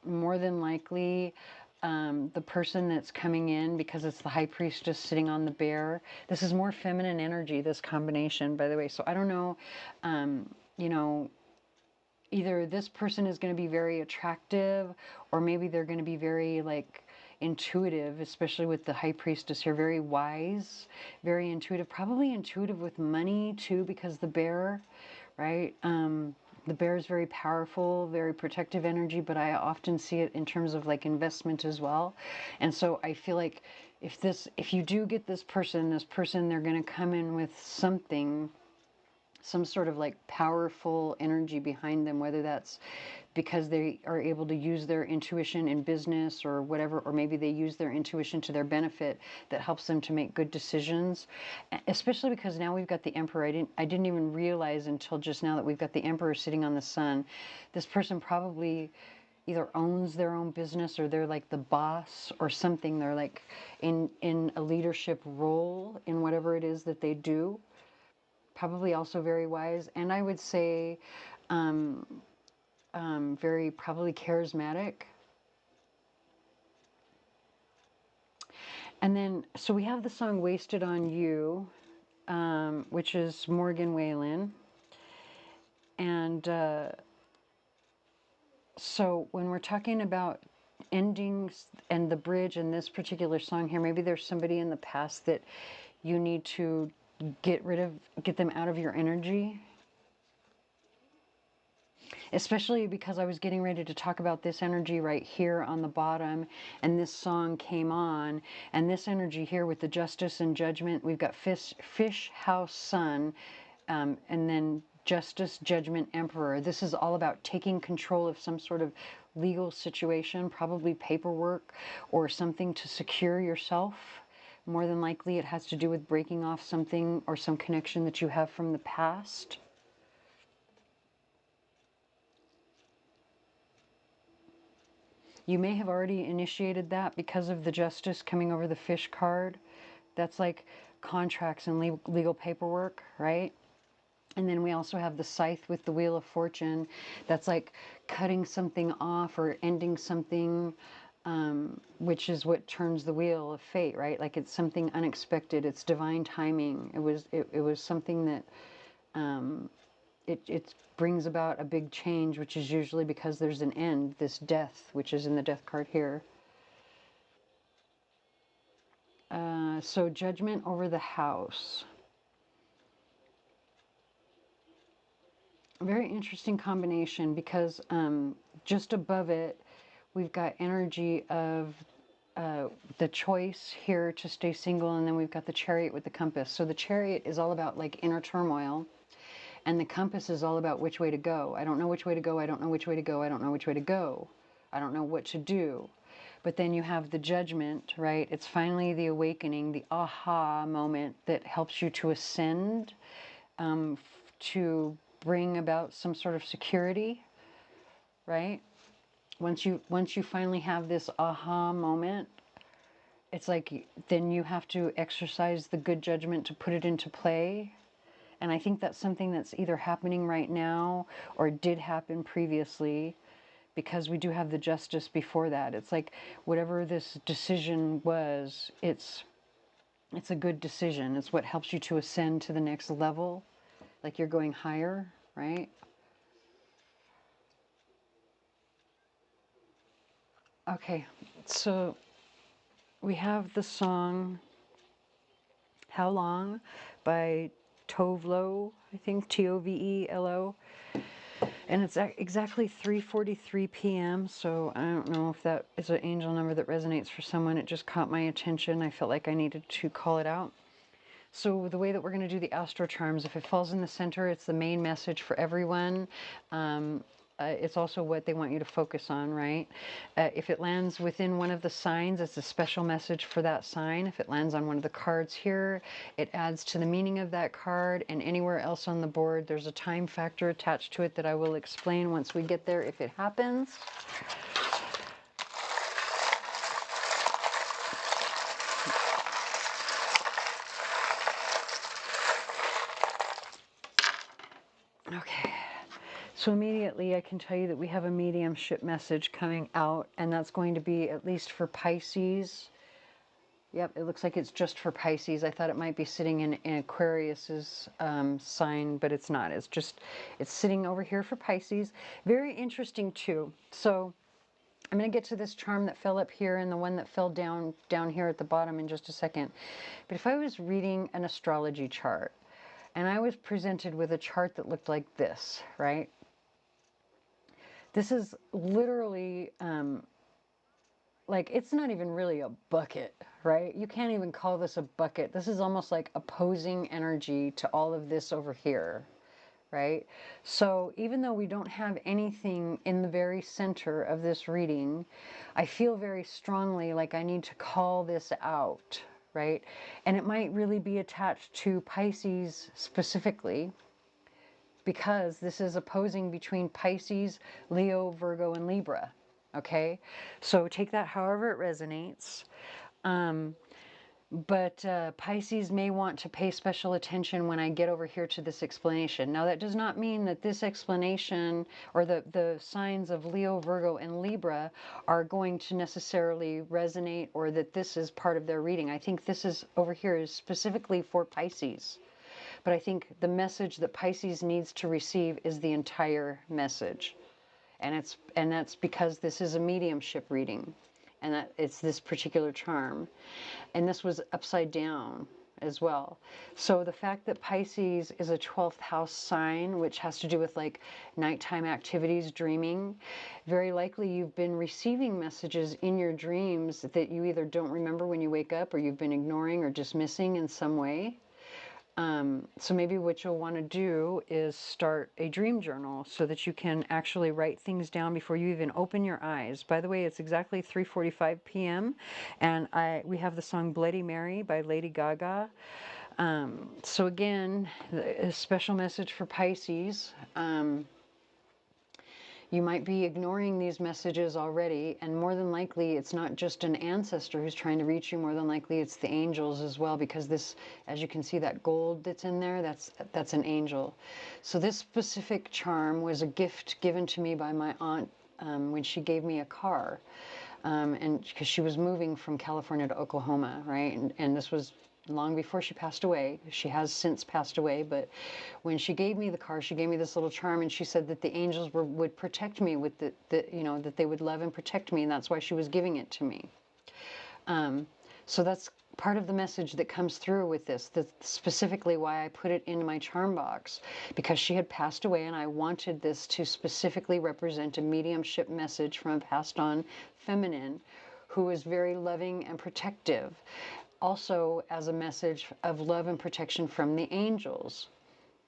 More than likely, the person that's coming in, because it's the high priestess sitting on the bear, this is more feminine energy, this combination, by the way. So I don't know, you know, either this person is going to be very attractive, or maybe they're going to be very like intuitive, especially with the high priestess here, very wise, very intuitive, probably intuitive with money too, because the bear, right? The bear is very powerful, very protective energy, but I often see it in terms of like investment as well. And so I feel like if you do get this person, they're going to come in with something, some sort of like powerful energy behind them, whether that's because they are able to use their intuition in business or whatever, or maybe they use their intuition to their benefit that helps them to make good decisions. Especially because now we've got the Emperor. I didn't even realize until just now that we've got the Emperor sitting on the Sun. This person probably either owns their own business, or they're like the boss or something. They're like in a leadership role in whatever it is that they do. Probably also very wise, and I would say very probably charismatic. And then, so we have the song Wasted on You, which is Morgan Wallen. And so when we're talking about endings and the bridge in this particular song here, maybe there's somebody in the past that you need to get them out of your energy. Especially because I was getting ready to talk about this energy right here on the bottom, and this song came on, and this energy here with the justice and judgment, we've got fish house sun, and then justice, judgment, emperor. This is all about taking control of some sort of legal situation, probably paperwork or something to secure yourself. More than likely it has to do with breaking off something or some connection that you have from the past. You may have already initiated that because of the justice coming over the fish card. That's like contracts and legal paperwork, right? And then we also have the scythe with the wheel of fortune. That's like cutting something off or ending something, which is what turns the wheel of fate, right? Like it's something unexpected. It's divine timing. It was something that it brings about a big change, which is usually because there's an end, this death, which is in the death card here. So judgment over the house. A very interesting combination, because just above it, we've got energy of the choice here to stay single, and then we've got the chariot with the compass. So the chariot is all about like inner turmoil, and the compass is all about which way to go. I don't know which way to go. I don't know which way to go. I don't know which way to go. I don't know what to do. But then you have the judgment, right? It's finally the awakening, the aha moment that helps you to ascend, to bring about some sort of security, right? Once you finally have this aha moment, it's like then you have to exercise the good judgment to put it into play. And I think that's something that's either happening right now or did happen previously, because we do have the justice before that. It's like whatever this decision was, it's a good decision. It's what helps you to ascend to the next level, like you're going higher, right? Okay, so we have the song How Long by Tovelo, I think, Tovelo. And it's exactly 3:43 p.m. So I don't know if that is an angel number that resonates for someone. It just caught my attention. I felt like I needed to call it out. So the way that we're going to do the AstroCharms, if it falls in the center, it's the main message for everyone. It's also what they want you to focus on, right? If it lands within one of the signs, it's a special message for that sign. If it lands on one of the cards here, it adds to the meaning of that card. And anywhere else on the board, there's a time factor attached to it that I will explain once we get there if it happens. Okay. So immediately I can tell you that we have a mediumship message coming out, and that's going to be at least for Pisces. Yep, it looks like it's just for Pisces. I thought it might be sitting in Aquarius's sign, but it's not. It's sitting over here for Pisces. Very interesting too. So I'm going to get to this charm that fell up here and the one that fell down here at the bottom in just a second. But if I was reading an astrology chart and I was presented with a chart that looked like this, right? This is literally, like, it's not even really a bucket, right? You can't even call this a bucket. This is almost like opposing energy to all of this over here, right? So even though we don't have anything in the very center of this reading, I feel very strongly like I need to call this out, right? And it might really be attached to Pisces specifically, because this is opposing between Pisces, Leo, Virgo, and Libra. Okay, so take that however it resonates. But Pisces may want to pay special attention when I get over here to this explanation. Now, that does not mean that this explanation or the signs of Leo, Virgo, and Libra are going to necessarily resonate, or that this is part of their reading. I think this is over here is specifically for Pisces. But I think the message that Pisces needs to receive is the entire message. And that's because this is a mediumship reading, and that it's this particular charm. And this was upside down as well. So the fact that Pisces is a 12th house sign, which has to do with like nighttime activities, dreaming, very likely you've been receiving messages in your dreams that you either don't remember when you wake up, or you've been ignoring or dismissing in some way. So maybe what you'll want to do is start a dream journal so that you can actually write things down before you even open your eyes. By the way, it's exactly 3:45 p.m. and we have the song Bloody Mary by Lady Gaga. So again, a special message for Pisces. You might be ignoring these messages already, and more than likely it's not just an ancestor who's trying to reach you. More than likely it's the angels as well, because this, as you can see, that gold that's in there, that's an angel. So this specific charm was a gift given to me by my aunt when she gave me a car, and because she was moving from California to Oklahoma, right? And this was long before she passed away. She has since passed away, but when she gave me the car, she gave me this little charm, and she said that the angels would protect me with that they would love and protect me, and that's why she was giving it to me. So that's part of the message that comes through with this. That's specifically why I put it into my charm box, because she had passed away, and I wanted this to specifically represent a mediumship message from a passed on feminine who is very loving and protective. Also as a message of love and protection from the angels.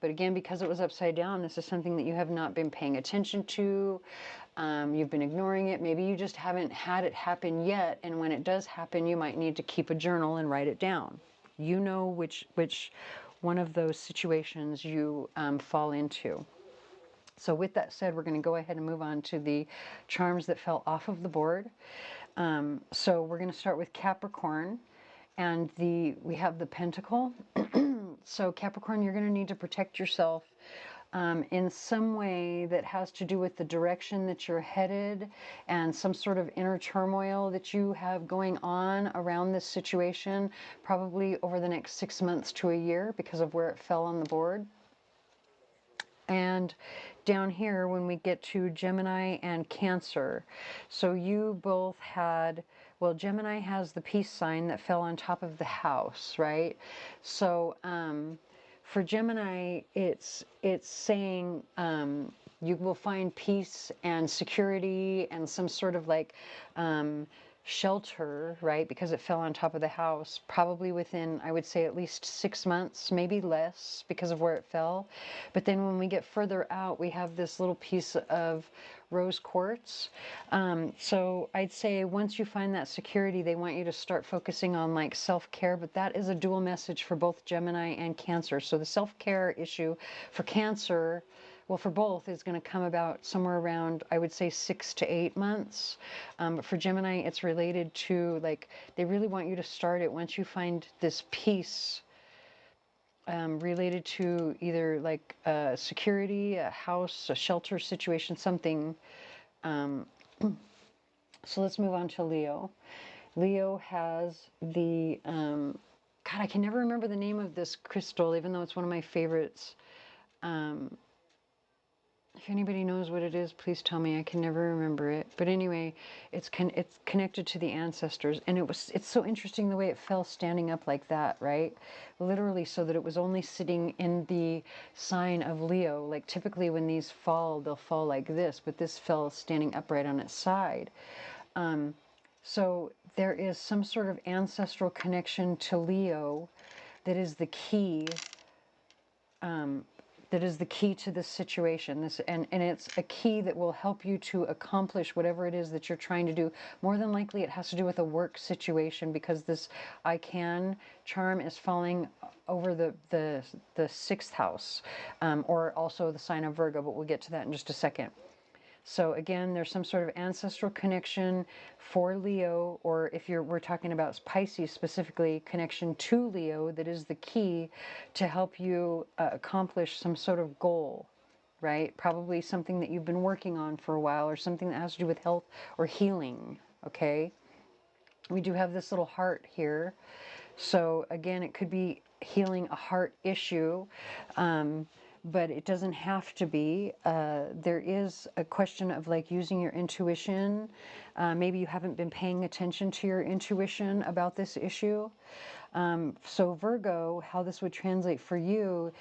But again, because it was upside down, this is something that you have not been paying attention to. You've been ignoring it. Maybe you just haven't had it happen yet. And when it does happen, you might need to keep a journal and write it down. You know which one of those situations you fall into. So with that said, we're going to go ahead and move on to the charms that fell off of the board. So we're going to start with Capricorn. And we have the Pentacle. So Capricorn, you're going to need to protect yourself in some way that has to do with the direction that you're headed, and some sort of inner turmoil that you have going on around this situation, probably over the next 6 months to a year because of where it fell on the board. And down here, when we get to Gemini and Cancer, so you both had, well, Gemini has the peace sign that fell on top of the house, right? So for Gemini, it's saying you will find peace and security and some sort of like shelter, right? Because it fell on top of the house, probably within, I would say, at least 6 months, maybe less because of where it fell. But then when we get further out, we have this little piece of rose quartz. So I'd say once you find that security, they want you to start focusing on like self-care, but that is a dual message for both Gemini and Cancer. So the self-care issue for Cancer, well, for both, is going to come about somewhere around, I would say, 6 to 8 months. But for Gemini, it's related to, like, they really want you to start it once you find this peace related to either like security, a house, a shelter situation, something. So let's move on to Leo. Leo has the, God, I can never remember the name of this crystal, even though it's one of my favorites. If anybody knows what it is, please tell me. I can never remember it. But anyway, it's connected to the ancestors. And it's so interesting the way it fell standing up like that, right? Literally so that it was only sitting in the sign of Leo. Like typically when these fall, they'll fall like this, but this fell standing upright on its side. So there is some sort of ancestral connection to Leo that is the key. That is the key to this situation. And it's a key that will help you to accomplish whatever it is that you're trying to do. More than likely it has to do with a work situation, because this I can charm is falling over the sixth house, or also the sign of Virgo, but we'll get to that in just a second. So again, there's some sort of ancestral connection for Leo, or if we're talking about Pisces specifically, connection to Leo that is the key to help you accomplish some sort of goal, right? Probably something that you've been working on for a while, or something that has to do with health or healing, okay? We do have this little heart here. So again, it could be healing a heart issue. But it doesn't have to be. There is a question of like using your intuition. Maybe you haven't been paying attention to your intuition about this issue. So Virgo, how this would translate for you,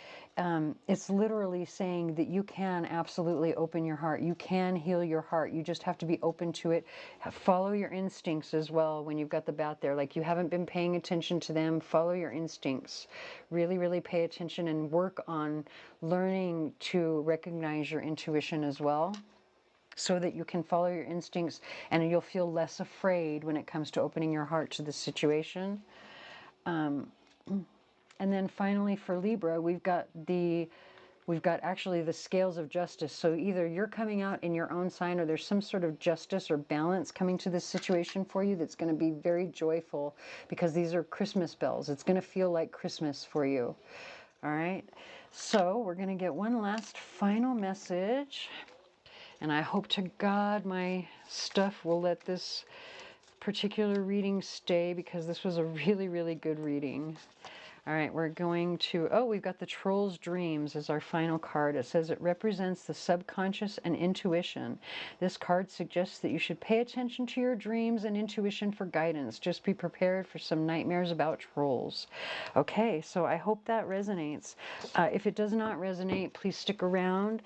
it's literally saying that you can absolutely open your heart. You can heal your heart. You just have to be open to it. Follow your instincts as well when you've got the bat there. Like you haven't been paying attention to them. Follow your instincts. Really, really pay attention and work on learning to recognize your intuition as well, so that you can follow your instincts and you'll feel less afraid when it comes to opening your heart to the situation. And then finally for Libra, we've got actually the scales of justice. So either you're coming out in your own sign, or there's some sort of justice or balance coming to this situation for you that's going to be very joyful, because these are Christmas bells. It's going to feel like Christmas for you. All right. So we're going to get one last final message. And I hope to God my stuff will let this particular reading stay, because this was a really, really good reading. All right, we're going to, we've got the Troll's Dreams as our final card. It says it represents the subconscious and intuition. This card suggests that you should pay attention to your dreams and intuition for guidance. Just be prepared for some nightmares about trolls. Okay, so I hope that resonates. If it does not resonate, please stick around.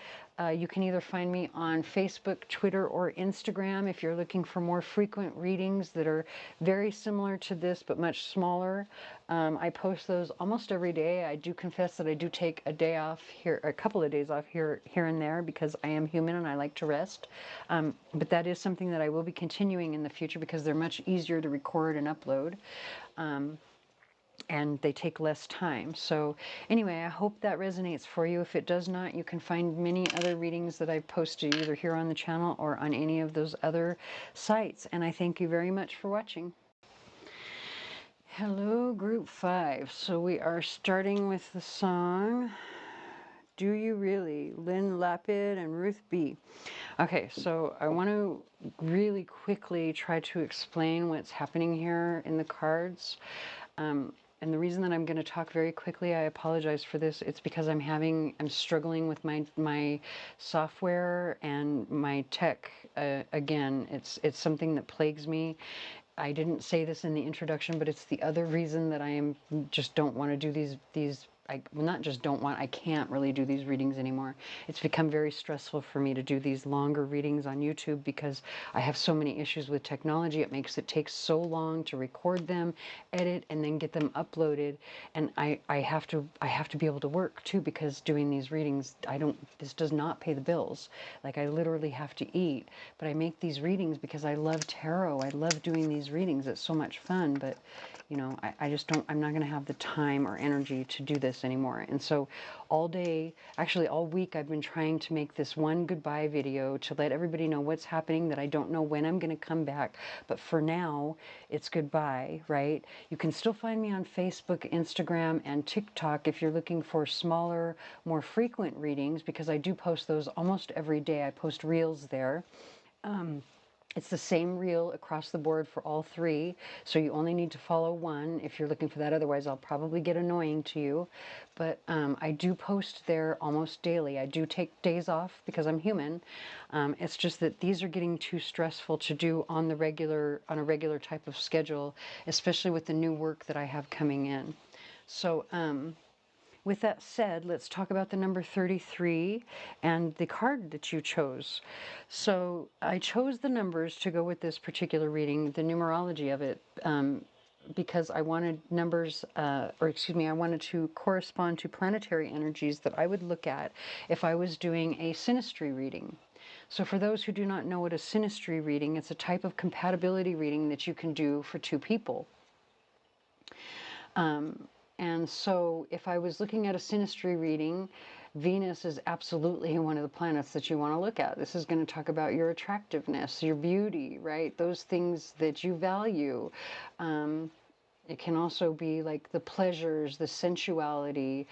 You can either find me on Facebook, Twitter, or Instagram if you're looking for more frequent readings that are very similar to this but much smaller. I post those almost every day. I do confess that I do take a day off here, a couple of days off here and there, because I am human and I like to rest. But that is something that I will be continuing in the future, because they're much easier to record and upload. And they take less time. So anyway, I hope that resonates for you. If it does not, you can find many other readings that I've posted either here on the channel or on any of those other sites. And I thank you very much for watching. Hello, Group 5. So we are starting with the song Do You Really? Lynn Lapid and Ruth B. Okay, so I want to really quickly try to explain what's happening here in the cards. And the reason that I'm going to talk very quickly, I apologize for this, it's because I'm struggling with my software and my tech. Again, it's something that plagues me. I didn't say this in the introduction, but it's the other reason that just don't want to do these well, not just don't want, I can't really do these readings anymore. It's become very stressful for me to do these longer readings on YouTube because I have so many issues with technology. It makes it take so long to record them, edit, and then get them uploaded. And I have to be able to work too, because doing these readings, this does not pay the bills. Like, I literally have to eat, but I make these readings because I love tarot. I love doing these readings. It's so much fun, but you know, I just don't, I'm not going to have the time or energy to do this anymore. And so all day, actually all week, I've been trying to make this one goodbye video to let everybody know what's happening, that I don't know when I'm going to come back. But for now, it's goodbye, right? You can still find me on Facebook, Instagram, and TikTok if you're looking for smaller, more frequent readings, because I do post those almost every day. I post reels there. It's the same reel across the board for all three, so you only need to follow one if you're looking for that. Otherwise, I'll probably get annoying to you. But I do post there almost daily. I do take days off because I'm human. It's just that these are getting too stressful to do on a regular type of schedule, especially with the new work that I have coming in. So, with that said, let's talk about the number 33 and the card that you chose. So I chose the numbers to go with this particular reading, the numerology of it, because I wanted numbers, I wanted to correspond to planetary energies that I would look at if I was doing a synastry reading. So for those who do not know what a synastry reading, it's a type of compatibility reading that you can do for two people. And so if I was looking at a synastry reading, Venus is absolutely one of the planets that you want to look at. This is going to talk about your attractiveness, your beauty, right? Those things that you value. It can also be like the pleasures, the sensuality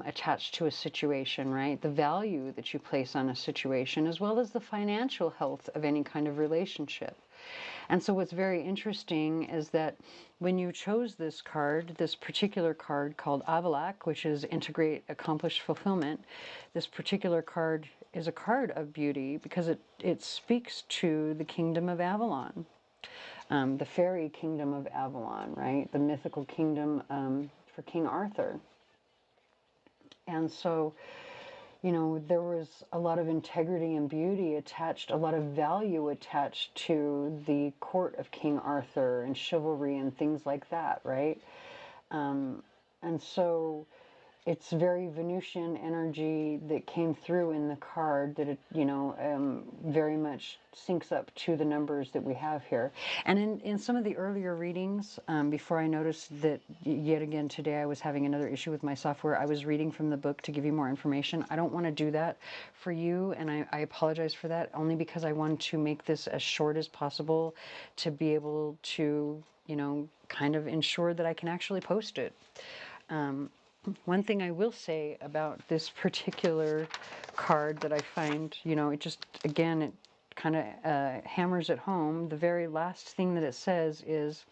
attached to a situation, right? The value that you place on a situation, as well as the financial health of any kind of relationship. And so what's very interesting is that when you chose this card, this particular card called Avallach, which is Integrate, Accomplish, Fulfillment, this particular card is a card of beauty because it speaks to the kingdom of Avalon, the fairy kingdom of Avalon, right? The mythical kingdom for King Arthur. And so, you know, there was a lot of integrity and beauty attached, a lot of value attached to the court of King Arthur and chivalry and things like that, right? And so it's very Venusian energy that came through in the card that it, you know, very much syncs up to the numbers that we have here. And in some of the earlier readings, before I noticed that yet again today I was having another issue with my software, I was reading from the book to give you more information. I don't want to do that for you, and I apologize for that, only because I want to make this as short as possible to be able to, you know, kind of ensure that I can actually post it. One thing I will say about this particular card that I find, you know, it just, again, it kind of hammers it home. The very last thing that it says is,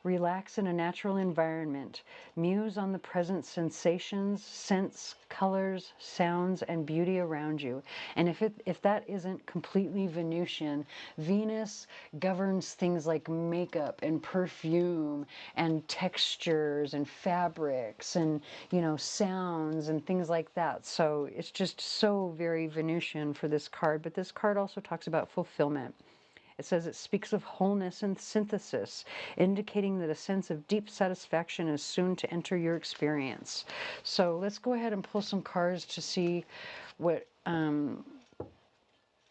relax in a natural environment. Muse on the present sensations, scents, colors, sounds, and beauty around you. And if that isn't completely Venusian, Venus governs things like makeup and perfume and textures and fabrics and, you know, sounds and things like that. So it's just so very Venusian for this card. But this card also talks about fulfillment. It says it speaks of wholeness and synthesis, indicating that a sense of deep satisfaction is soon to enter your experience. So let's go ahead and pull some cards to see what, you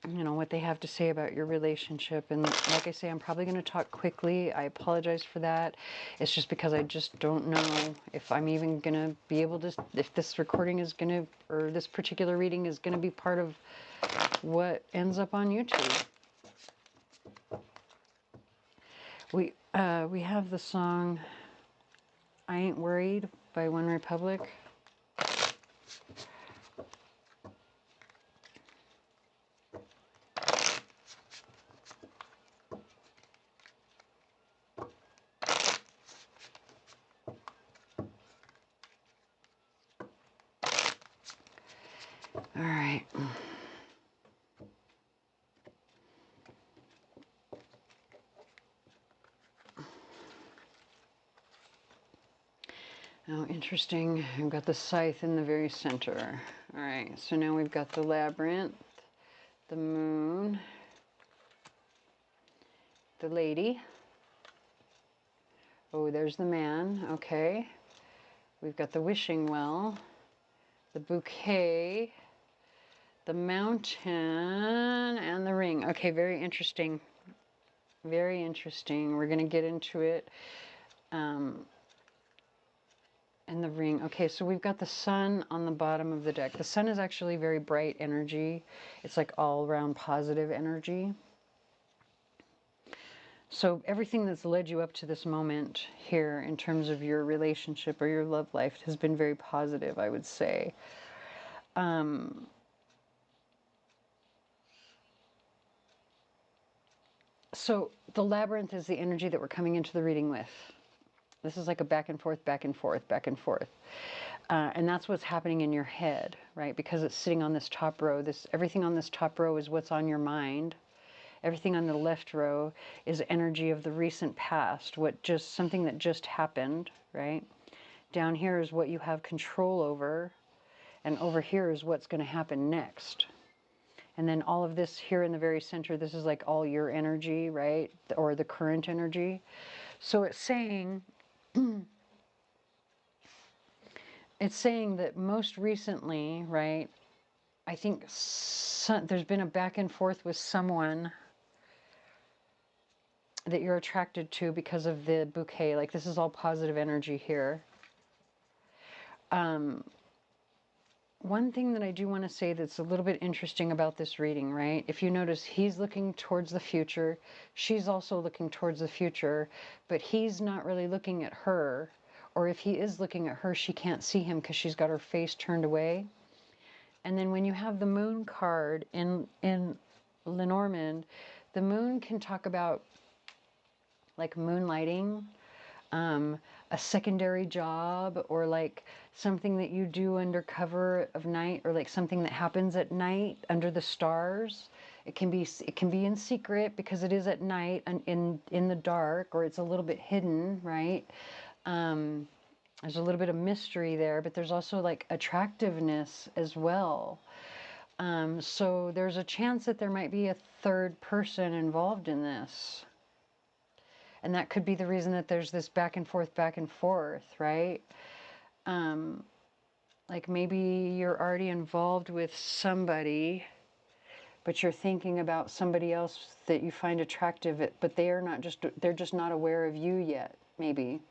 know, what they have to say about your relationship. And like I say, I'm probably going to talk quickly. I apologize for that. It's just because I just don't know if I'm even going to be able to, if this recording is going to, or this particular reading is going to be part of what ends up on YouTube. We have the song I Ain't Worried by One Republic. All right. Now, interesting. We've got the scythe in the very center. All right, so now we've got the labyrinth, the moon, the lady. Oh, there's the man. Okay. We've got the wishing well, the bouquet, the mountain, and the ring. Okay, very interesting. Very interesting. We're going to get into it. And the ring. Okay, so we've got the sun on the bottom of the deck. The sun is actually very bright energy. It's like all around positive energy. So everything that's led you up to this moment here in terms of your relationship or your love life has been very positive, I would say. So the labyrinth is the energy that we're coming into the reading with. This is like a back and forth, back and forth, back and forth. And that's what's happening in your head, right? Because it's sitting on this top row. Everything on this top row is what's on your mind. Everything on the left row is energy of the recent past, something that just happened, right? Down here is what you have control over, and over here is what's going to happen next. And then all of this here in the very center, this is like all your energy, right? Or the current energy. So it's saying that most recently, right, I think there's been a back and forth with someone that you're attracted to because of the bouquet. Like, this is all positive energy here. One thing that I do want to say that's a little bit interesting about this reading, right? If you notice, he's looking towards the future. She's also looking towards the future, but he's not really looking at her. Or if he is looking at her, she can't see him because she's got her face turned away. And then when you have the moon card in Lenormand, the moon can talk about like moonlighting, a secondary job, or like something that you do under cover of night, or like something that happens at night under the stars. It can be in secret because it is at night and in the dark, or it's a little bit hidden, right? There's a little bit of mystery there, but there's also like attractiveness as well. So there's a chance that there might be a third person involved in this. And that could be the reason that there's this back and forth, right? Like maybe you're already involved with somebody, but you're thinking about somebody else that you find attractive, but they're just not aware of you yet, maybe.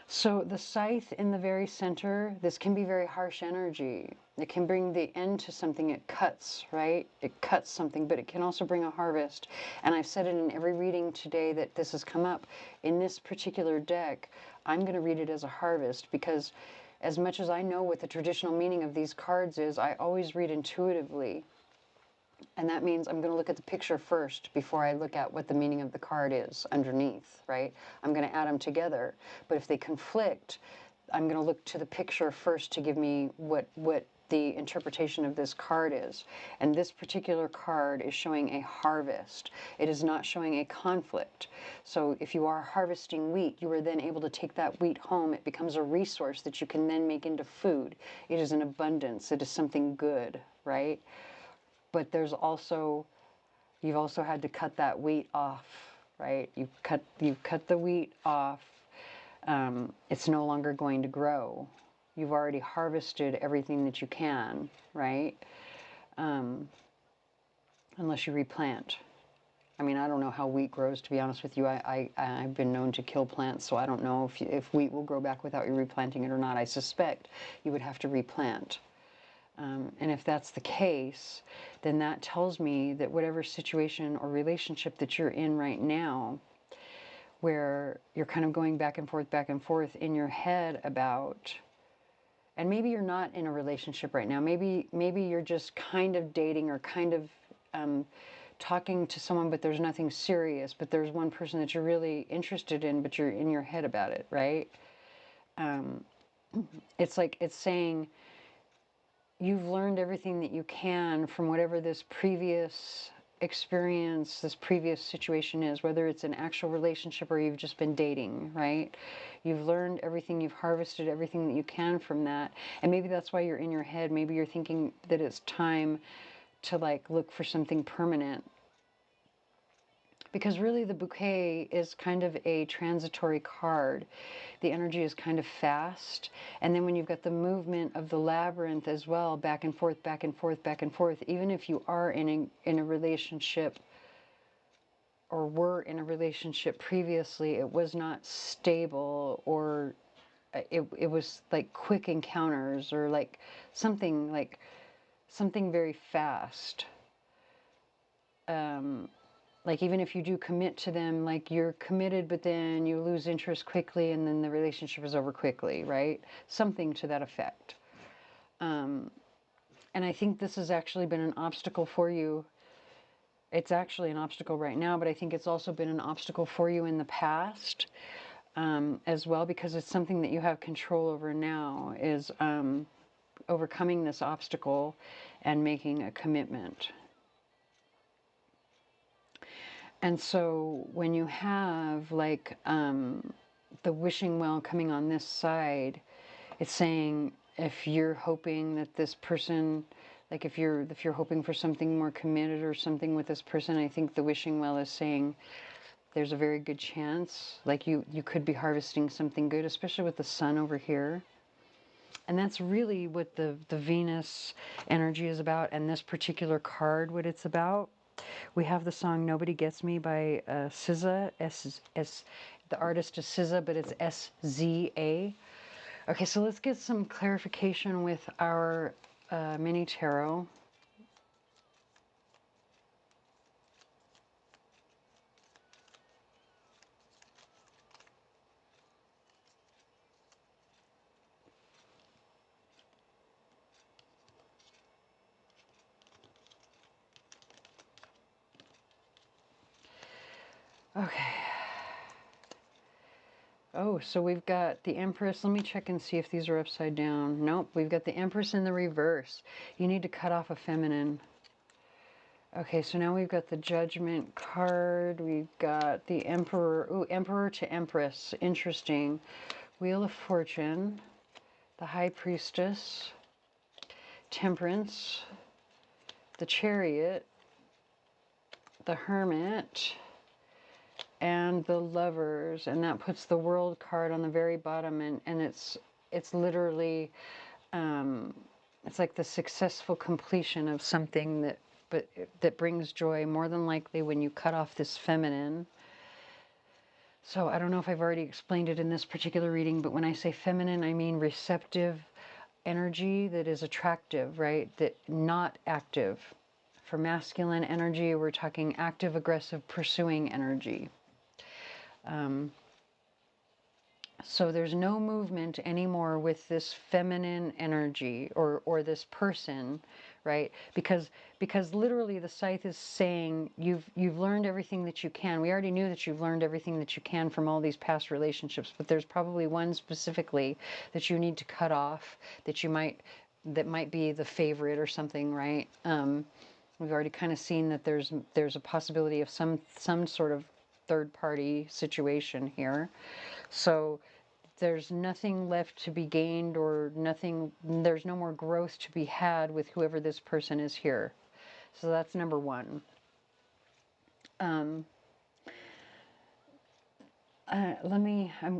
So the scythe in the very center, this can be very harsh energy. It can bring the end to something. It cuts, right? It cuts something, but it can also bring a harvest. And I've said it in every reading today that this has come up. In this particular deck, I'm going to read it as a harvest because as much as I know what the traditional meaning of these cards is, I always read intuitively. And that means I'm going to look at the picture first before I look at what the meaning of the card is underneath, right? I'm going to add them together. But if they conflict, I'm going to look to the picture first to give me what the interpretation of this card is. And this particular card is showing a harvest. It is not showing a conflict. So if you are harvesting wheat, you are then able to take that wheat home. It becomes a resource that you can then make into food. It is an abundance. It is something good, right? But you've also had to cut that wheat off, right? You've cut the wheat off. It's no longer going to grow. You've already harvested everything that you can, right? Unless you replant. I mean, I don't know how wheat grows, to be honest with you. I've been known to kill plants, so I don't know if wheat will grow back without you replanting it or not. I suspect you would have to replant. And if that's the case, then that tells me that whatever situation or relationship that you're in right now, where you're kind of going back and forth in your head about, and maybe you're not in a relationship right now, maybe you're just kind of dating or kind of talking to someone, but there's nothing serious, but there's one person that you're really interested in, but you're in your head about it, right? It's saying, you've learned everything that you can from whatever this previous experience this previous situation is, whether it's an actual relationship or you've just been dating, right? You've learned everything, you've harvested everything that you can from that. And maybe that's why you're in your head. Maybe you're thinking that it's time to like look for something permanent. Because really the bouquet is kind of a transitory card. The energy is kind of fast. And then when you've got the movement of the labyrinth as well, back and forth, back and forth, back and forth, even if you are in a relationship or were in a relationship previously, it was not stable, or it was like quick encounters, or like something very fast. Like even if you do commit to them, like you're committed, but then you lose interest quickly and then the relationship is over quickly, right? Something to that effect. And I think this has actually been an obstacle for you. It's actually an obstacle right now, but I think it's also been an obstacle for you in the past as well, because it's something that you have control over now, is overcoming this obstacle and making a commitment. And so when you have like the wishing well coming on this side, it's saying if you're hoping that this person, like if you're hoping for something more committed or something with this person, I think the wishing well is saying there's a very good chance, like you could be harvesting something good, especially with the sun over here. And that's really what the Venus energy is about, and this particular card, what it's about. We have the song Nobody Gets Me by SZA. The artist is SZA, but it's SZA. Okay, so let's get some clarification with our mini tarot. Okay. Oh, so we've got the Empress. Let me check and see if these are upside down. Nope, we've got the Empress in the reverse. You need to cut off a feminine. Okay, so now we've got the Judgment card. We've got the Emperor. Ooh, Emperor to Empress. Interesting. Wheel of Fortune. The High Priestess. Temperance. The Chariot. The Hermit. And the Lovers, and that puts the World card on the very bottom, and it's literally it's like the successful completion of something that brings joy, more than likely when you cut off this feminine. So I don't know if I've already explained it in this particular reading, but when I say feminine, I mean receptive energy that is attractive, right? That not active. For masculine energy, we're talking active, aggressive, pursuing energy. So there's no movement anymore with this feminine energy or this person, right? Because literally the scythe is saying you've learned everything that you can. We already knew that you've learned everything that you can from all these past relationships, but there's probably one specifically that you need to cut off, that might be the favorite or something, right? We've already kind of seen that there's a possibility of some sort of third-party situation here. So there's nothing left to be gained, or there's no more growth to be had with whoever this person is here. So that's number one. I'm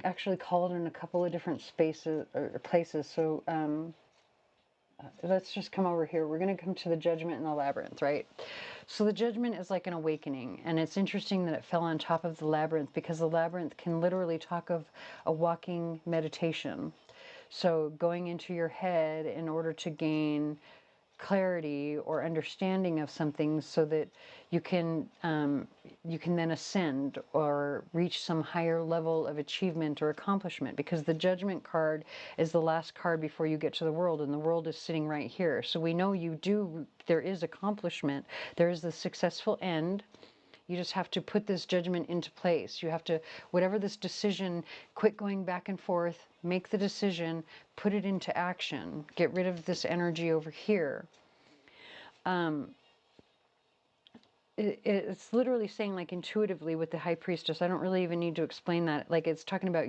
actually called in a couple of different spaces or places, so let's just come over here. We're going to come to the Judgment and the Labyrinth, right? So the Judgment is like an awakening, and it's interesting that it fell on top of the Labyrinth, because the Labyrinth can literally talk of a walking meditation. So going into your head in order to gain clarity or understanding of something, so that you can then ascend or reach some higher level of achievement or accomplishment, because the Judgment card is the last card before you get to the World, and the World is sitting right here. So we know there is accomplishment, there is the successful end. You just have to put this Judgment into place. You have to, whatever this decision, quit going back and forth, make the decision, put it into action, get rid of this energy over here. it's literally saying, like, intuitively with the high priestess. I don't really even need to explain that. Like, it's talking about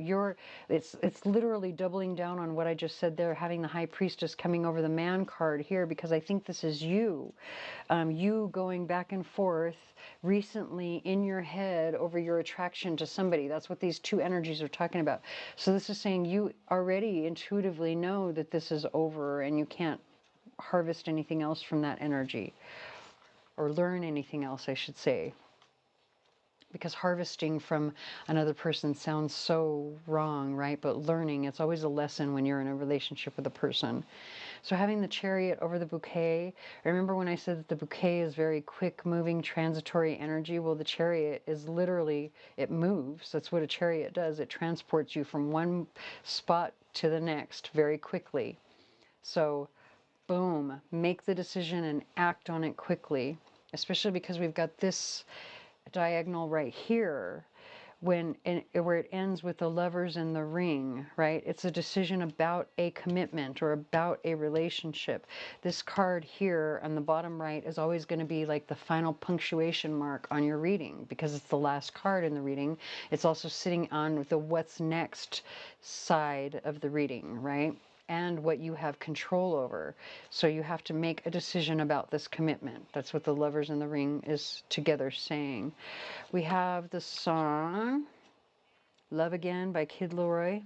it's literally doubling down on what I just said there, having the high priestess coming over the man card here, because I think this is you. You going back and forth recently in your head over your attraction to somebody. That's what these two energies are talking about. So this is saying you already intuitively know that this is over and you can't harvest anything else from that energy, or learn anything else, I should say. Because harvesting from another person sounds so wrong, right? But learning, it's always a lesson when you're in a relationship with a person. So having the Chariot over the bouquet, remember when I said that the bouquet is very quick moving, transitory energy? Well, the Chariot is literally, it moves. That's what a chariot does. It transports you from one spot to the next very quickly. So boom, make the decision and act on it quickly, especially because we've got this diagonal right here where it ends with the Lovers and the Ring, right? It's a decision about a commitment or about a relationship. This card here on the bottom right is always going to be like the final punctuation mark on your reading, because it's the last card in the reading. It's also sitting on the what's next side of the reading, right? And what you have control over. So you have to make a decision about this commitment. That's what the Lovers in the Ring is together saying. We have the song Love Again by Kid Leroy.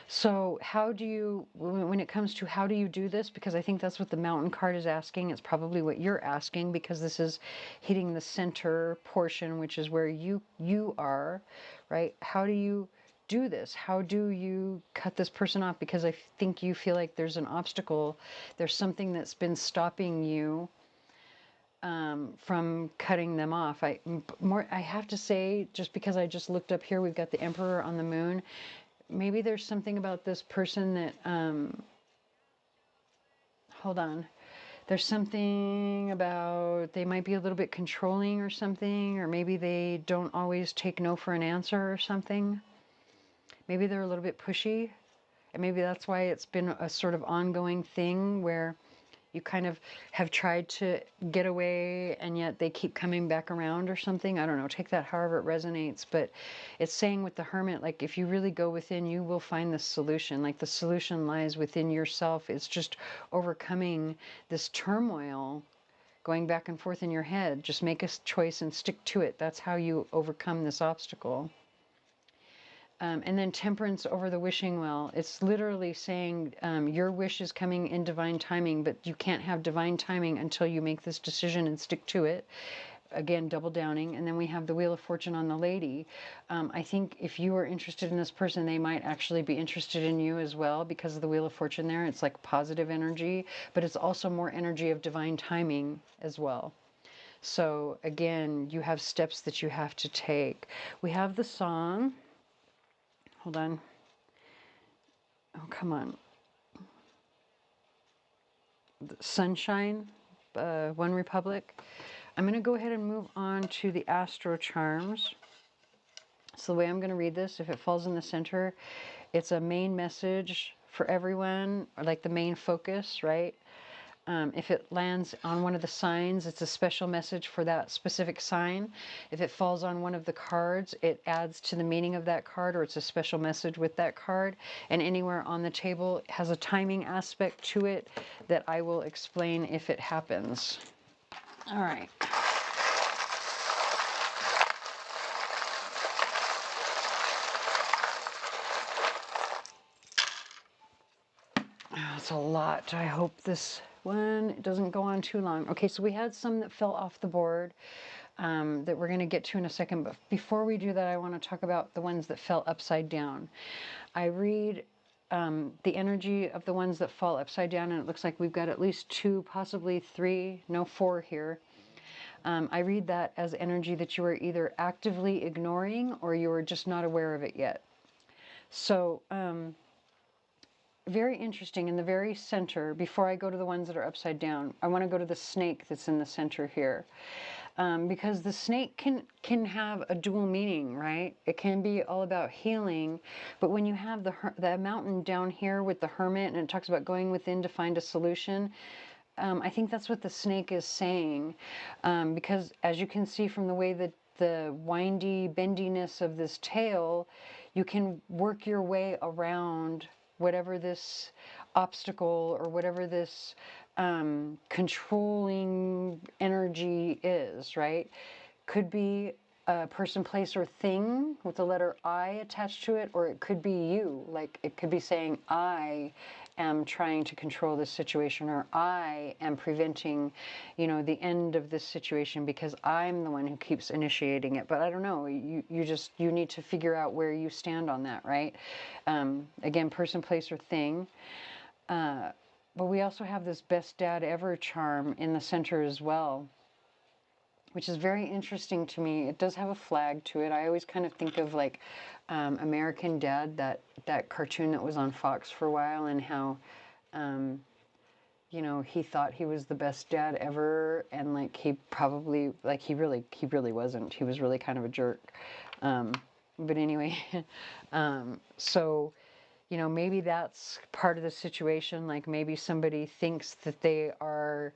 So how do you, when it comes to how do you do this, because I think that's what the Mountain card is asking. It's probably what you're asking, because this is hitting the center portion, which is where you are, right? How do you do this? How do you cut this person off? Because I think you feel like there's an obstacle. There's something that's been stopping you from cutting them off. I have to say, just because I just looked up here, we've got the Emperor on the moon. Maybe there's something about this person that, hold on. There's something about they might be a little bit controlling or something, or maybe they don't always take no for an answer or something. Maybe they're a little bit pushy, and maybe that's why it's been a sort of ongoing thing where you kind of have tried to get away and yet they keep coming back around or something. I don't know, take that however it resonates. But it's saying with the Hermit, like, if you really go within, you will find the solution. Like, the solution lies within yourself. It's just overcoming this turmoil going back and forth in your head. Just make a choice and stick to it. That's how you overcome this obstacle. And then Temperance over the wishing well. It's literally saying your wish is coming in divine timing, but you can't have divine timing until you make this decision and stick to it. Again, double downing. And then we have the Wheel of Fortune on the lady. I think if you are interested in this person, they might actually be interested in you as well, because of the Wheel of Fortune there. It's like positive energy, but it's also more energy of divine timing as well. So again, you have steps that you have to take. We have the song. Hold on. Oh, come on. Sunshine, One Republic. I'm going to go ahead and move on to the AstroCharms. So the way I'm going to read this, if it falls in the center, it's a main message for everyone, or like the main focus, right? If it lands on one of the signs, it's a special message for that specific sign. If it falls on one of the cards, it adds to the meaning of that card, or it's a special message with that card. And anywhere on the table has a timing aspect to it that I will explain if it happens. All right. That's a lot. I hope this one doesn't go on too long. Okay, so we had some that fell off the board that we're going to get to in a second. But before we do that, I want to talk about the ones that fell upside down. I read the energy of the ones that fall upside down, and it looks like we've got at least 2, possibly 3, no 4 here. I read that as energy that you are either actively ignoring or you are just not aware of it yet. So, very interesting. In the very center, before I go to the ones that are upside down, I want to go to the snake that's in the center here. Because the snake can have a dual meaning, right? It can be all about healing, but when you have the mountain down here with the Hermit, and it talks about going within to find a solution, I think that's what the snake is saying, because as you can see from the way that the windy bendiness of this tail, you can work your way around whatever this obstacle or whatever this controlling energy is, right? Could be a person, place, or thing with the letter I attached to it, or it could be you. Like it could be saying, I am trying to control this situation, or I am preventing, the end of this situation because I'm the one who keeps initiating it. But I don't know. You need to figure out where you stand on that, right? Again, person, place, or thing. But we also have this best dad ever charm in the center as well, which is very interesting to me. It does have a flag to it. I always kind of think of like American Dad, that cartoon that was on Fox for a while, and how, he thought he was the best dad ever, and like he probably, like he really wasn't. He was really kind of a jerk. But anyway, so maybe that's part of the situation. Like maybe somebody thinks that they are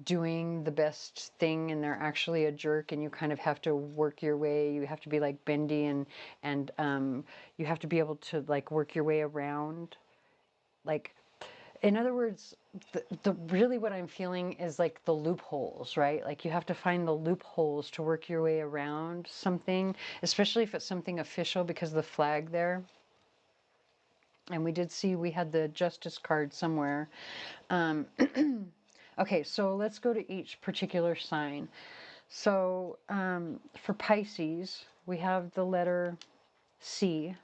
doing the best thing and they're actually a jerk, and you kind of have to work your way. You have to be like bendy, and you have to be able to like work your way around. Like, in other words, the really what I'm feeling is like the loopholes, right? Like you have to find the loopholes to work your way around something, especially if it's something official, because of the flag there. And we did see we had the justice card somewhere. Okay, so let's go to each particular sign. So for Pisces, we have the letter C,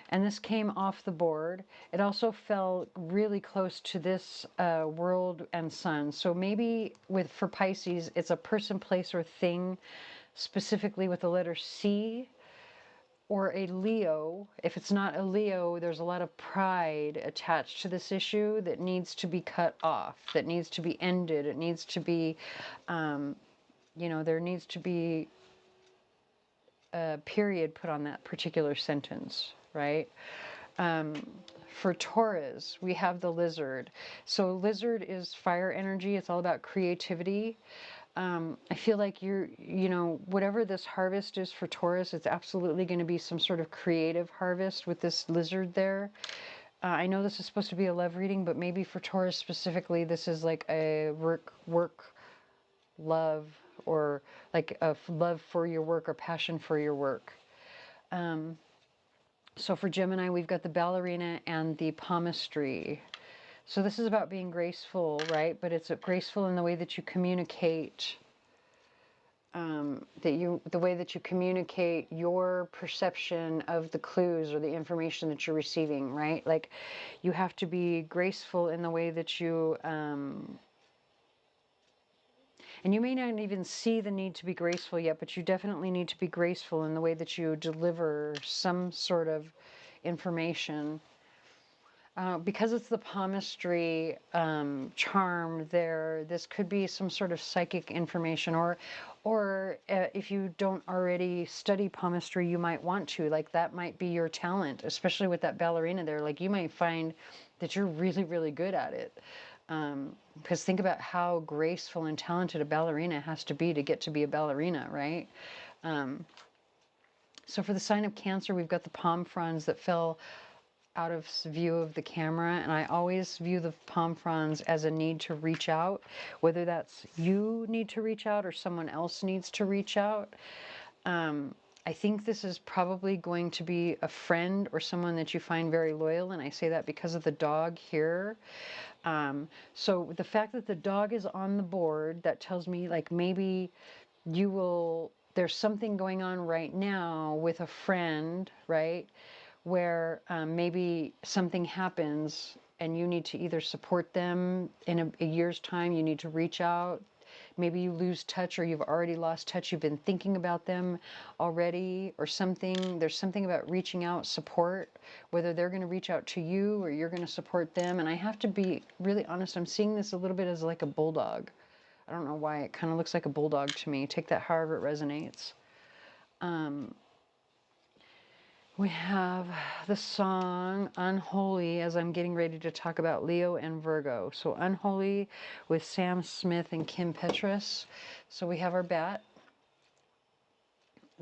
and this came off the board. It also fell really close to this world and sun. So maybe for Pisces, it's a person, place, or thing, specifically with the letter C. Or a Leo. If it's not a Leo, there's a lot of pride attached to this issue that needs to be cut off, that needs to be ended. It needs to be, there needs to be a period put on that particular sentence, right? For Taurus, we have the lizard. So lizard is fire energy. It's all about creativity. I feel like whatever this harvest is for Taurus, it's absolutely going to be some sort of creative harvest with this lizard there. I know this is supposed to be a love reading, but maybe for Taurus specifically, this is like a work love, or like a love for your work or passion for your work. So for Gemini, we've got the ballerina and the palmistry. So this is about being graceful, right? But it's graceful in the way that you communicate, the way that you communicate your perception of the clues or the information that you're receiving, right? Like you have to be graceful in the way that you, and you may not even see the need to be graceful yet, but you definitely need to be graceful in the way that you deliver some sort of information. Because it's the palmistry charm there, this could be some sort of psychic information, or if you don't already study palmistry, you might want to. Like that might be your talent, especially with that ballerina there. Like you might find that you're really, really good at it. Because think about how graceful and talented a ballerina has to be get to be a ballerina, right? So for the sign of Cancer, we've got the palm fronds that fell out of view of the camera, and I always view the palm fronds as a need to reach out, whether that's you need to reach out or someone else needs to reach out. I think this is probably going to be a friend or someone that you find very loyal, and I say that because of the dog here. So the fact that the dog is on the board, that tells me like maybe there's something going on right now with a friend, right? Where maybe something happens and you need to either support them in a year's time, you need to reach out. Maybe you lose touch, or you've already lost touch. You've been thinking about them already or something. There's something about reaching out, support, whether they're going to reach out to you or you're going to support them. And I have to be really honest, I'm seeing this a little bit as like a bulldog. I don't know why, it kind of looks like a bulldog to me. Take that however it resonates. We have the song Unholy as I'm getting ready to talk about Leo and Virgo. So Unholy with Sam Smith and Kim Petras. So we have our bat.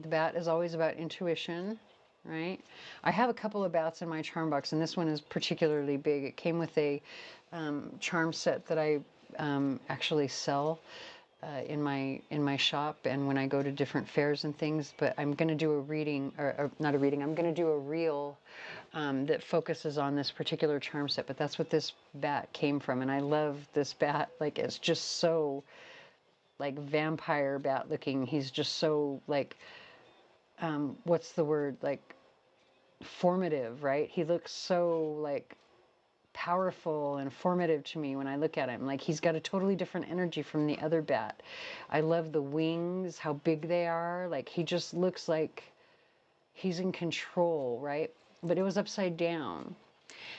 The bat is always about intuition, right? I have a couple of bats in my charm box, and this one is particularly big. It came with a charm set that I actually sell in my shop, and when I go to different fairs and things. But I'm going to do a reading, or not a reading. I'm going to do a reel that focuses on this particular charm set. But that's what this bat came from, and I love this bat. Like, it's just so like vampire bat looking. He's just so like what's the word, like formative, right? He looks so like powerful and formative to me when I look at him. Like, he's got a totally different energy from the other bat. I love the wings, how big they are. Like, he just looks like he's in control, right? But it was upside down.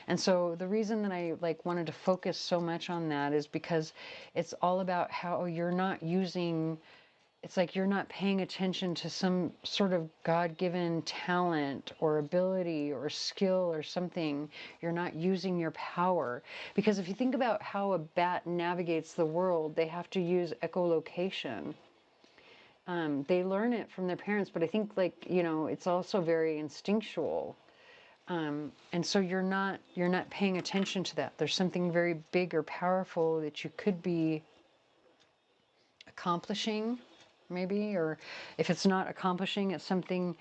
And so the reason that I like wanted to focus so much on that is because it's all about how you're not using, it's like you're not paying attention to some sort of God-given talent or ability or skill or something. You're not using your power. Because if you think about how a bat navigates the world, they have to use echolocation. They learn it from their parents, but I think, like, you know, it's also very instinctual. And so you're not paying attention to that. There's something very big or powerful that you could be accomplishing, maybe, or if it's not accomplishing, it's something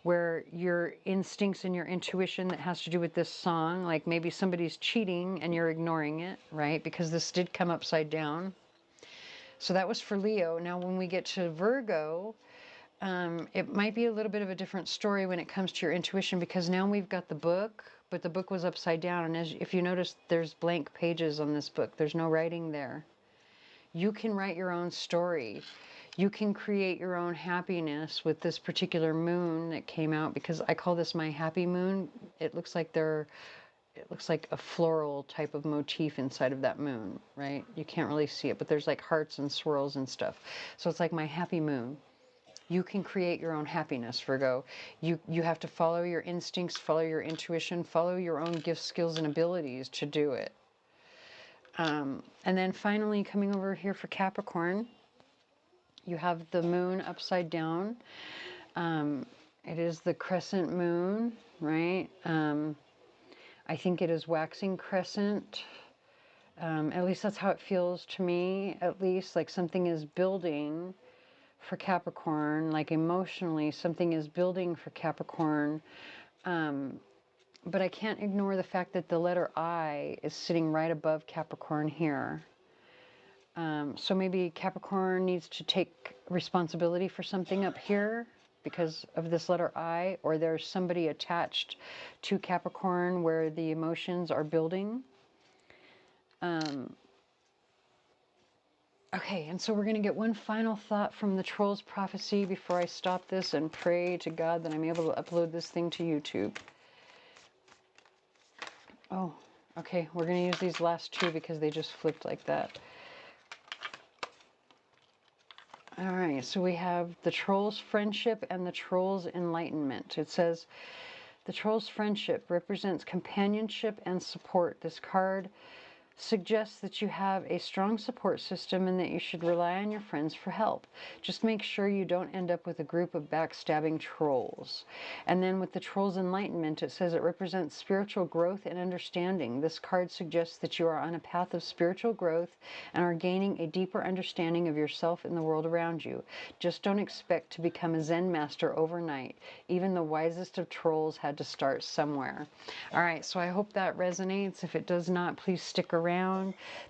where your instincts and your intuition that has to do with this song, like maybe somebody's cheating and you're ignoring it, right? Because this did come upside down. So that was for Leo. Now when we get to Virgo, it might be a little bit of a different story when it comes to your intuition, because now we've got the book, but the book was upside down, and if you notice, there's blank pages on this book. There's no writing there. You can write your own story. You can create your own happiness with this particular moon that came out, because I call this my happy moon. It looks like a floral type of motif inside of that moon, right? You can't really see it, but there's like hearts and swirls and stuff. So it's like my happy moon. You can create your own happiness, Virgo. You have to follow your instincts, follow your intuition, follow your own gifts, skills, and abilities to do it. And then finally, coming over here for Capricorn, you have the moon upside down. It is the crescent moon, right? I think it is waxing crescent. At least that's how it feels to me, at least. Like something is building for Capricorn, like emotionally, something is building for Capricorn. But I can't ignore the fact that the letter I is sitting right above Capricorn here. So maybe Capricorn needs to take responsibility for something up here because of this letter I, or there's somebody attached to Capricorn where the emotions are building. Okay, and so we're going to get one final thought from the Troll's Prophecy before I stop this and pray to God that I'm able to upload this thing to YouTube. Oh, okay, we're going to use these last two because they just flipped like that. All right, so we have the Troll's Friendship and the Troll's Enlightenment. It says, the Troll's Friendship represents companionship and support. This card suggests that you have a strong support system and that you should rely on your friends for help. Just make sure you don't end up with a group of backstabbing trolls. And then with the Troll's Enlightenment, it says it represents spiritual growth and understanding. This card suggests that you are on a path of spiritual growth and are gaining a deeper understanding of yourself and the world around you. Just don't expect to become a Zen master overnight. Even the wisest of trolls had to start somewhere. All right, so I hope that resonates. If it does not, please stick around.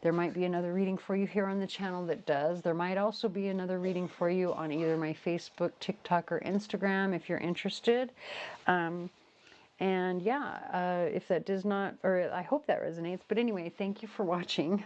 There might be another reading for you here on the channel that does. There might also be another reading for you on either my Facebook, TikTok, or Instagram if you're interested. And yeah, if that does not, or I hope that resonates. But anyway, thank you for watching.